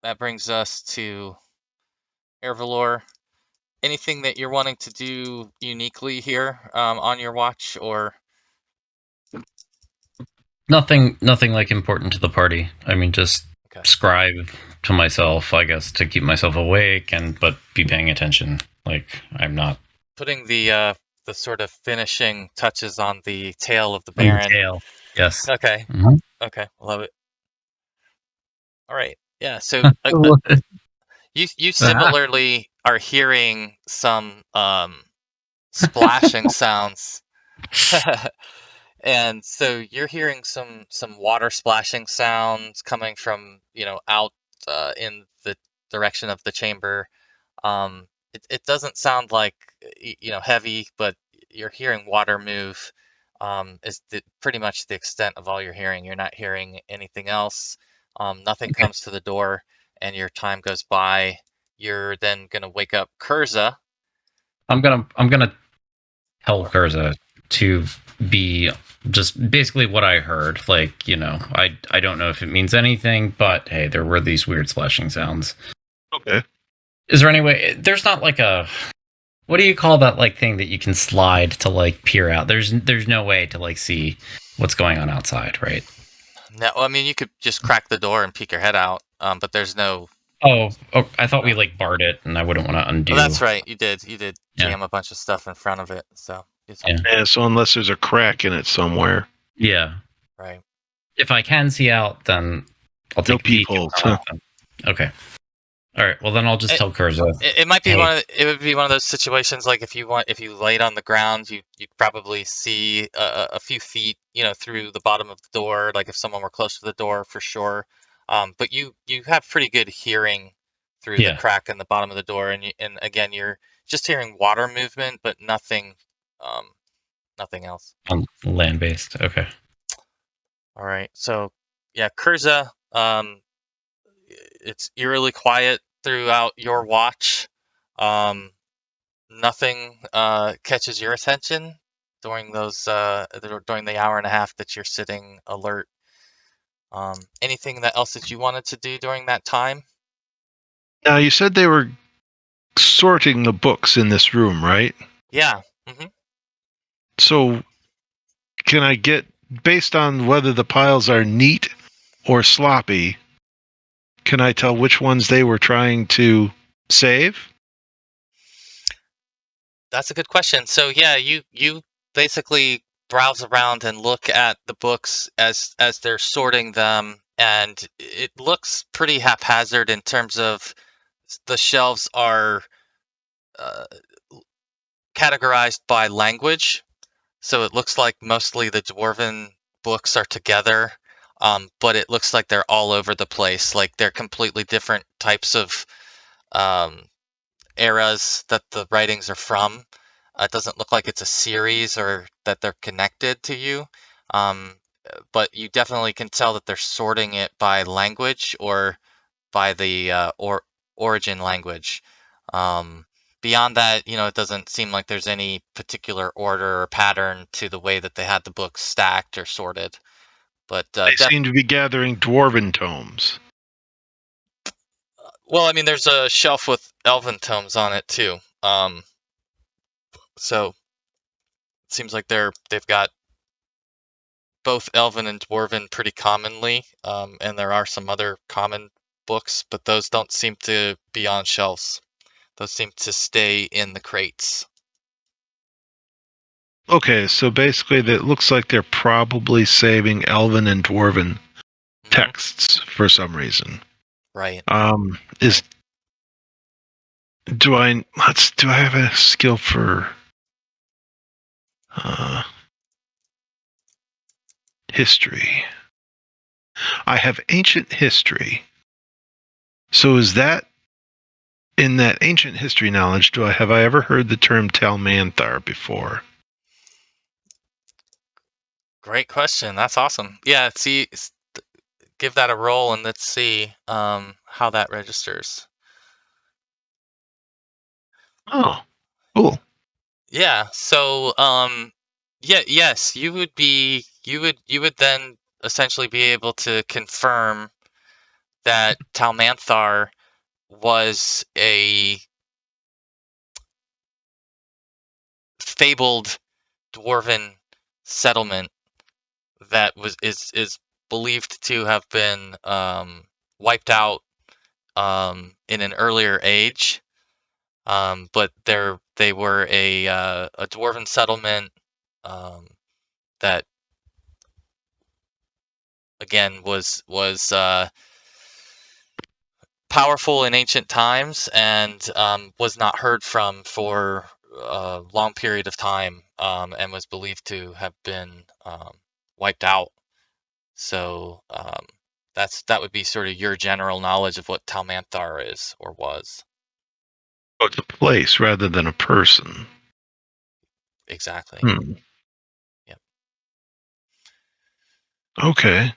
that brings us to Ervlor. Anything that you're wanting to do uniquely here on your watch, or Nothing like important to the party. I mean, just okay. scribe to myself, I guess, to keep myself awake but be paying attention. Like, I'm not Putting the sort of finishing touches on the tail of the Baron. tail. Yes. Okay. Mhm. Okay. Love it. All right. Yeah. So you similarly are hearing some splashing sounds. And so you're hearing some water splashing sounds coming from, out in the direction of the chamber. It doesn't sound like heavy, but you're hearing water move. Is pretty much the extent of all you're hearing. You're not hearing anything else. Nothing comes to the door, and your time goes by. You're then gonna wake up Kurza. I'm gonna tell Kurza to be just basically what I heard. Like, I don't know if it means anything, but hey, there were these weird splashing sounds. Okay. Is there any way? There's not like a, what do you call that like thing that you can slide to like peer out? There's no way to like see what's going on outside, right? No, I mean you could just crack the door and peek your head out, but there's no. Oh, I thought we like barred it, and I wouldn't want to undo. Oh, that's right. You did Yeah. jam a bunch of stuff in front of it. So Yeah. So unless there's a crack in it somewhere. Yeah. Right. If I can see out, then I'll take No a peek. peepholes. Okay. All right. Well, then I'll just tell Kurza. It might be it would be one of those situations like if you laid on the ground, you'd probably see a few feet, through the bottom of the door, like if someone were close to the door for sure. But you have pretty good hearing through the crack in the bottom of the door, and again you're just hearing water movement, but nothing else. Land based. Okay. All right. So yeah, Kurza, it's eerily quiet throughout your watch. Nothing catches your attention during during the hour and a half that you're sitting alert. Anything else that you wanted to do during that time? Now you said they were sorting the books in this room, right? Yeah. Hmm. So can I get, based on whether the piles are neat or sloppy, can I tell which ones they were trying to save? That's a good question. So yeah, you basically browse around and look at the books as they're sorting them, and it looks pretty haphazard in terms of the shelves are uh, categorized by language. So it looks like mostly the dwarven books are together, but it looks like they're all over the place. Like they're completely different types of um, eras that the writings are from. It doesn't look like it's a series or that they're connected to you, um, but you definitely can tell that they're sorting it by language or by the origin language. Um, Beyond that, it doesn't seem like there's any particular order or pattern to the way that they had the books stacked or sorted. But They seem to be gathering dwarven tomes. well, I mean, there's a shelf with elven tomes on it too. So it seems like they've got both elven and dwarven pretty commonly, and there are some other common books, but those don't seem to be on shelves. Those seem to stay in the crates. Okay, so basically it looks like they're probably saving elven and dwarven texts for some reason. Right. Do I have a skill for history? I have ancient history. So is that, in that ancient history knowledge, have I ever heard the term Talmanthar before? Great question. That's awesome. Yeah, see, give that a roll and let's see how that registers. Oh, cool. Yeah, so yes, you would then essentially be able to confirm that Talmanthar was a fabled dwarven settlement that is believed to have been wiped out in an earlier age. But they were a dwarven settlement that again was powerful in ancient times and was not heard from for a long period of time, and was believed to have been wiped out. So that would be sort of your general knowledge of what Talmanthar is or was. Oh, it's a place rather than a person. Exactly. Yep. Okay.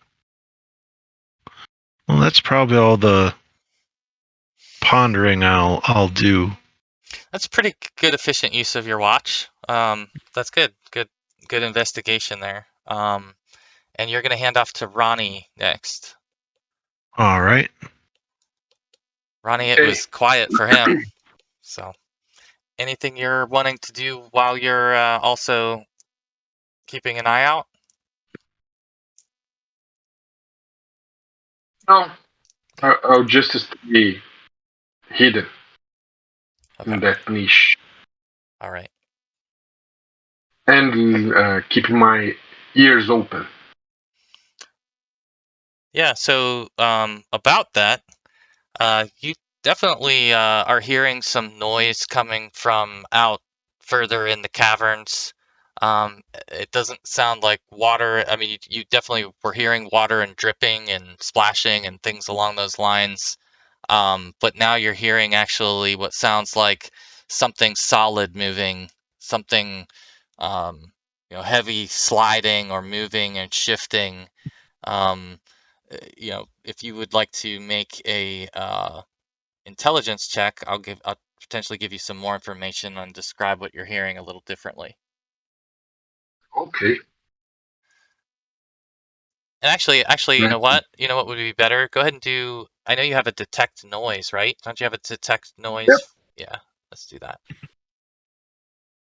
Well, that's probably all the pondering I'll do. That's pretty good, efficient use of your watch. That's good. Good investigation there. And you're gonna hand off to Ronnie next. All right. Ronnie, it was quiet for him. So, anything you're wanting to do while you're also keeping an eye out? No, I'll just stay hidden in that niche All right. and keep my ears open. Yeah. So about that, you definitely are hearing some noise coming from out further in the caverns. It doesn't sound like water. I mean, you definitely were hearing water and dripping and splashing and things along those lines. But now you're hearing actually what sounds like something solid moving, something heavy sliding or moving and shifting. Um, if you would like to make a intelligence check, I'll potentially give you some more information and describe what you're hearing a little differently. Okay. And actually, you know what? You know what would be better? Go ahead and do. I know you have a detect noise, right? Don't you have a detect noise? Yep. Yeah, let's do that.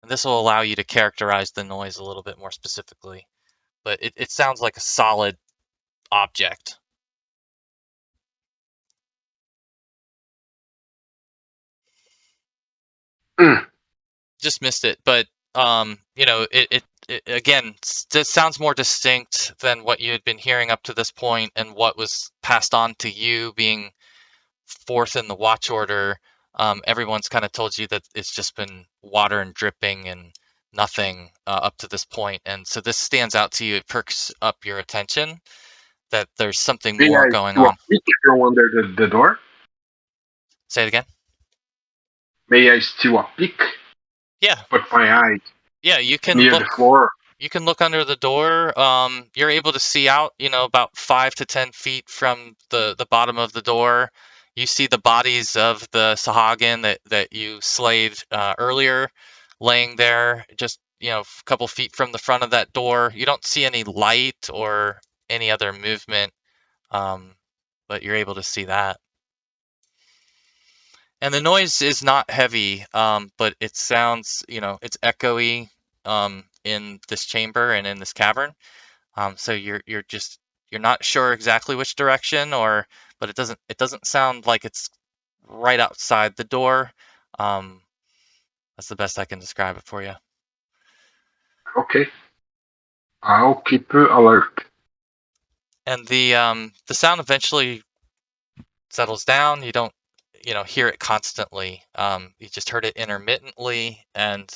And this will allow you to characterize the noise a little bit more specifically. But it sounds like a solid object. Just missed it, but it again sounds more distinct than what you had been hearing up to this point, and what was passed on to you being fourth in the watch order. Everyone's kind of told you that it's just been water and dripping and nothing up to this point, and so this stands out to you. It perks up your attention that there's something May more I going do a on. peek from under the door? Say it again. May I steal a peek? Yeah. Put my eyes Yeah, you can near look. the floor. You can look under the door. You're able to see out, about 5 to 10 feet from the bottom of the door. You see the bodies of the Sahagin that you slayed earlier, laying there, just a couple feet from the front of that door. You don't see any light or any other movement, but you're able to see that. And the noise is not heavy, but it sounds, it's echoey in this chamber and in this cavern. So you're not sure exactly which direction, but it doesn't sound like it's right outside the door. That's the best I can describe it for you. Okay. I'll keep alert. And the sound eventually settles down. You don't hear it constantly. You just heard it intermittently, and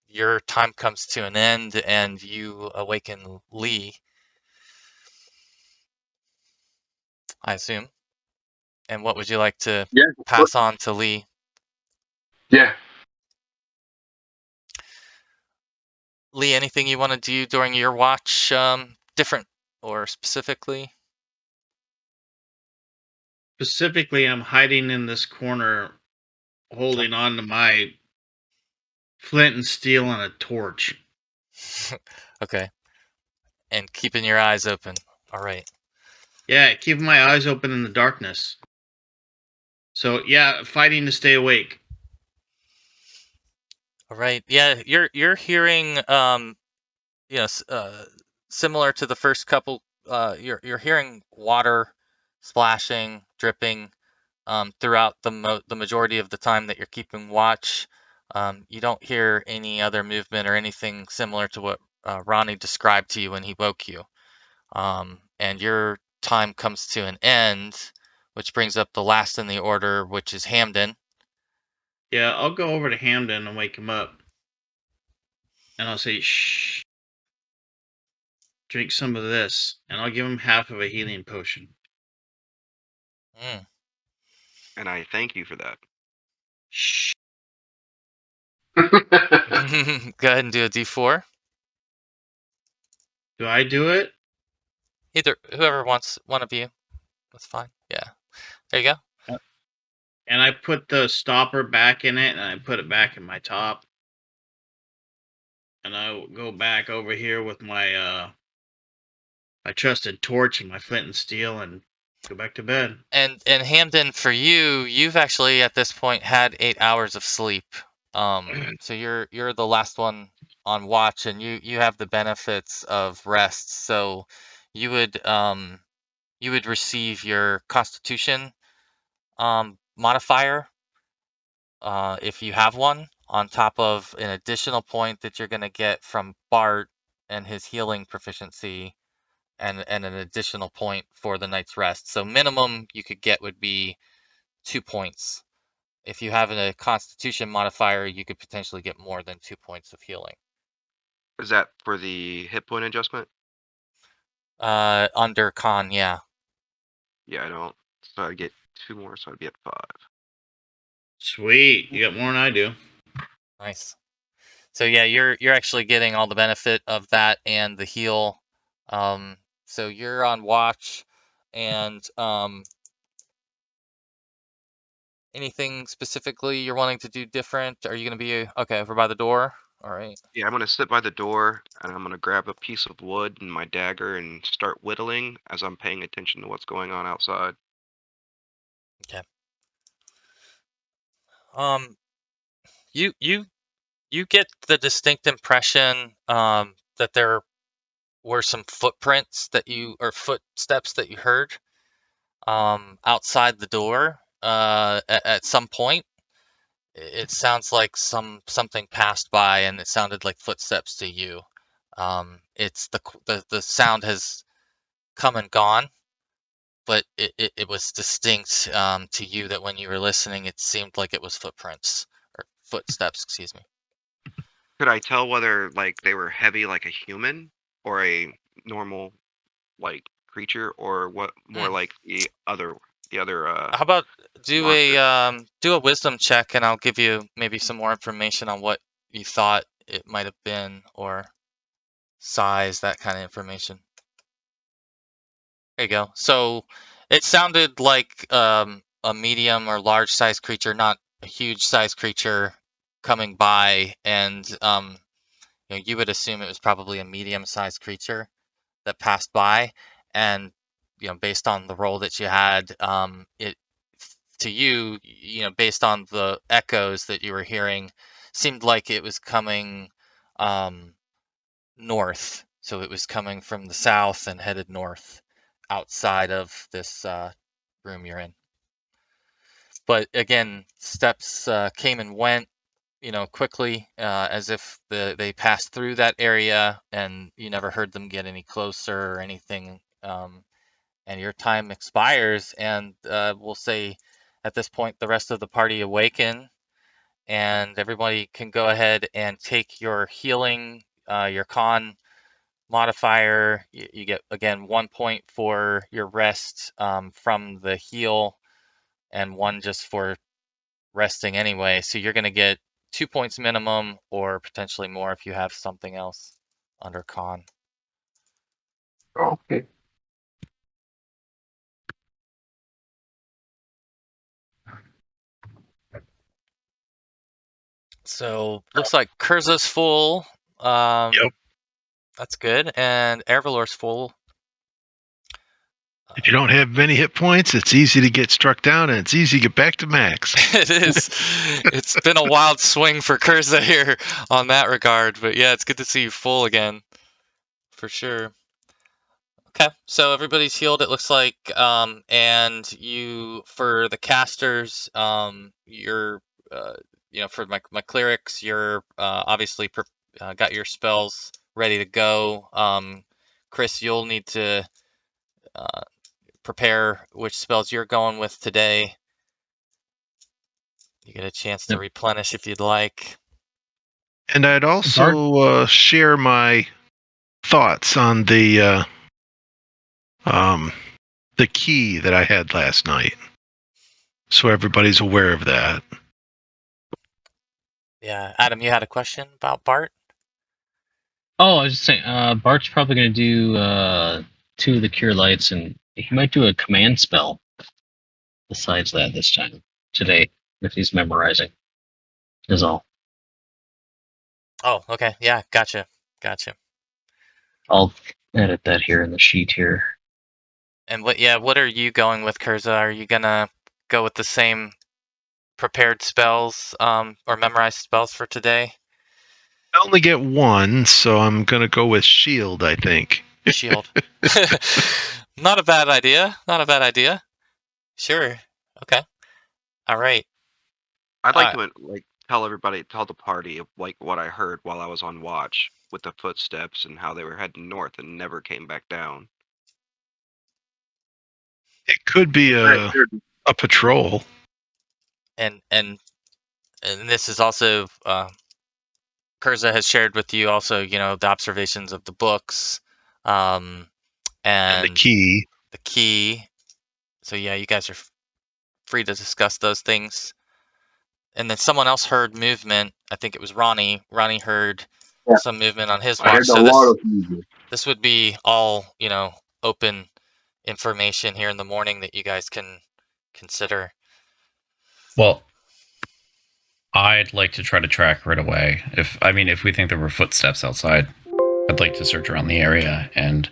your time comes to an end, and you awaken Lee, I assume. And what would you like to Yeah. pass on to Lee? Yeah. Lee, anything you want to do during your watch, different or specifically? Specifically, I'm hiding in this corner, holding on to my flint and steel and a torch. Okay. And keeping your eyes open. All right. Yeah, keeping my eyes open in the darkness. So yeah, fighting to stay awake. All right. Yeah, you're hearing similar to the first couple, you're hearing water splashing, dripping throughout the majority of the time that you're keeping watch. You don't hear any other movement or anything similar to what Ronnie described to you when he woke you. And your time comes to an end, which brings up the last in the order, which is Hamden. Yeah, I'll go over to Hamden and wake him up. And I'll say, shh. Drink some of this. And I'll give him half of a healing potion. Mm. And I thank you for that. Shh. Go ahead and do a D4. Do I do it? Either whoever wants, one of you. That's fine. Yeah. There you go. And I put the stopper back in it, and I put it back in my top. And I go back over here with my my trusted torch and my flint and steel, and go back to bed. And Hamden, for you, you've actually at this point had 8 hours of sleep. So you're the last one on watch, and you have the benefits of rest. So you would receive your Constitution modifier, if you have one, on top of an additional point that you're going to get from Bart and his healing proficiency, and an additional point for the night's rest. So minimum you could get would be 2 points. If you have a Constitution modifier, you could potentially get more than 2 points of healing. Is that for the hit point adjustment? Under Con, yeah. Yeah, I don't. So I'd get 2 more, so I'd be at 5. Sweet. You got more than I do. Nice. So yeah, you're actually getting all the benefit of that and the heal. So you're on watch, and anything specifically you're wanting to do different? Are you going to be okay over by the door? All right. Yeah, I'm gonna sit by the door, and I'm gonna grab a piece of wood and my dagger and start whittling as I'm paying attention to what's going on outside. Okay. You get the distinct impression that there were some footprints or footsteps that you heard outside the door at some point. It sounds like something passed by, and it sounded like footsteps to you. It's the sound has come and gone, but it was distinct to you that when you were listening, it seemed like it was footprints or footsteps, excuse me. Could I tell whether like they were heavy like a human or a normal like creature, or what more like the other How about do a wisdom check, and I'll give you maybe some more information on what you thought it might have been, or size, that kind of information. There you go. So it sounded like a medium or large size creature, not a huge size creature coming by, and you would assume it was probably a medium sized creature that passed by, and based on the roll that you had, it to you, based on the echoes that you were hearing, seemed like it was coming north. So it was coming from the south and headed north outside of this room you're in. But again, steps came and went, quickly, as if they passed through that area, and you never heard them get any closer or anything. And your time expires, and we'll say at this point the rest of the party awaken, and everybody can go ahead and take your healing, your con modifier. You get again 1 point for your rest from the heal, and 1 just for resting anyway. So you're going to get 2 points minimum, or potentially more if you have something else under con. Okay. So looks like Kurza's full. Yep. That's good. And Ervlor's full. If you don't have many hit points, it's easy to get struck down, and it's easy to get back to max. It is. It's been a wild swing for Kurza here on that regard, but yeah, it's good to see you full again, for sure. Okay, so everybody's healed, it looks like, and you, for the casters, you're, for my clerics, you're obviously got your spells ready to go. Chris, you'll need to prepare which spells you're going with today. You get a chance to replenish if you'd like. And I'd also share my thoughts on the key that I had last night, so everybody's aware of that. Yeah, Adam, you had a question about Bart? Oh, I was just saying, Bart's probably going to do 2 of the cure lights, and he might do a command spell besides that this time, today, if he's memorizing, is all. Oh, okay. Yeah, gotcha. I'll edit that here in the sheet here. And what are you going with, Kurza? Are you gonna go with the same prepared spells, or memorized spells for today? I only get 1, so I'm gonna go with shield, I think. Shield. Not a bad idea. Sure. Okay. All right. I'd like to tell the party like what I heard while I was on watch with the footsteps and how they were heading north and never came back down. It could be a patrol. And this is also Kurza has shared with you also, the observations of the books, and the key. The key. So yeah, you guys are free to discuss those things. And then someone else heard movement. I think it was Ronnie. Ronnie heard some movement on his watch. So this would be all, open information here in the morning that you guys can consider. Well, I'd like to try to track right away. If we think there were footsteps outside, I'd like to search around the area and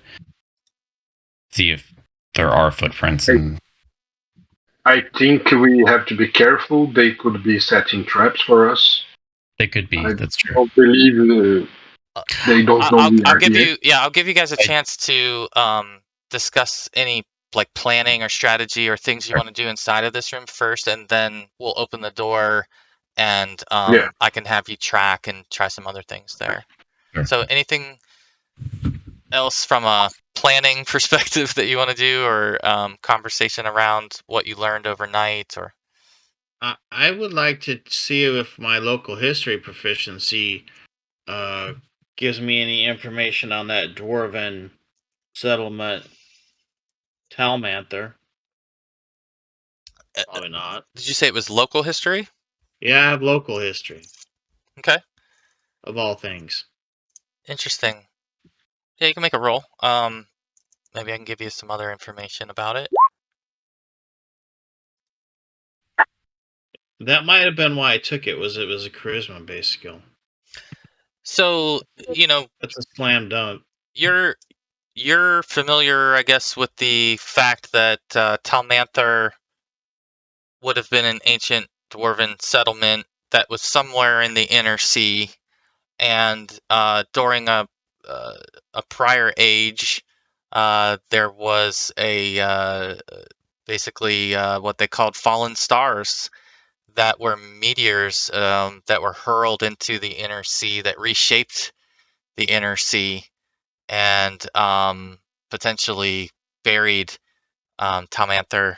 see if there are footprints. And I think we have to be careful. They could be setting traps for us. They could be. I That's true. don't believe they don't know we I'll are give here. I'll give you guys a chance to discuss any like planning or strategy or things you want to do inside of this room first, and then we'll open the door and Yeah. I can have you track and try some other things there. Sure. So anything else from a planning perspective that you want to do, or conversation around what you learned overnight, or I would like to see if my local history proficiency gives me any information on that dwarven settlement Talmanther. Probably not. did you say it was local history? Yeah, I have local history Okay, of all things. interesting. Yeah, you can make a roll. Maybe I can give you some other information about it. That might have been why I took it. Was a charisma based skill. So, That's a slam dunk. you're familiar, I guess, with the fact that Talmanther would have been an ancient dwarven settlement that was somewhere in the inner sea, and during a prior age, there was a basically what they called fallen stars that were meteors that were hurled into the inner sea that reshaped the inner sea and potentially buried Talmanther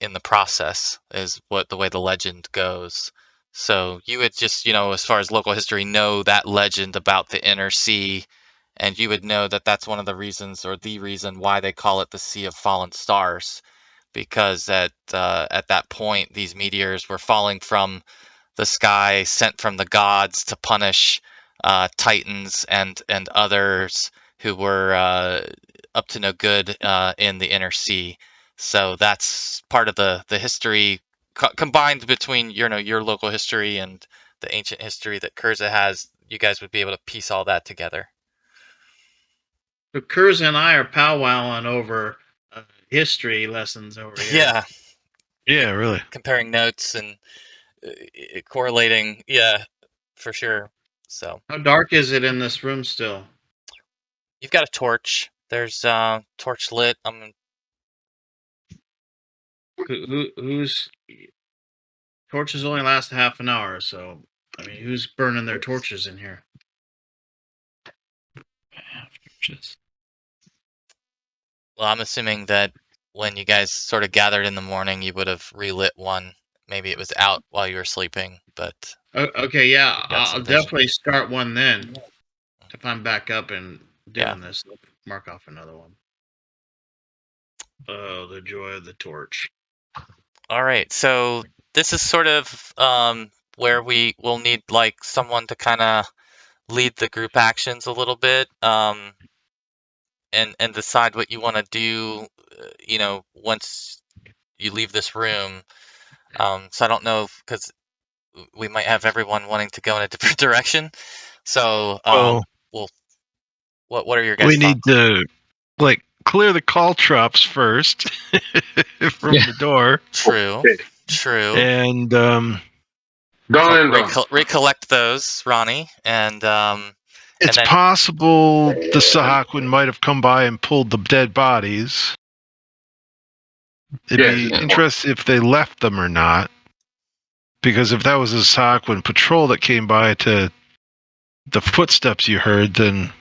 in the process, is what the way the legend goes. So you would just, as far as local history, know that legend about the inner sea, and you would know that that's one of the reasons, or the reason, why they call it the Sea of Fallen Stars, because at that point these meteors were falling from the sky, sent from the gods to punish titans and others who were up to no good in the inner sea. So that's part of the history combined between your local history and the ancient history that Kurza has. You guys would be able to piece all that together. So Kurz and I are powwowing over history lessons over here. Yeah, Yeah, really. comparing notes and correlating. Yeah, for sure. So How dark is it in this room still? you've got a torch. There's torch lit. Who's torches only last half an hour, so I mean, who's burning their torches in here? Well, I'm assuming that when you guys sort of gathered in the morning, you would have relit one. Maybe it was out while you were sleeping, but Okay, yeah, got some I'll vision. definitely start one then. If I'm back up and doing this, I'll mark off another one. Oh, the joy of the torch. All right, so this is sort of where we will need like someone to kind of lead the group actions a little bit, and decide what you want to do, once you leave this room. So I don't know, because we might have everyone wanting to go in a different direction. So what are your guys' We need thoughts? to clear the caltrops first from the door. True, Okay. true. And Done and done. Recollect those, Ronnie, and it's then possible the Sahagin might have come by and pulled the dead bodies. It'd be interesting if they left them or not. Because if that was a Sahagin patrol that came by to the footsteps you heard, then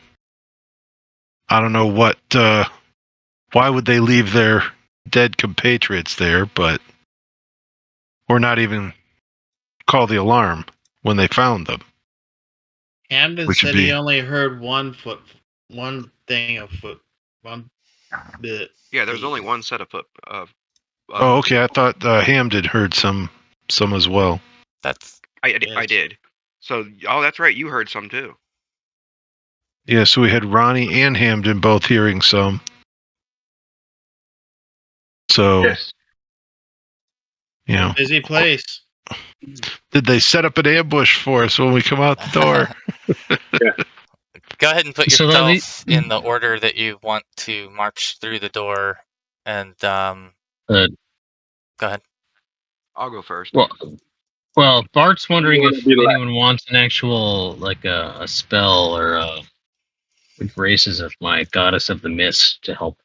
I don't know what. Why would they leave their dead compatriots there? But or not even call the alarm when they found them. Hamden said he only heard one bit. Yeah, there's only one set of foot. Oh, okay. I thought Hamden heard some as well. I did. So, that's right. You heard some too. Yeah, so we had Ronnie and Hamden both hearing some. So, busy place. Did they set up an ambush for us when we come out the door? Go ahead and put yourself in the order that you want to march through the door, and Go ahead. I'll go first. Well, Bart's wondering wanna if be left. anyone wants an actual, like a spell or with graces of my goddess of the mist to help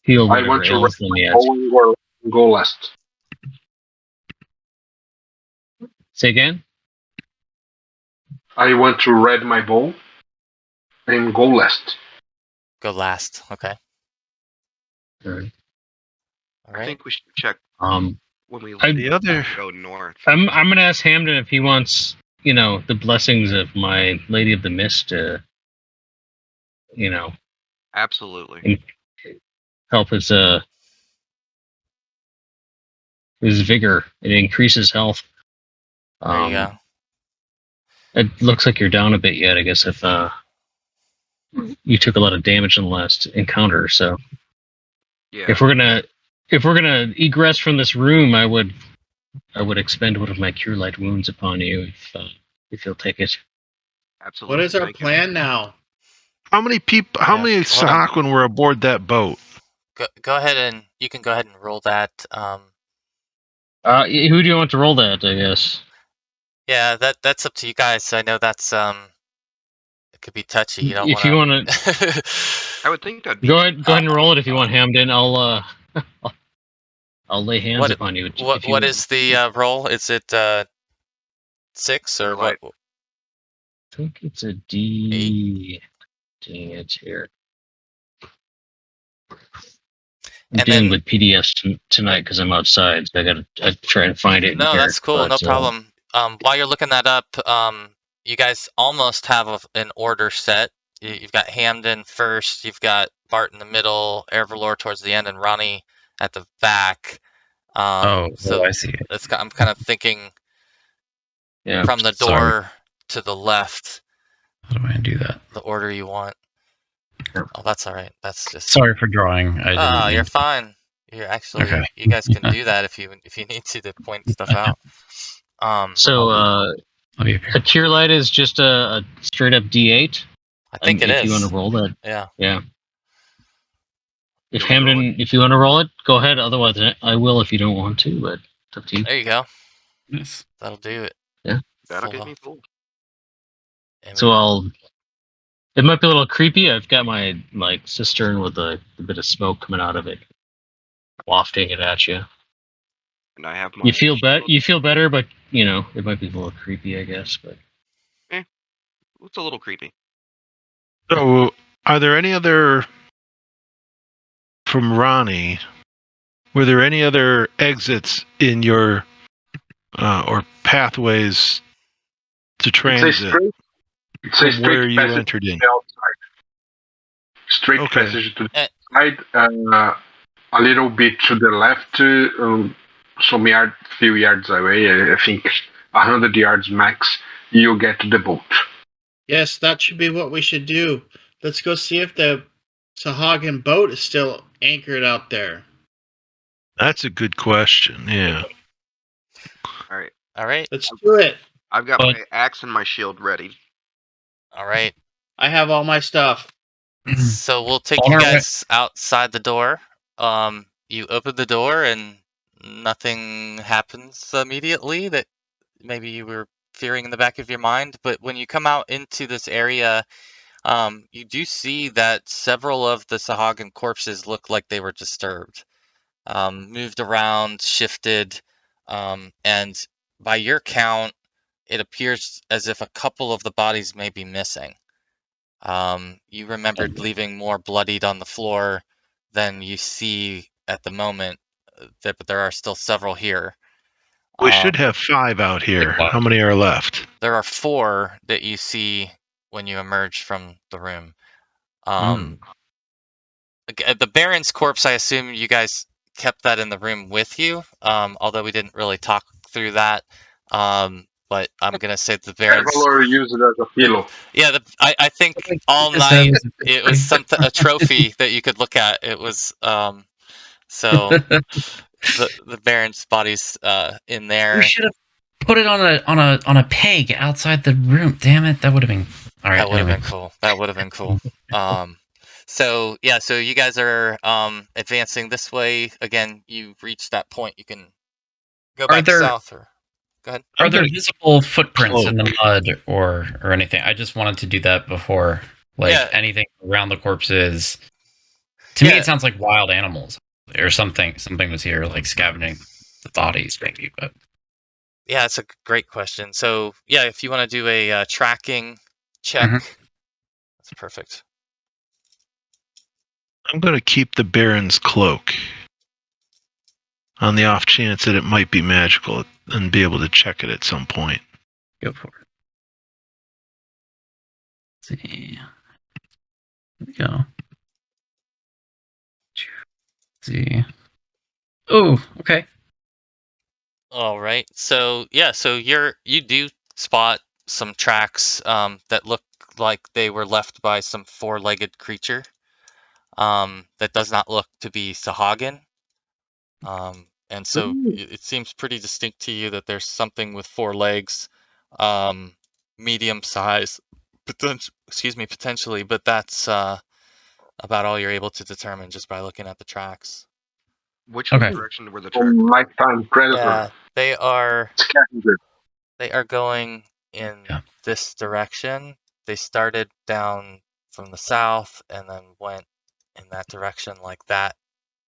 heal I whatever want to ails rest them my yet. bow and go last. Say again? I want to read my bow and go last. Go last. Okay. Alright. All I right. think we should check Um, when we The other, go north. I'm gonna ask Hamden if he wants, the blessings of my Lady of the Mist to, Absolutely. help his vigor. It increases health. There you go. It looks like you're down a bit yet. I guess if you took a lot of damage in the last encounter, so Yeah. if we're gonna egress from this room, I would expend one of my cure light wounds upon you if you'll take it. Absolutely. What is our Thank you. plan now? how many people? How Yeah, many hold on. Sahagin were aboard that boat? Go ahead and you can go ahead and roll that. Who do you want to roll that? I guess. Yeah, that's up to you guys. I know that's it could be touchy. You don't If you want want to. I would think that'd be go ahead and roll it if you want, Hamden. I'll lay hands What- upon you. if you what is the roll? Is it 6 or what? Light. I think it's a D. Dang it here. I'm And dealing then- with PDFs tonight because I'm outside, so I gotta try and find it. No, in here, that's cool. No but, problem. While you're looking that up, you guys almost have an order set. You've got Hamden first. You've got Bart in the middle, Ervlor towards the end, and Ronnie at the back. So I see. I'm kind of thinking Yeah. from the Sorry. door to the left, How do I do that? the order you want. Sure. Oh, that's all right. That's just. Sorry for drawing. I Ah, didn't you're mean- fine. You're actually. Okay. You guys can do that if you need to point stuff out. So I'll be up a here. cure light is just a straight up D8. I think it if you is. want to roll that, Yeah. yeah. If You wanna roll Hamden, if you want to roll it, go ahead. Otherwise, I will if you don't want to. But it's up to you. There you go. Yes. That'll do it. That'll Full get me full. And So we- It might be a little creepy. I've got my cistern with a bit of smoke coming out of it, wafting it at you. And I have my You feel shield. You feel better, but it might be a little creepy, I guess. But It's a little creepy. So, are there any other from Ronnie? Were there any other exits in your or pathways to It's a transit straight from where you passage entered in? to the outside. Straight Okay. passage to the side, a little bit to the left, few yards away. I think 100 yards max. You get to the boat. Yes, that should be what we should do. Let's go see if the Sahagin boat is still anchored out there. That's a good question. Yeah. All right. All right. Let's do it. I've got But- my axe and my shield ready. All right. I have all my stuff. So we'll take On you our way- guys outside the door. You open the door and nothing happens immediately that maybe you were fearing in the back of your mind. But when you come out into this area, you do see that several of the Sahagin corpses look like they were disturbed, moved around, shifted, and by your count, it appears as if a couple of the bodies may be missing. You remembered leaving more bloodied on the floor than you see at the moment, but there are still several here. We should have 5 out here. Wow. How many are left? There are 4 that you see when you emerge from the room. The Baron's corpse, I assume you guys kept that in the room with you, although we didn't really talk through that. But I'm gonna say the Baron's. Ervlor used it as a pillow. Yeah, I think all Yes, night that it was a trophy that you could look at. It was so the Baron's body's in there. We should have put it on a peg outside the room. Damn it, that would have been all right. That would have anyway. been cool. That would have been cool. So you guys are advancing this way. Again, you reach that point. You can go Are back there south, or go ahead. are I'm there gonna visible footprints in the cloak. mud or anything? I just wanted to do that before, like Yeah. anything around the corpses. To me, Yeah. it sounds like wild animals or something. Something was here, like scavenging the bodies, maybe. But Yeah, it's a great question. So yeah, if you want to do a tracking check, Mhm. that's perfect. I'm gonna keep the Baron's cloak on the off chance that it might be magical and be able to check it at some point. go for it. Let's see. Here we go. Let's see. Oh, okay. All right. So yeah, so you do spot some tracks that look like they were left by some four-legged creature. That does not look to be Sahagin. And so it seems pretty distinct to you that there's something with four legs, medium size, potentially, but that's about all you're able to determine just by looking at the tracks. Which Okay. direction were the tracks? Nighttime predator. Yeah, they are Scavenger. going in Yeah. this direction. They started down from the south and then went in that direction like that,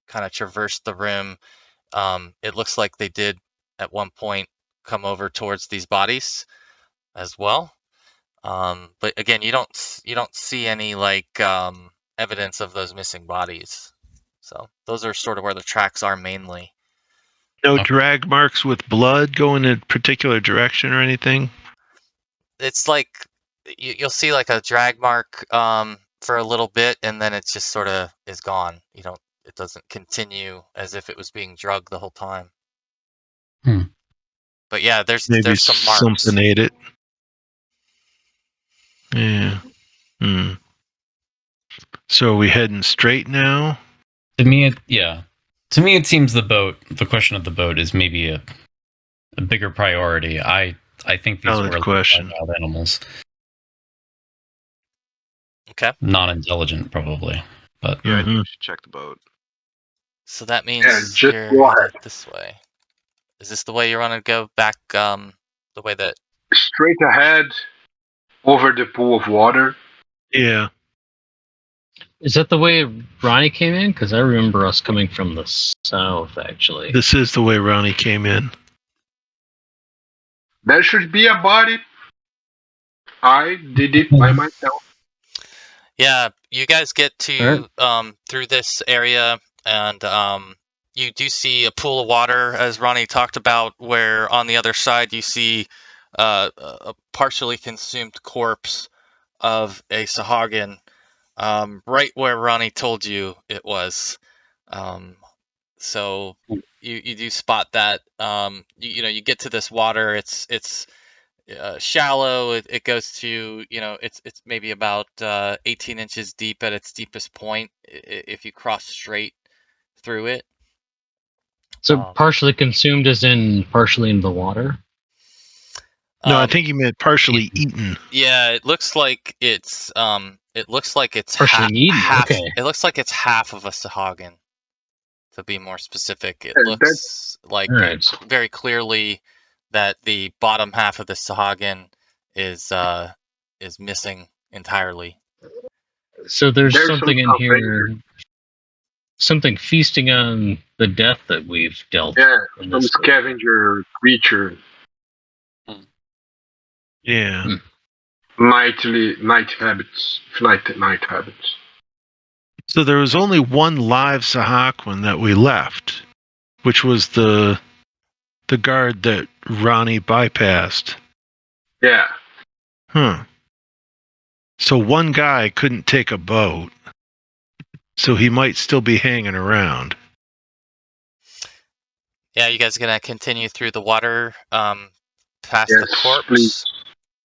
kind of traversed the rim. It looks like they did at one point come over towards these bodies as well. But again, you don't see any like evidence of those missing bodies. So those are sort of where the tracks are mainly. No Okay. drag marks with blood going in a particular direction or anything? It's like you'll see like a drag mark for a little bit, and then it just sort of is gone. It doesn't continue as if it was being drugged the whole time. Hmm. But yeah, there's Maybe some marks. something ate it. Yeah. Hmm. So are we heading straight now? To me, it seems the question of the boat is maybe a bigger priority. I think these Valid were question. wild animals, Okay. non-intelligent probably, but Yeah, I think Mhm. we should check the boat. So that Yeah, means just you're go ahead. headed this way. Is this the way you want to go back? The way that. Straight ahead, over the pool of water. Yeah. Is that the way Ronnie came in? Because I remember us coming from the south, actually. This is the way Ronnie came in. There should be a body. I did it by myself. Yeah, you guys get to Alright. through this area, and you do see a pool of water, as Ronnie talked about, where on the other side you see a partially consumed corpse of a Sahagin, right where Ronnie told you it was. So you do spot that. You get to this water. It's shallow. It goes to it's maybe about 18 inches deep at its deepest point if you cross straight through it. So partially consumed as in partially in the water? No, I think he meant partially eaten. Yeah, it looks like it's Partially eaten, half. okay. It looks like it's half of a Sahagin. To be more specific, it Yeah, looks like Alright. very clearly that the bottom half of the Sahagin is missing entirely. So there's There's something some in here, something feasting on the death that we've dealt. Yeah, in some this scavenger creature. Yeah. Night habits. Night habits. So there was only one live Sahagin that we left, which was the guard that Ronnie bypassed. Yeah. Huh. So one guy couldn't take a boat, so he might still be hanging around. Yeah, you guys gonna continue through the water past Yes, the corpse? please.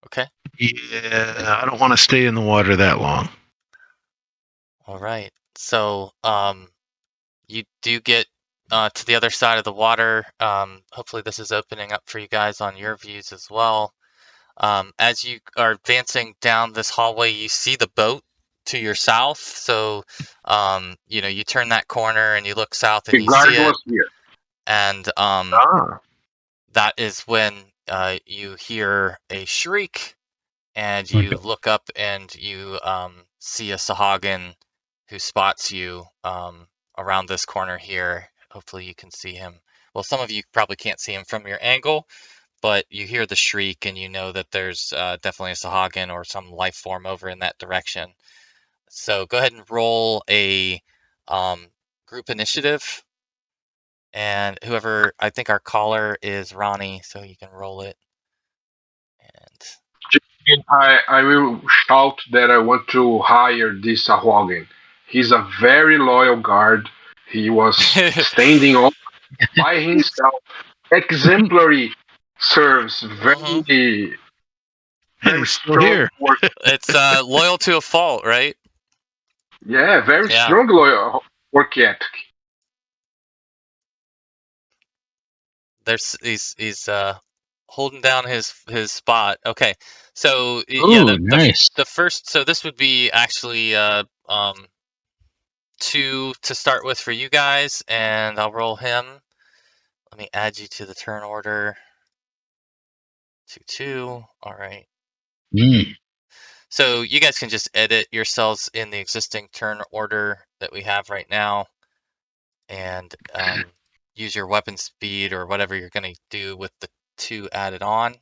Okay. Yeah, I don't want to stay in the water that long. All right. So you do get to the other side of the water. Hopefully this is opening up for you guys on your views as well. As you are advancing down this hallway, you see the boat to your south. So, you turn that corner and you look south and The you see guard it, was here. and Ah. that is when you hear a shriek, and Oh, you God. look up and you see a Sahagin who spots you around this corner here. Hopefully you can see him. Well, some of you probably can't see him from your angle, but you hear the shriek and you know that there's definitely a Sahagin or some life form over in that direction. So go ahead and roll a group initiative. And whoever, I think our caller is Ronnie, so you can roll it. And I will shout that I want to hire this Sahagin. He's a very loyal guard. He was standing all by himself. Exemplary serves. Mhm. Very, And very he's still strong here. work. It's loyal to a fault, right? Yeah, very Yeah. strong loyal work ethic. He's holding down his spot. Okay, so yeah, Ooh, nice. the first, so this would be actually 2 to start with for you guys, and I'll roll him. Let me add you to the turn order. 2. All right. Mm. So you guys can just edit yourselves in the existing turn order that we have right now, and use your weapon speed or whatever you're going to do with the 2 added on.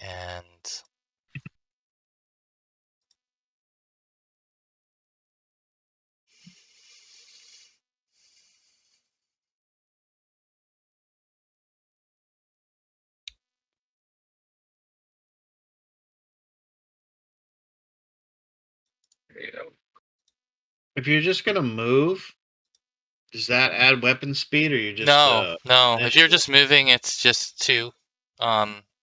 And If you're just gonna move, does that add weapon speed, or you just no. If you're initiative? just moving, it's just 2.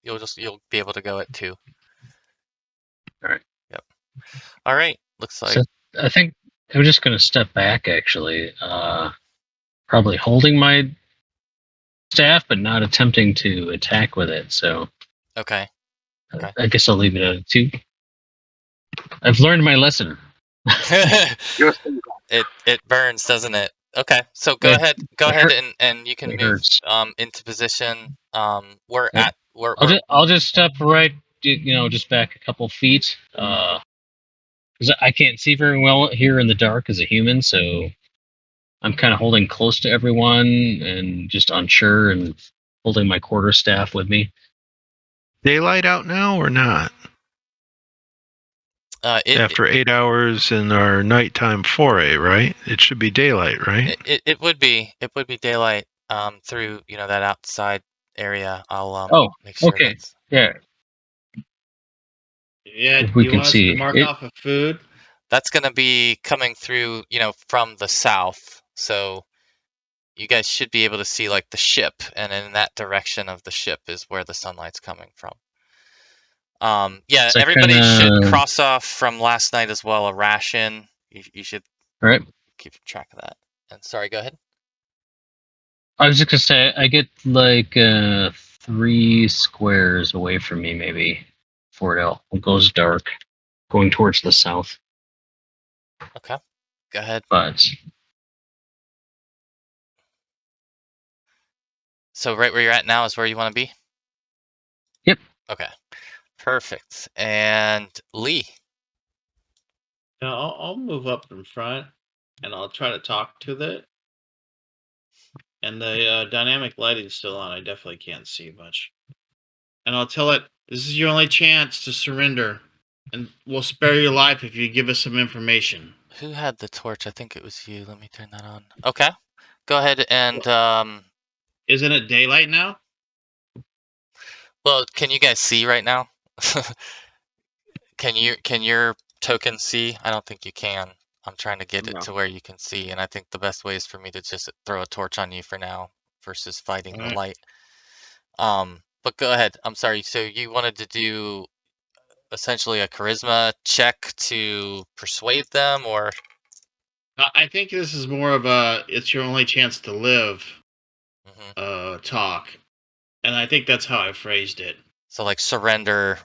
You'll be able to go at 2. All right. Yep. All right. Looks like So I think I'm just going to step back, actually. Probably holding my staff, but not attempting to attack with it. So okay. Okay. I guess I'll leave it at a 2. I've learned my lesson. Just It burns, doesn't it? Okay. So go It- ahead and you can it move hurts. into position. We're Yep. at we're I'll just step right, just back a couple feet. 'Cause I can't see very well here in the dark as a human, so I'm kind of holding close to everyone and just unsure and holding my quarterstaff with me. Daylight out now or not? After 8 hours in our nighttime foray, right? It should be daylight, right? it would be daylight through that outside area. I'll Oh, make sure okay. that's Yeah, Yeah. if Do we you can want us to see mark it. off a food? going to be coming through from the south. So you guys should be able to see like the ship, and in that direction of the ship is where the sunlight's coming from. Yeah, So I everybody should kinda, cross off from last night as well a ration. You should all right. keep track of that. And sorry, go ahead. I was just gonna say I get like 3 squares away from me, maybe, before it goes dark, going towards the south. Okay, go ahead. But So right where you're at now is where you want to be? Yep. Okay, perfect. And Lee. No, I'll move up in front, and I'll try to talk to it. And the dynamic lighting's still on. I definitely can't see much. And I'll tell it, this is your only chance to surrender, and we'll spare your life if you give us some information. Who had the torch? I think it was you. Let me turn that on. Okay, go ahead and Isn't it daylight now? well, can you guys see right now? Can your token see? I don't think you can. I'm trying to get it No. to where you can see, and I think the best way is for me to just throw a torch on you for now versus fighting the Alright. light. But go ahead. I'm sorry. So you wanted to do essentially a charisma check to persuade them, or I think this is more of a it's your only chance to live talk. And I think that's how I phrased it. so like surrender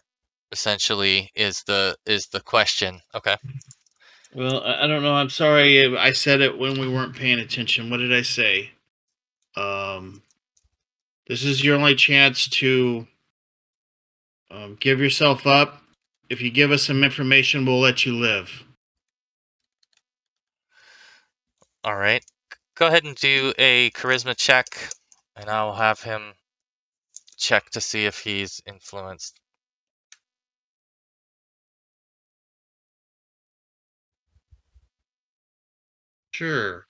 essentially is the question. Okay. Well, I don't know. I'm sorry. I said it when we weren't paying attention. What did I say? This is your only chance to give yourself up. If you give us some information, we'll let you live. All right. Go ahead and do a charisma check, and I'll have him check to see if he's influenced. Sure.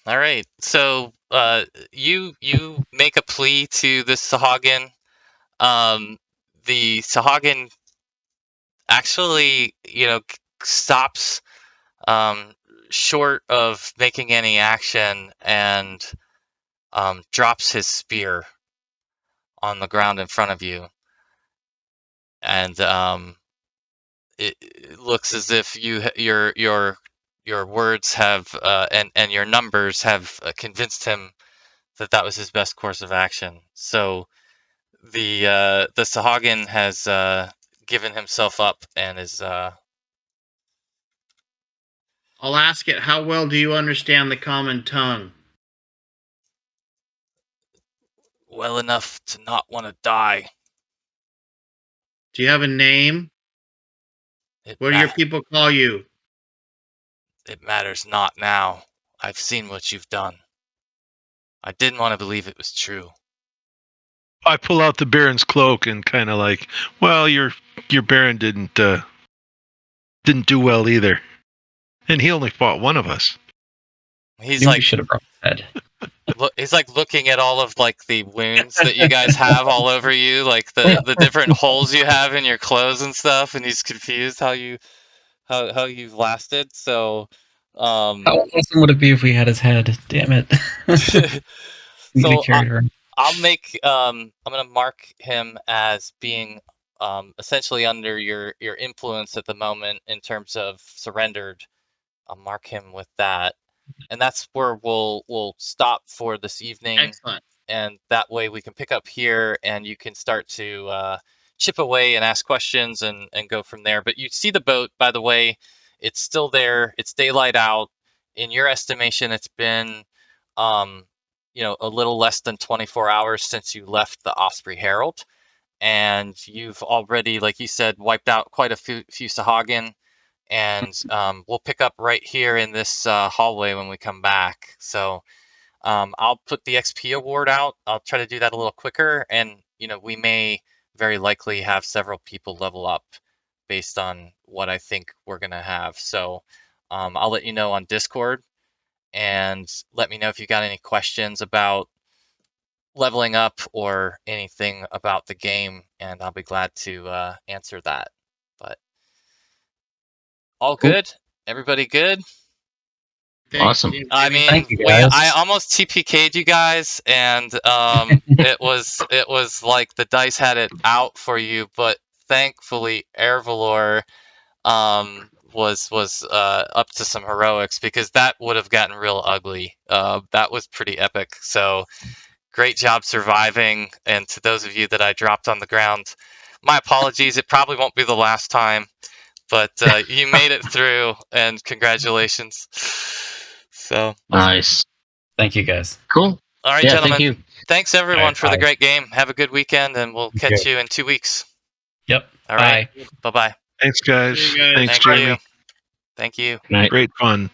All right. So you make a plea to the Sahagin. The Sahagin actually, stops short of making any action and drops his spear on the ground in front of you, and it looks as if your words have and your numbers have convinced him that that was his best course of action. So the Sahagin has given himself up and is I'll ask it. How well do you understand the common tongue? well enough to not want to die. Do you have a name? It, What do your people call you? it matters not now. I've seen what you've done. I didn't want to believe it was true. I pull out the Baron's cloak and kind of like, well, your Baron didn't do well either, and he only fought one of us. He's Maybe like, we should have brought his head. he's like looking at all of like the wounds that you guys have all over you, like the different holes you have in your clothes and stuff, and he's confused how you've lasted. So, How awesome would it be if we had his head? Damn it! We so carried around. I'm gonna mark him as being essentially under your influence at the moment in terms of surrendered. I'll mark him with that, and that's where we'll stop for this evening. Excellent. And that way we can pick up here, and you can start to chip away and ask questions and go from there. But you see the boat, by the way, it's still there. It's daylight out. In your estimation, it's been a little less than 24 hours since you left the Osprey Herald, and you've already, like you said, wiped out quite a few Sahagin, and we'll pick up right here in this hallway when we come back. So I'll put the XP award out. I'll try to do that a little quicker, and we may very likely have several people level up based on what I think we're gonna have. So I'll let you know on Discord, and let me know if you got any questions about leveling up or anything about the game, and I'll be glad to answer that. But all Cool. good? Everybody good? Thanks, Awesome. Jimmy. I mean, Thank you, guys. I almost TPK'd you guys, and it was like the dice had it out for you, but thankfully Ervlor was up to some heroics, because that would have gotten real ugly. That was pretty epic. So great job surviving, and to those of you that I dropped on the ground, my apologies. It probably won't be the last time, but you made it through, and congratulations. So, Nice. Thank you, guys. Cool. all right, Yeah, gentlemen. thank you. Thanks everyone All right, for the bye. great game. Have a good weekend, and we'll catch you in 2 weeks. Yep. All right. Bye. Bye bye. Thanks, guys. See you guys. Thanks, Thank Jeremy. you. Thank you. Good night. Great fun.